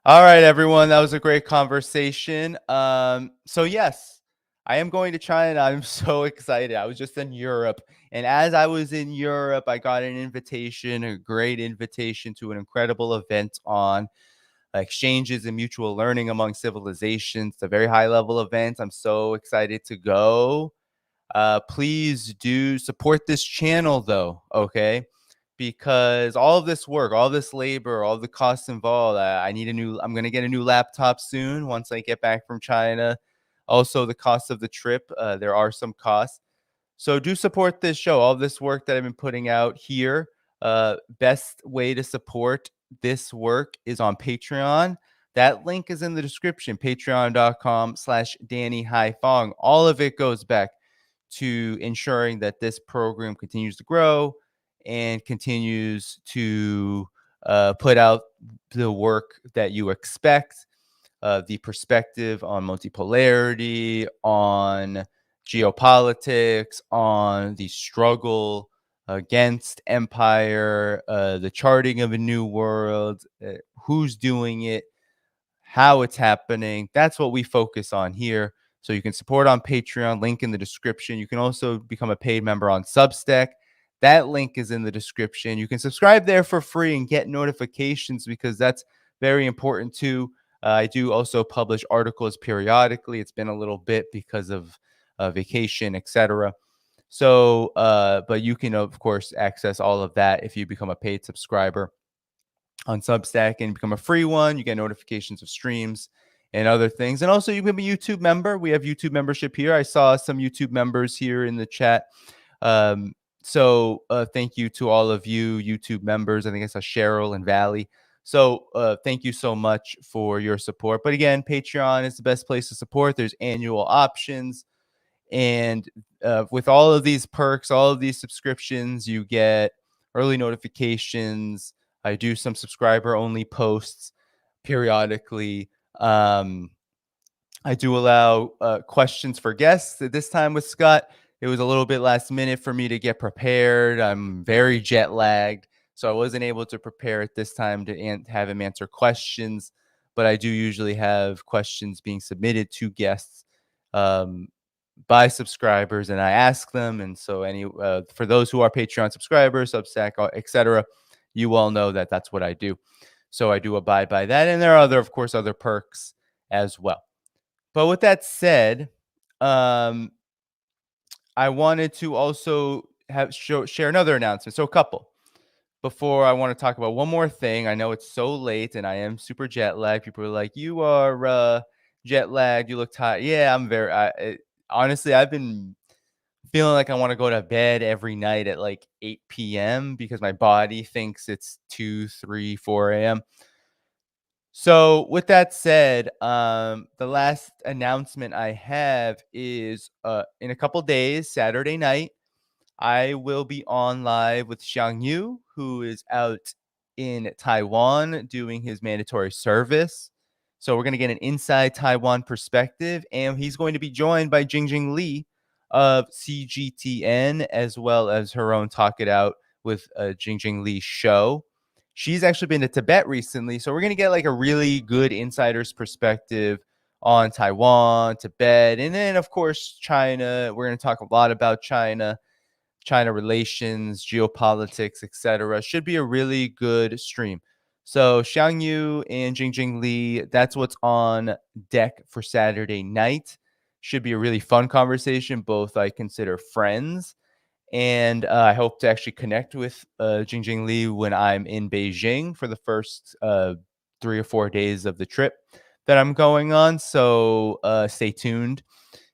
All right, everyone. That was a great conversation. So yes, I am going to China. I'm so excited. I was just in Europe. And as I was in Europe, I got an invitation, a great invitation to an incredible event on exchanges and mutual learning among civilizations. It's a very high level event. I'm so excited to go. Please do support this channel though, okay? Because all of this work, all this labor, all the costs involved, I'm going to get a new laptop soon once I get back from China. Also, the cost of the trip, there are some costs. So do support this show, all this work that I've been putting out here. Best way to support this work is on Patreon. That link is in the description, patreon.com/Dhaiphong. All of it goes back to ensuring that this program continues to grow and continues to put out the work that you expect, the perspective on multipolarity, on geopolitics, on the struggle against empire, the charting of a new world, who's doing it, how it's happening. That's what we focus on here. So you can support on Patreon, link in the description. You can also become a paid member on Substack. That link is in the description. You can subscribe there for free and get notifications because that's very important too. I do also publish articles periodically. It's been a little bit because of vacation, etc. So, but you can, of course, access all of that if you become a paid subscriber on Substack and become a free one. You get notifications of streams and other things. And also you can be a YouTube member. We have YouTube membership here. I saw some YouTube members here in the chat. So thank you to all of you YouTube members. I think I saw Cheryl and Valley. So thank you so much for your support. But again, Patreon is the best place to support. There's annual options. And with all of these perks, all of these subscriptions, you get early notifications. I do some subscriber only posts periodically. I do allow questions for guests. At this time with Scott, it was a little bit last minute for me to get prepared. I'm very jet lagged, so I wasn't able to prepare at this time to have him answer questions. But I do usually have questions being submitted to guests by subscribers, and I ask them. And so, for those who are Patreon subscribers, Substack, etc., you all know that that's what I do. So I do abide by that, and there are of course, other perks as well. But with that said, I wanted to also share another announcement. So a couple. Before I want to talk about one more thing. I know it's so late and I am super jet lagged. People are like, "You are jet lagged. You look tired." Yeah, I'm very. Honestly, I've been feeling like I want to go to bed every night at like 8 p.m. because my body thinks it's 2, 3, 4 a.m. So with that said, the last announcement I have is in a couple days, Saturday night, I will be on live with Xiang Yu, who is out in Taiwan doing his mandatory service. So we're going to get an inside Taiwan perspective, and he's going to be joined by Jingjing Li of CGTN, as well as her own Talk It Out with Jingjing Li show. She's actually been to Tibet recently, so we're going to get like a really good insider's perspective on Taiwan, Tibet, and then of course China. We're going to talk a lot about China relations, geopolitics, etc. Should be a really good stream. So Xiang Yu and Jingjing Li, that's what's on deck for Saturday night. Should be a really fun conversation. Both I consider friends. And I hope to actually connect with Jingjing Li when I'm in Beijing for the first 3 or 4 days of the trip that I'm going on. So stay tuned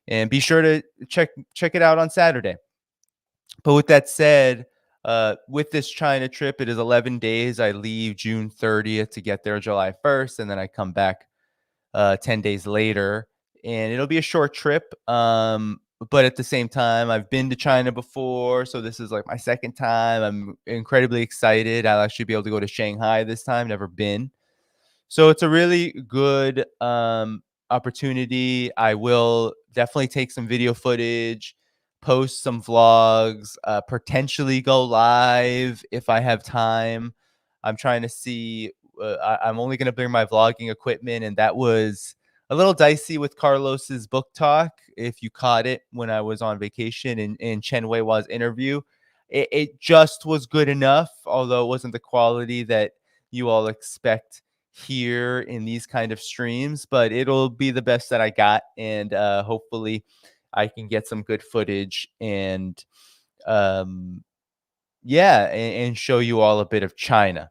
and be sure to check it out on Saturday. But with that said, with this China trip, it is 11 days. I leave June 30th to get there July 1st, and then I come back 10 days later. And it'll be a short trip. But at the same time, I've been to China before, so this is like my second time. I'm incredibly excited. I'll actually be able to go to Shanghai this time. Never been. So it's a really good opportunity. I will definitely take some video footage, post some vlogs, potentially go live if I have time. I'm trying to see. I'm only going to bring my vlogging equipment, and that was a little dicey with Carlos's book talk. If you caught it when I was on vacation in Chen Weiwa's interview, it just was good enough, although it wasn't the quality that you all expect here in these kind of streams, but it'll be the best that I got, and hopefully I can get some good footage and yeah, and show you all a bit of China.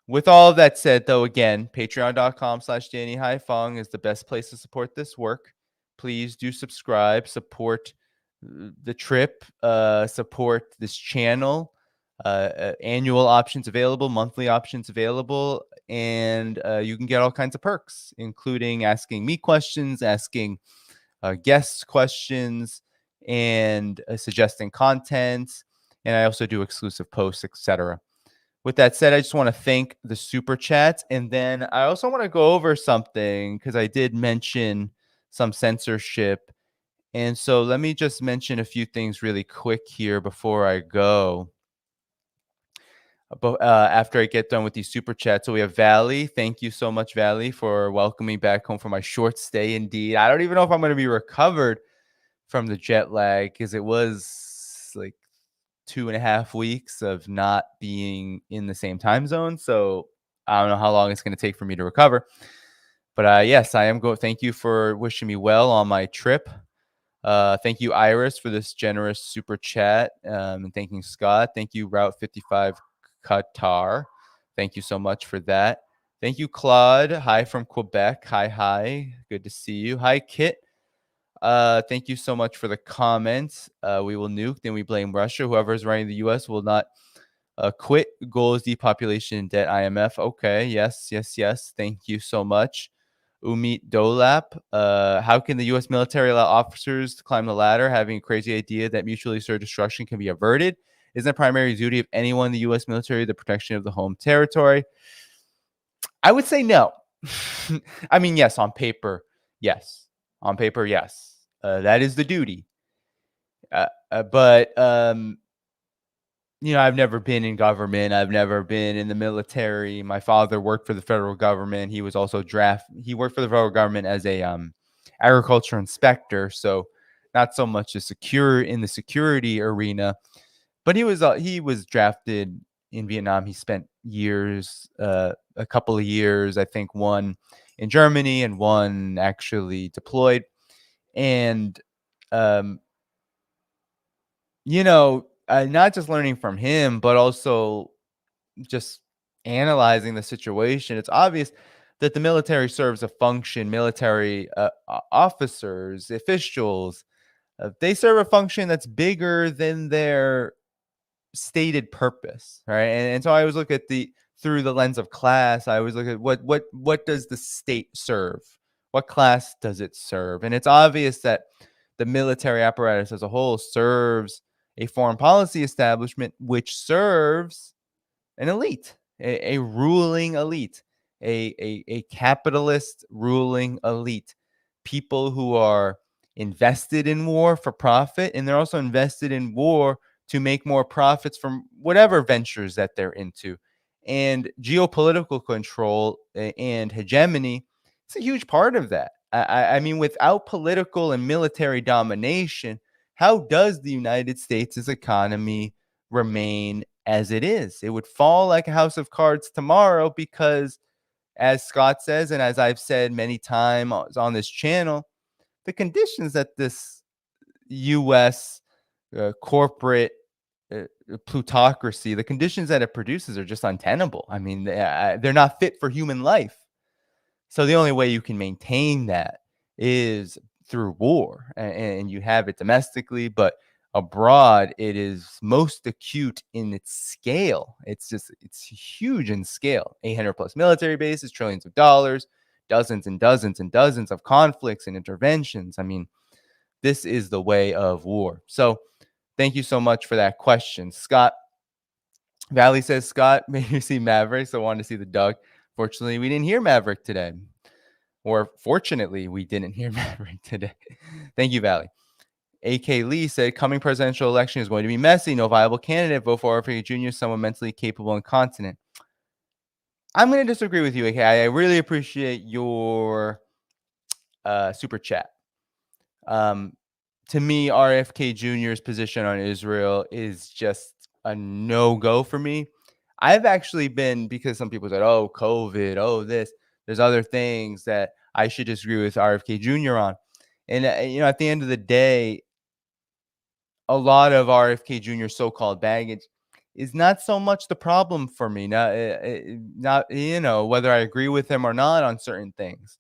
With all of that said, though, again, patreon.com/DannyDhaiphong is the best place to support this work. Please do subscribe, support the trip, support this channel. Annual options available, monthly options available, and you can get all kinds of perks, including asking me questions, asking guests questions, and suggesting content. And I also do exclusive posts, etc. With that said, I just want to thank the super chats. And then I also want to go over something because I did mention some censorship. And so let me just mention a few things really quick here before I go. After I get done with these super chats. So we have Valley. Thank you so much, Valley, for welcoming back home for my short stay. Indeed, I don't even know if I'm going to be recovered from the jet lag because it was like 2.5 weeks of not being in the same time zone. So I don't know how long it's going to take for me to recover. But yes, I am going. Thank you for wishing me well on my trip. Thank you, Iris, for this generous super chat. And thanking Scott. Thank you, Route 55 Qatar. Thank you so much for that. Thank you, Claude. Hi from Quebec. Hi. Good to see you. Hi, Kit. Thank you so much for the comments. We will nuke, then we blame Russia. Whoever is running the U.S. will not quit. Goals, depopulation, debt, IMF. Okay, yes. Thank you so much. Umit Dolap. How can the U.S. military allow officers to climb the ladder, having a crazy idea that mutually assured destruction can be averted? Isn't the primary duty of anyone in the U.S. military the protection of the home territory? I would say no. I mean, yes, on paper, yes. On paper, yes. That is the duty. But I've never been in government. I've never been in the military. My father worked for the federal government. He was also he worked for the federal government as a agriculture inspector. So not so much in the security arena, but he was drafted in Vietnam. He spent years, a couple of years, I think one in Germany and one actually deployed. And not just learning from him, but also just analyzing the situation, it's obvious that the military serves a function. Military officers, officials, they serve a function that's bigger than their stated purpose, right? And so I always look at through the lens of class. I always look at what does the state serve? What class does it serve? And it's obvious that the military apparatus as a whole serves a foreign policy establishment, which serves an elite, a ruling elite, a capitalist ruling elite, people who are invested in war for profit, and they're also invested in war to make more profits from whatever ventures that they're into. And geopolitical control and hegemony, it's a huge part of that. I mean, without political and military domination, how does the United States' economy remain as it is? It would fall like a house of cards tomorrow because, as Scott says, and as I've said many times on this channel, the conditions that this U.S. Corporate plutocracy, the conditions that it produces are just untenable. I mean, they're not fit for human life. So the only way you can maintain that is through war, and you have it domestically, but abroad it is most acute in its scale. It's huge in scale. 800 plus military bases, trillions of dollars, dozens and dozens and dozens of conflicts and interventions. I mean, this is the way of war. So thank you so much for that question. Scott Valley says, Scott, made you see Maverick, so I wanted to see the dog. Fortunately, we didn't hear Maverick today. Or fortunately, we didn't hear Maverick today. Thank you, Valley. AK Lee said, coming presidential election is going to be messy. No viable candidate. Vote for RFK Jr., someone mentally capable and competent. I'm going to disagree with you, AK. I really appreciate your super chat. To me, RFK Jr.'s position on Israel is just a no-go for me. I've actually been, because some people said, oh, COVID, oh, this, there's other things that I should disagree with RFK Jr. on. And, at the end of the day, a lot of RFK Jr.'s so-called baggage is not so much the problem for me. Not whether I agree with him or not on certain things.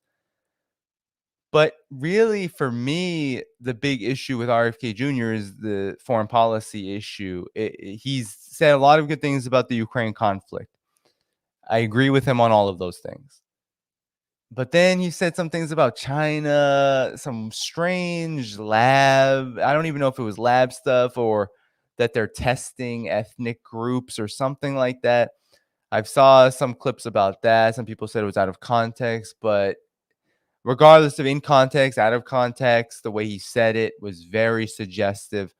But really, for me, the big issue with RFK Jr. is the foreign policy issue. He's said a lot of good things about the Ukraine conflict. I agree with him on all of those things. But then he said some things about China, some strange lab. I don't even know if it was lab stuff or that they're testing ethnic groups or something like that. I've saw some clips about that. Some people said it was out of context, but regardless of in context, out of context, the way he said it was very suggestive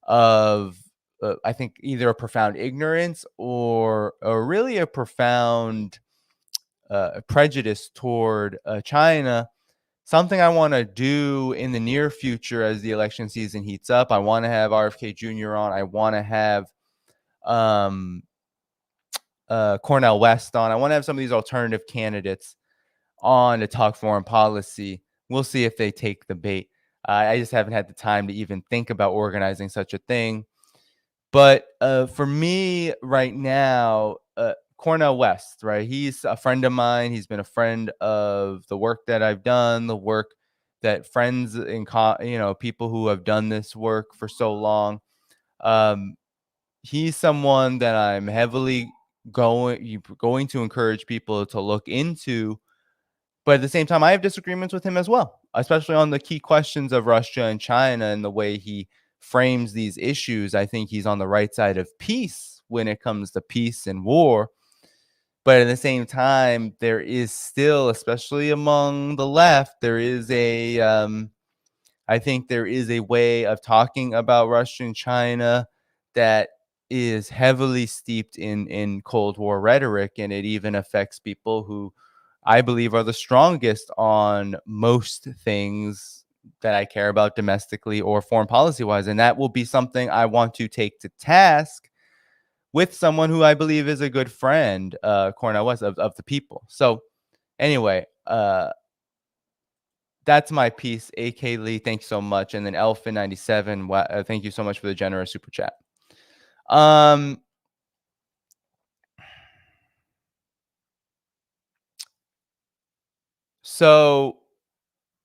of, I think, either a profound ignorance or really a profound prejudice toward China. Something I want to do in the near future as the election season heats up. I want to have RFK Jr. on. I want to have Cornel West on. I want to have some of these alternative candidates on to talk foreign policy. We'll see if they take the bait. I just haven't had the time to even think about organizing such a thing. But for me right now, Cornel West, right? He's a friend of mine. He's been a friend of the work that I've done, the work that friends and people who have done this work for so long. He's someone that I'm heavily going to encourage people to look into. But at the same time, I have disagreements with him as well, especially on the key questions of Russia and China and the way he frames these issues. I think he's on the right side of peace when it comes to peace and war. But at the same time, there is still, especially among the left, there is I think there is a way of talking about Russia and China that is heavily steeped in Cold War rhetoric, and it even affects people who I believe are the strongest on most things that I care about domestically or foreign policy wise. And that will be something I want to take to task with someone who I believe is a good friend, Cornel West, of the people. So anyway, that's my piece. AK Lee, thank you so much. And then Elfin97, thank you so much for the generous super chat. So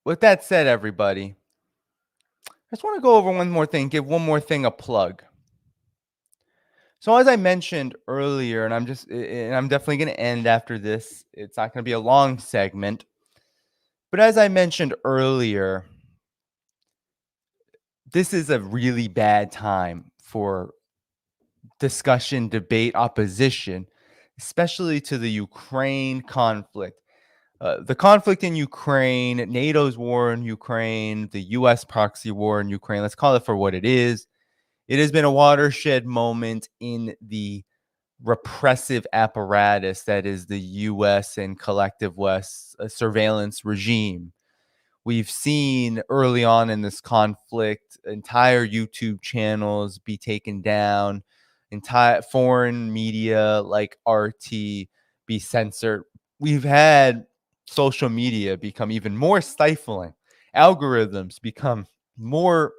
with that said, everybody, I just want to go over one more thing, give one more thing a plug. So as I mentioned earlier, and I'm definitely going to end after this. It's not going to be a long segment. But as I mentioned earlier, this is a really bad time for discussion, debate, opposition, especially to the Ukraine conflict. The conflict in Ukraine, NATO's war in Ukraine, the U.S. proxy war in Ukraine, let's call it for what it is. It has been a watershed moment in the repressive apparatus that is the U.S. and collective West surveillance regime. We've seen early on in this conflict entire YouTube channels be taken down, entire foreign media like RT be censored. We've had social media become even more stifling, algorithms become more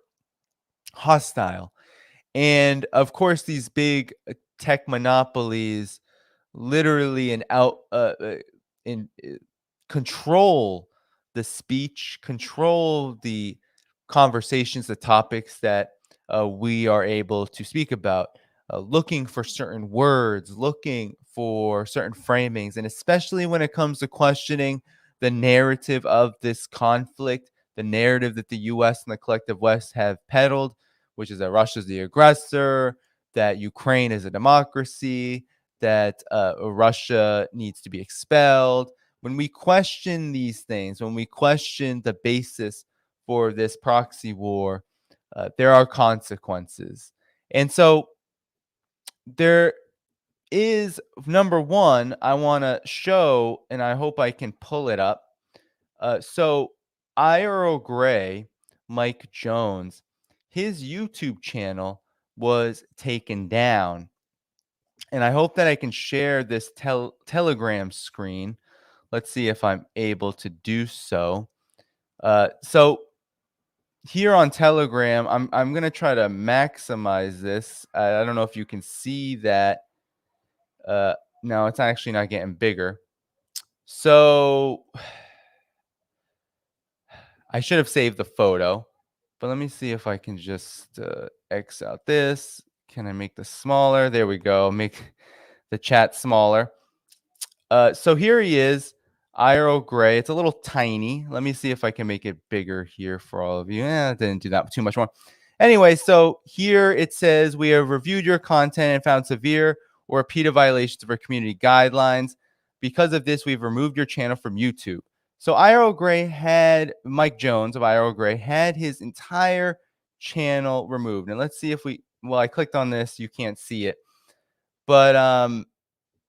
hostile. And of course, these big tech monopolies literally control the speech, control the conversations, the topics that we are able to speak about, looking for certain words, looking for certain framings, and especially when it comes to questioning the narrative of this conflict, the narrative that the U.S. and the collective West have peddled, which is that Russia's the aggressor, that Ukraine is a democracy, that Russia needs to be expelled. When we question these things, when we question the basis for this proxy war, there are consequences. And so there is, number one, I want to show, and I hope I can pull it up. So Ira Gray, Mike Jones, his YouTube channel was taken down. And I hope that I can share this Telegram screen. Let's see if I'm able to do so. So here on Telegram, I'm gonna try to maximize this. I don't know if you can see that. No, it's actually not getting bigger. So I should have saved the photo, but let me see if I can just X out this. Can I make this smaller? There we go. Make the chat smaller. So here he is, Iro Gray. It's a little tiny. Let me see if I can make it bigger here for all of you. I didn't do that too much more. Anyway, so here it says, we have reviewed your content and found severe or repeated violations of our community guidelines. Because of this, we've removed your channel from YouTube. So Iro Gray had, Mike Jones of Iro Gray had his entire channel removed. And let's see if we, well, I clicked on this. You can't see it. But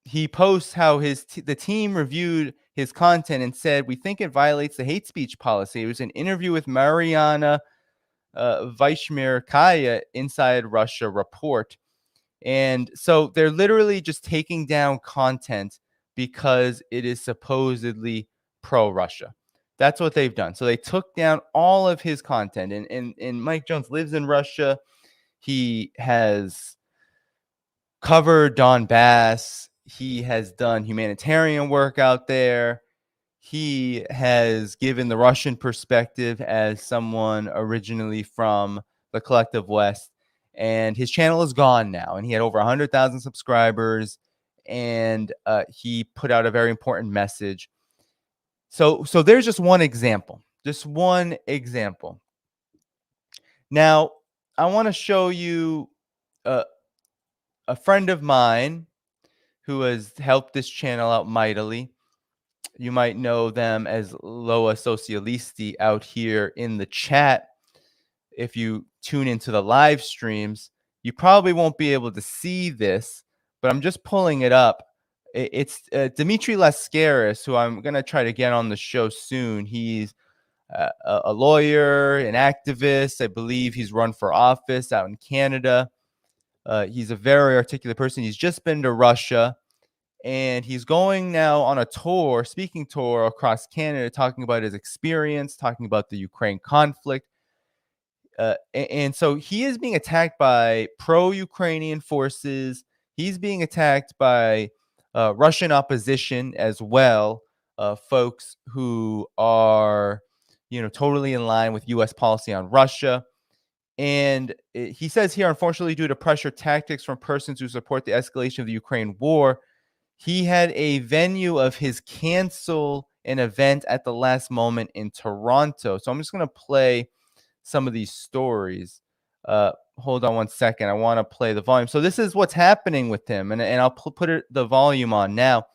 he posts how the team reviewed his content and said, we think it violates the hate speech policy. It was an interview with Mariana Vaishmirkaya Inside Russia Report. And so they're literally just taking down content because it is supposedly pro-Russia. That's what they've done. So they took down all of his content. And Mike Jones lives in Russia. He has covered Donbass. He has done humanitarian work out there. He has given the Russian perspective as someone originally from the collective West. And his channel is gone now. And he had over 100,000 subscribers. And he put out a very important message. So there's just one example. Just one example. Now, I want to show you a friend of mine who has helped this channel out mightily. You might know them as Loa Socialisti out here in the chat. If you tune into the live streams, you probably won't be able to see this, but I'm just pulling it up. It's Dmitry Lascaris, who I'm going to try to get on the show soon. He's a lawyer, an activist. I believe he's run for office out in Canada. He's a very articulate person. He's just been to Russia. And he's going now on a tour, speaking tour across Canada, talking about his experience, talking about the Ukraine conflict. And so he is being attacked by pro-Ukrainian forces. He's being attacked by Russian opposition as well, folks who are, totally in line with U.S. policy on Russia. And he says here, unfortunately, due to pressure tactics from persons who support the escalation of the Ukraine war, he had a venue of his cancel an event at the last moment in Toronto. So I'm just going to play some of these stories. Hold on one second. I want to play the volume. So this is what's happening with him. And I'll put the volume on now.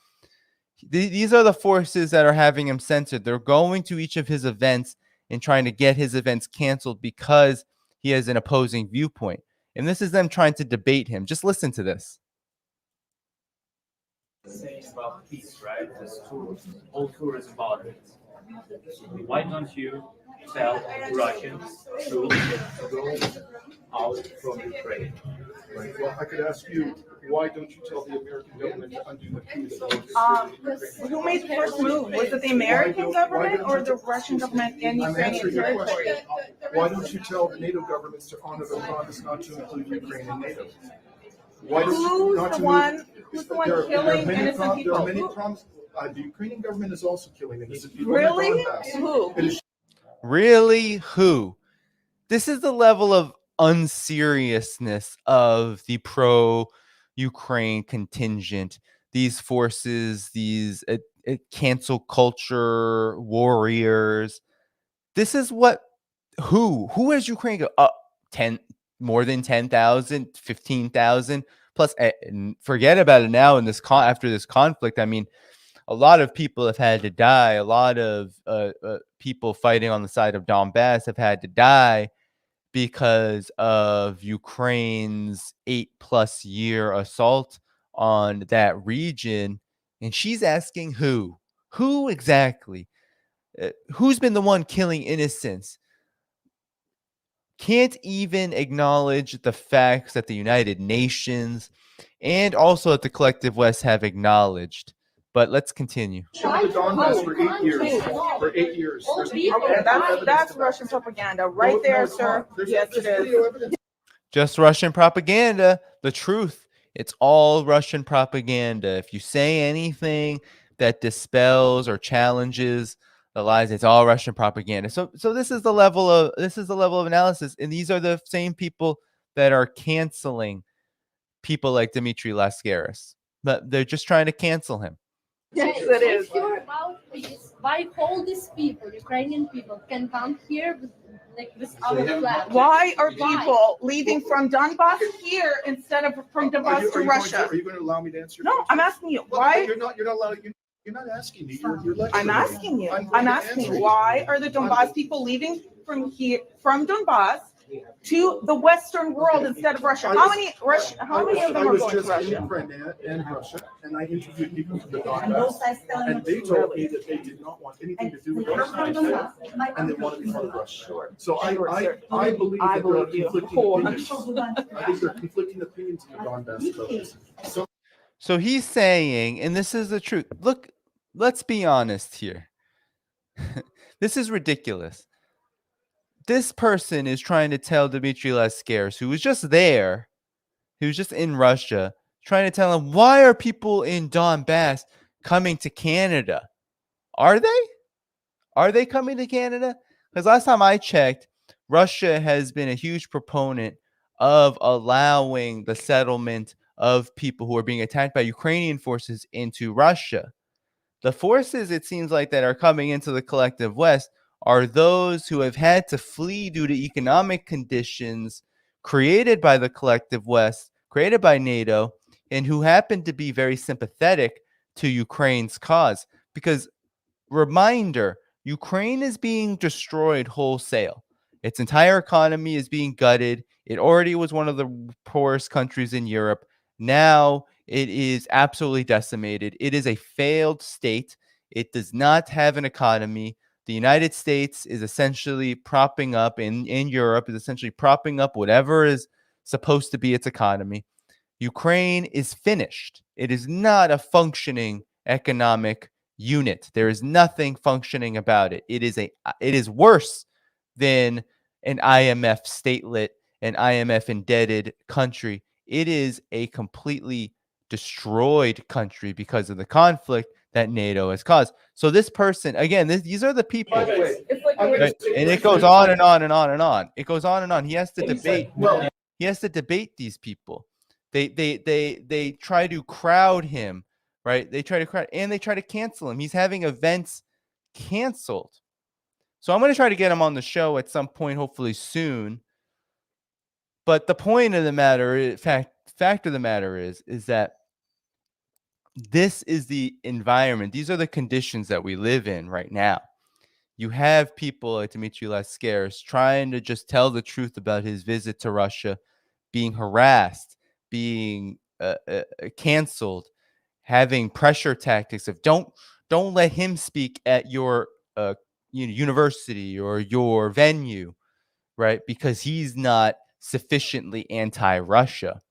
These are the forces that are having him censored. They're going to each of his events and trying to get his events canceled because he has an opposing viewpoint. And this is them trying to debate him. Just listen to this. Saying about peace, right? This tour, whole tour is about it. Why don't you tell Russians to go out from Ukraine? Right. Well, I could ask you, why don't you tell the American government to undo the coup Who made the first move? Was it the American government or the Russian government in Ukrainian territory? Why don't you tell the NATO governments to honor the promise not to include Ukraine in NATO? Who's the one killing innocent people? There are many problems. The Ukrainian government is also killing innocent people. Really? Who? Really? Who? This is the level of unseriousness of the pro-Ukraine contingent. These forces, these cancel culture warriors. This is what, who has Ukraine go? 10, more than 10,000, 15,000 plus. Forget about it now in this after this conflict. I mean, a lot of people have had to die. A lot of people fighting on the side of Donbass have had to die because of Ukraine's 8+ year assault on that region. And she's asking who exactly? Who's been the one killing innocents? Can't even acknowledge the facts that the United Nations and also that the collective West have acknowledged. But let's continue. The Donbass for 8 years. For 8 years. Okay, that's Russian propaganda right there, sir. Yes, it is. Just Russian propaganda. The truth. It's all Russian propaganda. If you say anything that dispels or challenges the lies, it's all Russian propaganda. So this is the level of analysis, and these are the same people that are canceling people like Dmitry Lascaris. But they're just trying to cancel him. Yes, it is. If you're about this, why all these people, Ukrainian people, can come here with our flag? Why are people leaving from Donbass here instead of from Donbass to Russia? Are you going to allow me to answer? No, I'm asking you. Why? You're not allowed. You're not asking me. You're lecturing I'm me. asking you. I'm I'm asking you. Why are the Donbass people leaving from here, from Donbass to the Western world instead of Russia? How many of them are going to I was just in Russia? Ukraine and Russia, and I interviewed people from the Donbass, and they told me that they did not want anything to do with Russia, and they wanted to be part of Russia. So I believe that there are conflicting opinions. I think there are conflicting opinions in the Donbass folks. So he's saying, and this is the truth. Look, let's be honest here. This is ridiculous. This person is trying to tell Dmitry Lascaris, who was just there, who was just in Russia, trying to tell him, why are people in Donbass coming to Canada? Are they? Are they coming to Canada? Because last time I checked, Russia has been a huge proponent of allowing the settlement of people who are being attacked by Ukrainian forces into Russia. The forces, it seems like, that are coming into the collective West are those who have had to flee due to economic conditions created by the collective West, created by NATO, and who happen to be very sympathetic to Ukraine's cause. Because, reminder, Ukraine is being destroyed wholesale. Its entire economy is being gutted. It already was one of the poorest countries in Europe. Now it is absolutely decimated. It is a failed state. It does not have an economy. The United States is essentially propping up, in Europe, is essentially propping up whatever is supposed to be its economy. Ukraine is finished. It is not a functioning economic unit. There is nothing functioning about it. It is worse than an IMF statelet, an IMF indebted country. It is a completely destroyed country because of the conflict that NATO has caused. So this person, again, these are the people. And it goes on and on and on and on. It goes on and on. He has to debate. He has to debate these people. They try to crowd him, right? They try to cancel him. He's having events canceled. So I'm going to try to get him on the show at some point, hopefully soon. But the point of the matter is, fact of the matter is that this is the environment. These are the conditions that we live in right now. You have people like Dmitry Lascaris trying to just tell the truth about his visit to Russia, being harassed, being canceled, having pressure tactics of don't let him speak at your university or your venue, right? Because he's not sufficiently anti-Russia.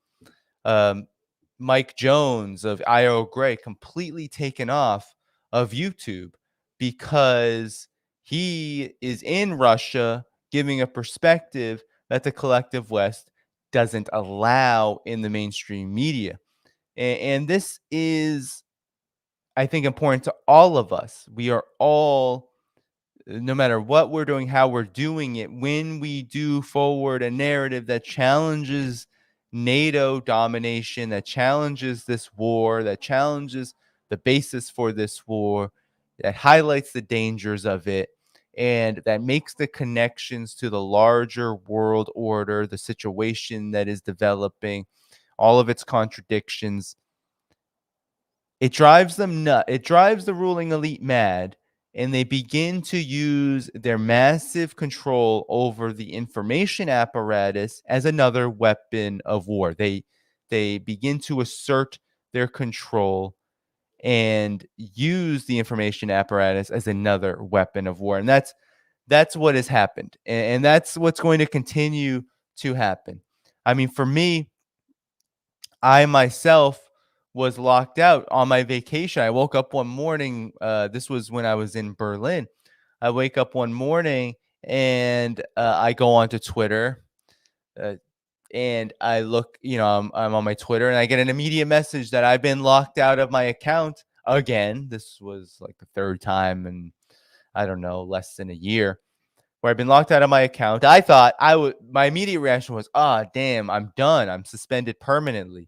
Mike Jones of IO Gray completely taken off of YouTube because he is in Russia giving a perspective that the collective West doesn't allow in the mainstream media. And this is, I think, important to all of us. We are all, no matter what we're doing, how we're doing it, when we do forward a narrative that challenges NATO domination, that challenges this war, that challenges the basis for this war, that highlights the dangers of it, and that makes the connections to the larger world order, the situation that is developing, all of its contradictions. It drives them nuts. It drives the ruling elite mad. and they begin to use their massive control over the information apparatus as another weapon of war. They begin to assert their control and use the information apparatus as another weapon of war. And that's what has happened. And that's what's going to continue to happen. I mean, for me, I myself was locked out on my vacation. I woke up one morning. This was when I was in Berlin. I wake up one morning and I go onto Twitter. And I look, I'm on my Twitter and I get an immediate message that I've been locked out of my account again. This was like the third time in, I don't know, less than a year where I've been locked out of my account. I thought my immediate reaction was, damn, I'm done. I'm suspended permanently.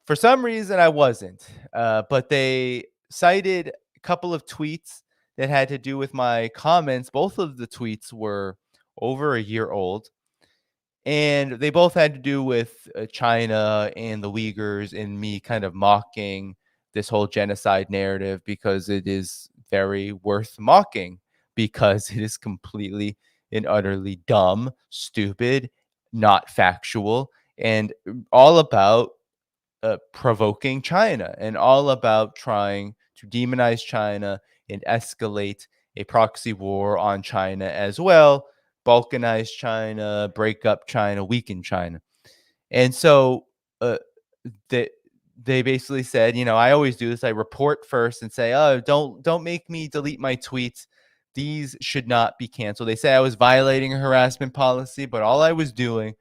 For some reason, I wasn't. But they cited a couple of tweets that had to do with my comments. Both of the tweets were over a year old. And they both had to do with China and the Uyghurs and me kind of mocking this whole genocide narrative because it is very worth mocking because it is completely and utterly dumb, stupid, not factual, and all about provoking China and all about trying to demonize China and escalate a proxy war on China as well, balkanize China, break up China, weaken China. And so they basically said, I always do this. I report first and say, oh, don't make me delete my tweets. These should not be canceled. They say I was violating a harassment policy, but all I was doing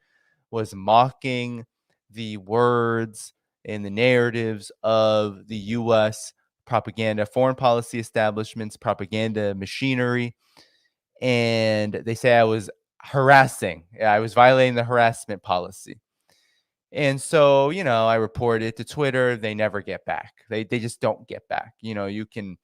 was mocking the words and the narratives of the U.S. propaganda, foreign policy establishments, propaganda machinery. And they say I was harassing. I was violating the harassment policy. And so, I reported to Twitter. They never get back. They just don't get back. You can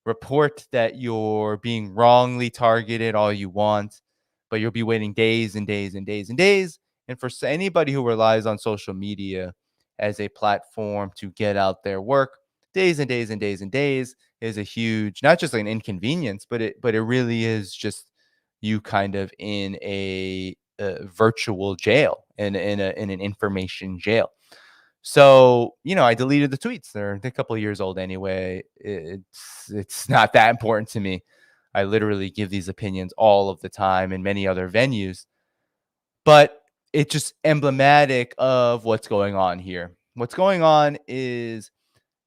report that you're being wrongly targeted all you want, but you'll be waiting days and days and days and days. And for anybody who relies on social media as a platform to get out their work, days and days and days and days is a huge, not just like an inconvenience, but it really is just you kind of in a virtual jail in an information jail. So, I deleted the tweets. They're a couple of years old anyway. It's not that important to me. I literally give these opinions all of the time in many other venues. But it's just emblematic of what's going on here. What's going on is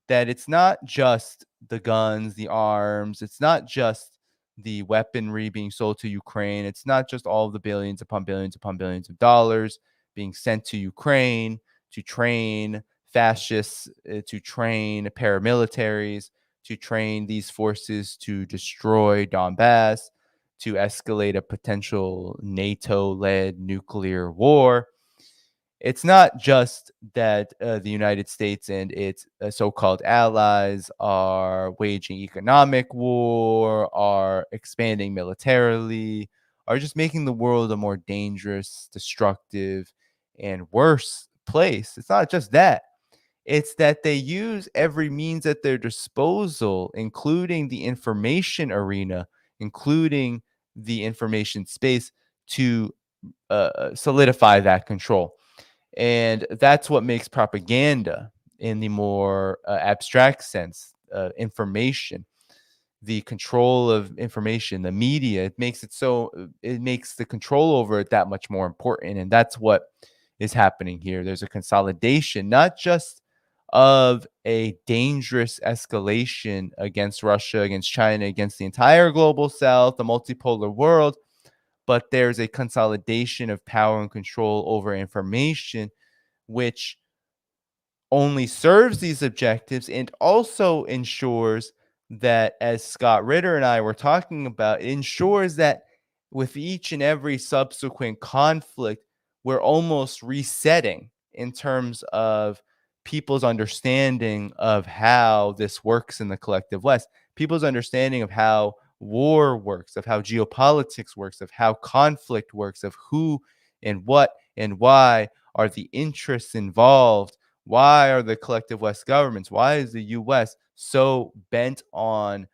that it's not just the guns, the arms, it's not just the weaponry being sold to Ukraine. It's not just all of the billions upon billions upon billions of dollars being sent to Ukraine to train fascists, to train paramilitaries, to train these forces to destroy Donbass, to escalate a potential NATO-led nuclear war. It's not just that the United States and its so-called allies are waging economic war, are expanding militarily, are just making the world a more dangerous, destructive, and worse place. It's not just that. It's that they use every means at their disposal, including the information arena, including the information space, to solidify that control. And that's what makes propaganda, in the more abstract sense, information, the control of information, the media. It makes the control over it that much more important. And that's what is happening here. There's a consolidation, not just of a dangerous escalation against Russia, against China, against the entire global south, the multipolar world, but there's a consolidation of power and control over information, which only serves these objectives and also ensures that, as Scott Ritter and I were talking about, it ensures that with each and every subsequent conflict, we're almost resetting in terms of people's understanding of how this works in the collective West, people's understanding of how war works, of how geopolitics works, of how conflict works, of who and what and why are the interests involved. Why are the collective West governments, why is the U.S. so bent on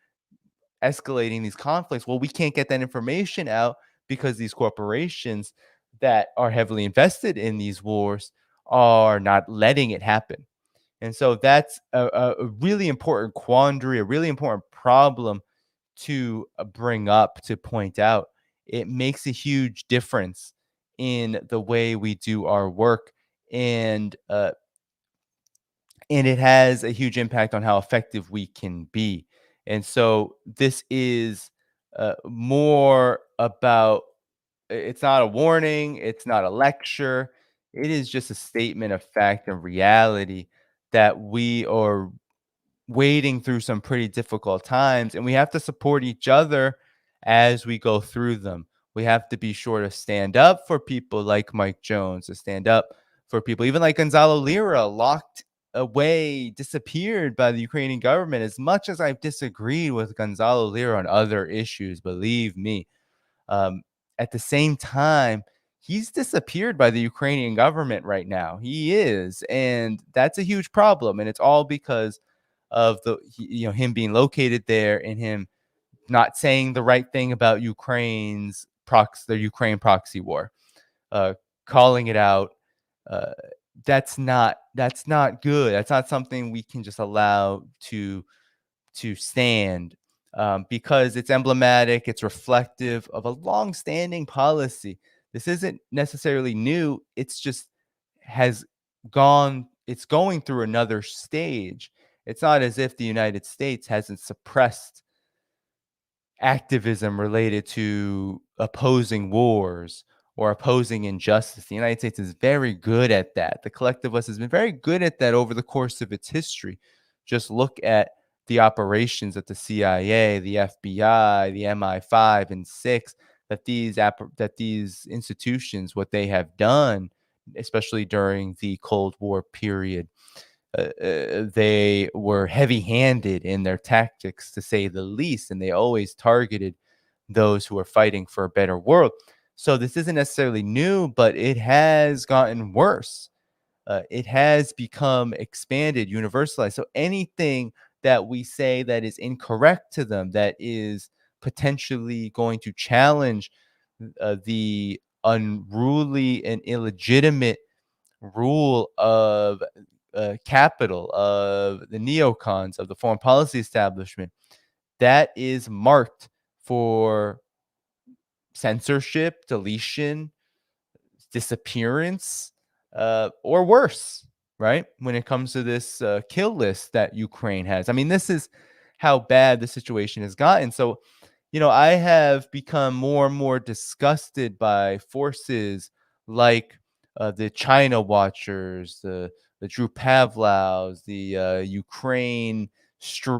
escalating these conflicts. Well, we can't get that information out because these corporations that are heavily invested in these wars are not letting it happen. And so that's a really important quandary, a really important problem to bring up, to point out. It makes a huge difference in the way we do our work, and it has a huge impact on how effective we can be. And so this is more about, it's not a warning, it's not a lecture. It is just a statement of fact and reality that we are wading through some pretty difficult times, and we have to support each other as we go through them. We have to be sure to stand up for people like Mike Jones, to stand up for people even like Gonzalo Lira, locked away, disappeared by the Ukrainian government. As much as I've disagreed with Gonzalo Lira on other issues, believe me, um, at the same time, he's disappeared by the Ukrainian government right now. He is, and that's a huge problem. And it's all because of him being located there and him not saying the right thing about the Ukraine proxy war, calling it out. Uh, that's not good. That's not something we can just allow to stand, because it's emblematic, it's reflective of a long-standing policy. This isn't necessarily new. It's just it's going through another stage. It's not as if the United States hasn't suppressed activism related to opposing wars or opposing injustice. The United States is very good at that. The collectivist has been very good at that over the course of its history. Just look at the operations at the CIA, the FBI, the MI5 and 6, that these institutions, what they have done, especially during the Cold War period. They were heavy-handed in their tactics, to say the least, and they always targeted those who are fighting for a better world. So this isn't necessarily new, but it has gotten worse. It has become expanded, universalized. So anything that we say that is incorrect to them, that is potentially going to challenge the unruly and illegitimate rule of capital, of the neocons, of the foreign policy establishment, that is marked for censorship, deletion, disappearance, or worse, right? When it comes to this kill list that Ukraine has. I mean, this is how bad the situation has gotten. So, I have become more and more disgusted by forces like the China Watchers, the Drew Pavlovs, the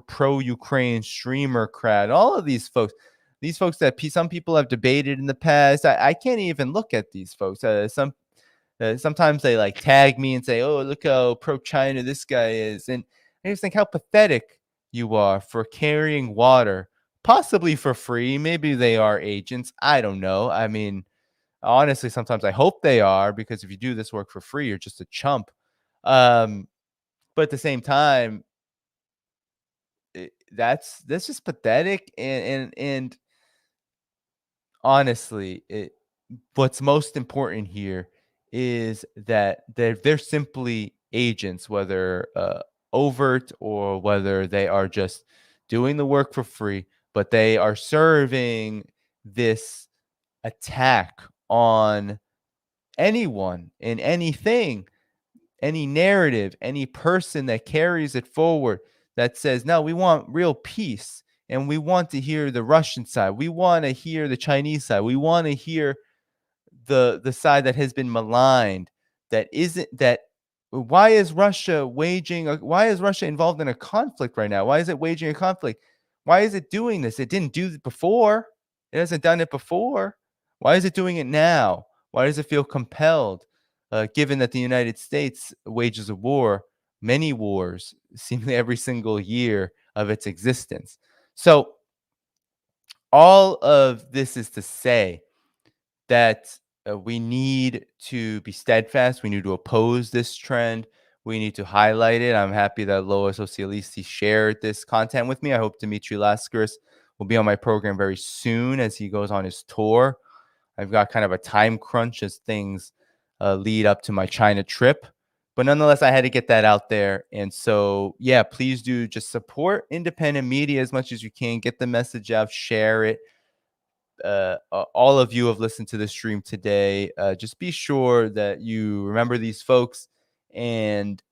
pro-Ukraine streamer crowd, all of these folks. These folks that some people have debated in the past. I can't even look at these folks. Sometimes they like tag me and say, "Oh, look how pro-China this guy is," and I just think how pathetic you are for carrying water, possibly for free. Maybe they are agents. I don't know. I mean, honestly, sometimes I hope they are, because if you do this work for free, you're just a chump. But at the same time, that's just pathetic, and honestly, what's most important here is that they're simply agents, whether overt or whether they are just doing the work for free, but they are serving this attack on anyone and anything, any narrative, any person that carries it forward, that says, no, we want real peace, and we want to hear the Russian side. We want to hear the Chinese side. We want to hear the side that has been maligned, that isn't that. Why is Russia involved in a conflict right now? Why is it waging a conflict? Why is it doing this? It didn't do it before. It hasn't done it before. Why is it doing it now? Why does it feel compelled, given that the United States wages a war, many wars, seemingly every single year of its existence? So all of this is to say that we need to be steadfast. We need to oppose this trend. We need to highlight it. I'm happy that Loa Socialisti shared this content with me. I hope Dimitri Lascaris will be on my program very soon as he goes on his tour. I've got kind of a time crunch as things lead up to my China trip. But nonetheless, I had to get that out there. And so, yeah, please do just support independent media as much as you can. Get the message out, share it. All of you have listened to the stream today. Just be sure that you remember these folks and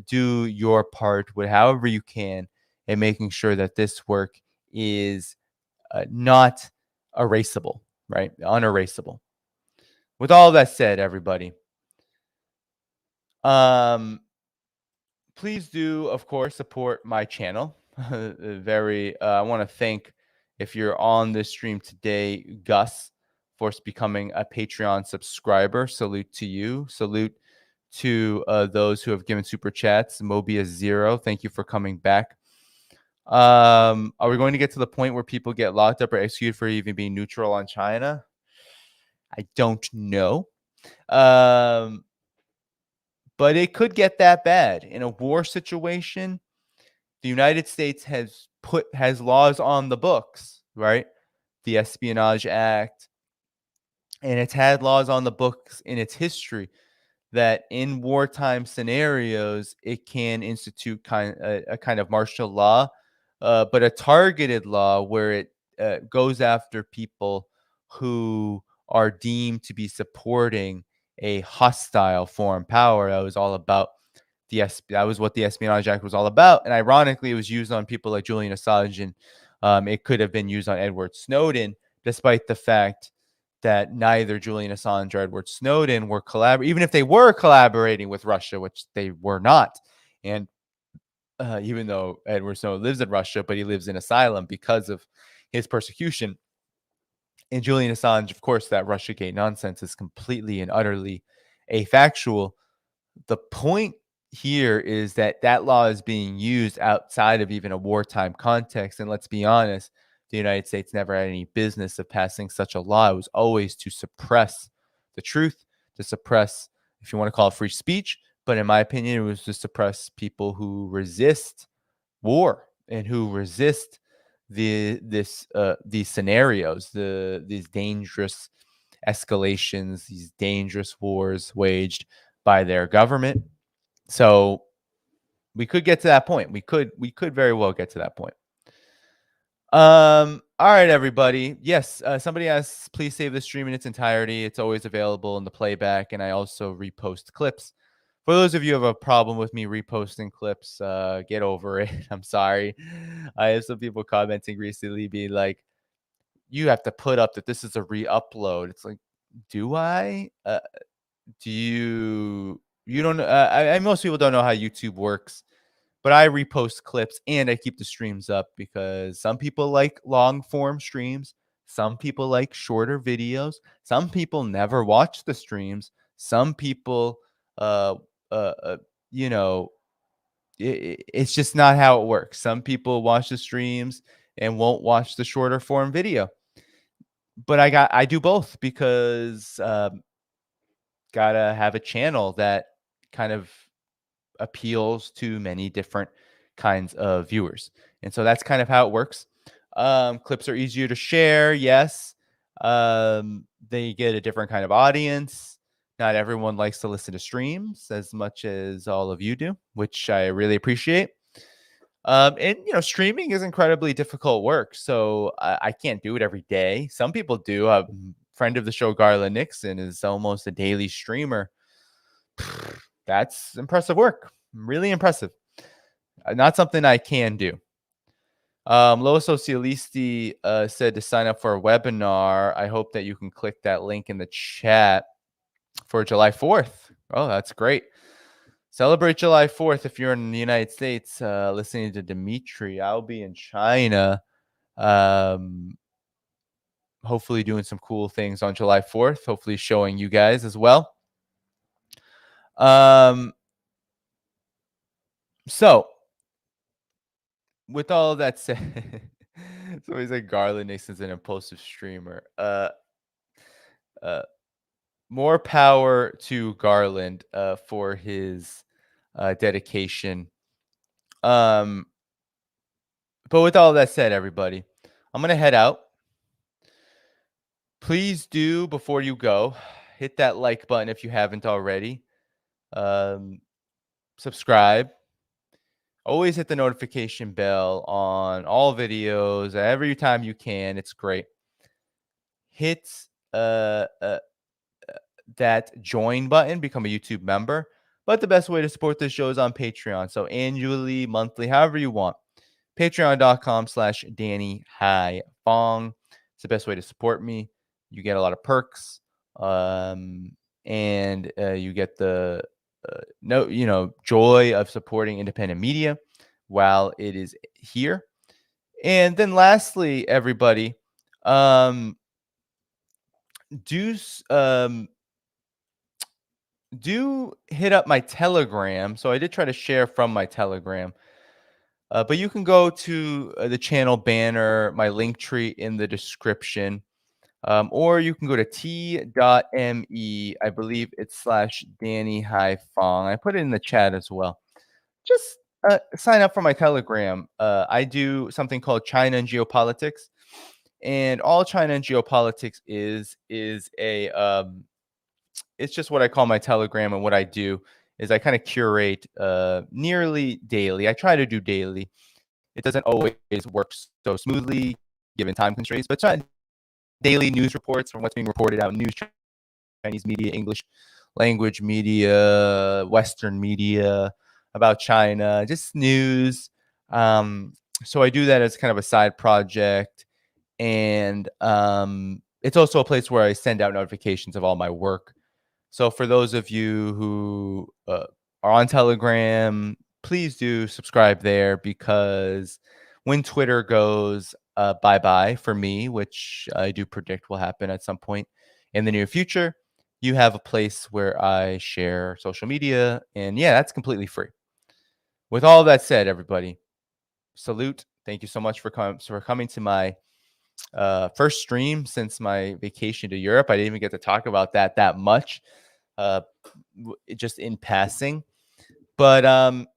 do your part with however you can in making sure that this work is not erasable, right? Unerasable. With all that said, everybody, please do, of course, support my channel. I want to thank, if you're on this stream today, Gus, for becoming a Patreon subscriber. Salute to you. Salute to those who have given super chats. Mobius0, thank you for coming back. Are we going to get to the point where people get locked up or executed for even being neutral on China? I don't know. But it could get that bad. In a war situation, the United States has laws on the books, right? The Espionage Act, and it's had laws on the books in its history that in wartime scenarios, it can institute a kind of martial law, but a targeted law where it goes after people who are deemed to be supporting a hostile foreign power. That was all about that was what the Espionage Act was all about. And ironically, it was used on people like Julian Assange, and it could have been used on Edward Snowden, despite the fact that neither Julian Assange or Edward Snowden were collaborating, even if they were collaborating with Russia, which they were not. And even though Edward Snowden lives in Russia, but he lives in asylum because of his persecution. And Julian Assange, of course, that Russiagate nonsense is completely and utterly afactual. The point here is that that law is being used outside of even a wartime context. And let's be honest, the United States never had any business of passing such a law. It was always to suppress the truth, to suppress, if you want to call it free speech. But in my opinion, it was to suppress people who resist war and who resist these scenarios, these dangerous escalations, these dangerous wars waged by their government. So we could get to that point. We could very well get to that point. All right, everybody. Yes, somebody asks, please save the stream in its entirety. It's always available in the playback, and I also repost clips. For those of you who have a problem with me reposting clips, get over it. I'm sorry. I have some people commenting recently being like, you have to put up that this is a re-upload. It's like, do I? Do you don't know? Most people don't know how YouTube works, but I repost clips and I keep the streams up because some people like long form streams. Some people like shorter videos. Some people never watch the streams. Some people, you know, it's just not how it works. Some people watch the streams and won't watch the shorter form video. But I do both because gotta have a channel that kind of appeals to many different kinds of viewers. And so that's kind of how it works. Clips are easier to share. Yes. They get a different kind of audience. Not everyone likes to listen to streams as much as all of you do, which I really appreciate. And streaming is incredibly difficult work, so I can't do it every day. Some people do. A friend of the show, Garland Nixon, is almost a daily streamer. That's impressive work. Really impressive. Not something I can do. Loa Socialisti said to sign up for a webinar. I hope that you can click that link in the chat for July 4th. Oh, that's great. Celebrate July 4th if you're in the United States listening to Dimitri. I'll be in China. Hopefully doing some cool things on July 4th. Hopefully showing you guys as well. So, with all of that said, somebody said Garland Nixon's an impulsive streamer. More power to Garland for his dedication. But with all that said, everybody, I'm going to head out. Please do, before you go, hit that like button if you haven't already. Subscribe. Always hit the notification bell on all videos every time you can. It's great. Hit that join button, become a YouTube member. But the best way to support this show is on Patreon. So annually, monthly, however you want. Patreon.com/DannyHaiphong. It's the best way to support me. You get a lot of perks. And you get the joy of supporting independent media while it is here. And then lastly, everybody, do hit up my Telegram. So I did try to share from my Telegram, but you can go to the channel banner, my link tree in the description. Or you can go to t.me, I believe it's /Danny Haiphong. I put it in the chat as well. Just sign up for my Telegram. I do something called China and Geopolitics. And all China and Geopolitics is it's just what I call my Telegram. And what I do is I kind of curate nearly daily. I try to do daily. It doesn't always work so smoothly given time constraints, but daily news reports from what's being reported out in news, Chinese media, English language media, Western media about China, just news. So I do that as kind of a side project. And it's also a place where I send out notifications of all my work. So for those of you who are on Telegram, please do subscribe there, because when Twitter goes bye-bye for me, which I do predict will happen at some point in the near future, you have a place where I share social media. And yeah, that's completely free. With all that said, everybody, salute. Thank you so much for coming to my first stream since my vacation to Europe. I didn't even get to talk about that much, just in passing. But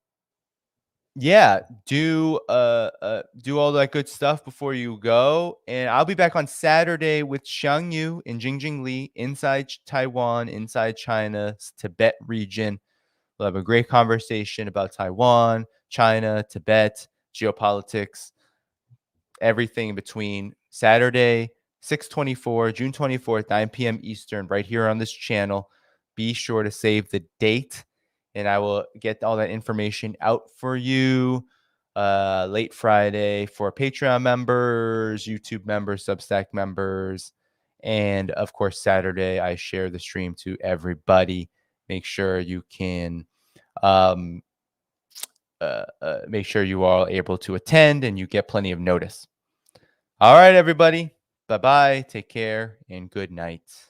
yeah, do all that good stuff before you go. And I'll be back on Saturday with Xiang Yu and Jingjing Li inside Taiwan, inside China's Tibet region. We'll have a great conversation about Taiwan, China, Tibet, geopolitics, everything in between. Saturday, 6/24, June 24th, 9 p.m. Eastern, right here on this channel. Be sure to save the date, and I will get all that information out for you late Friday for Patreon members, YouTube members, Substack members. And of course, Saturday, I share the stream to everybody. Make sure you can make sure you are able to attend and you get plenty of notice. All right, everybody. Bye-bye. Take care and good night.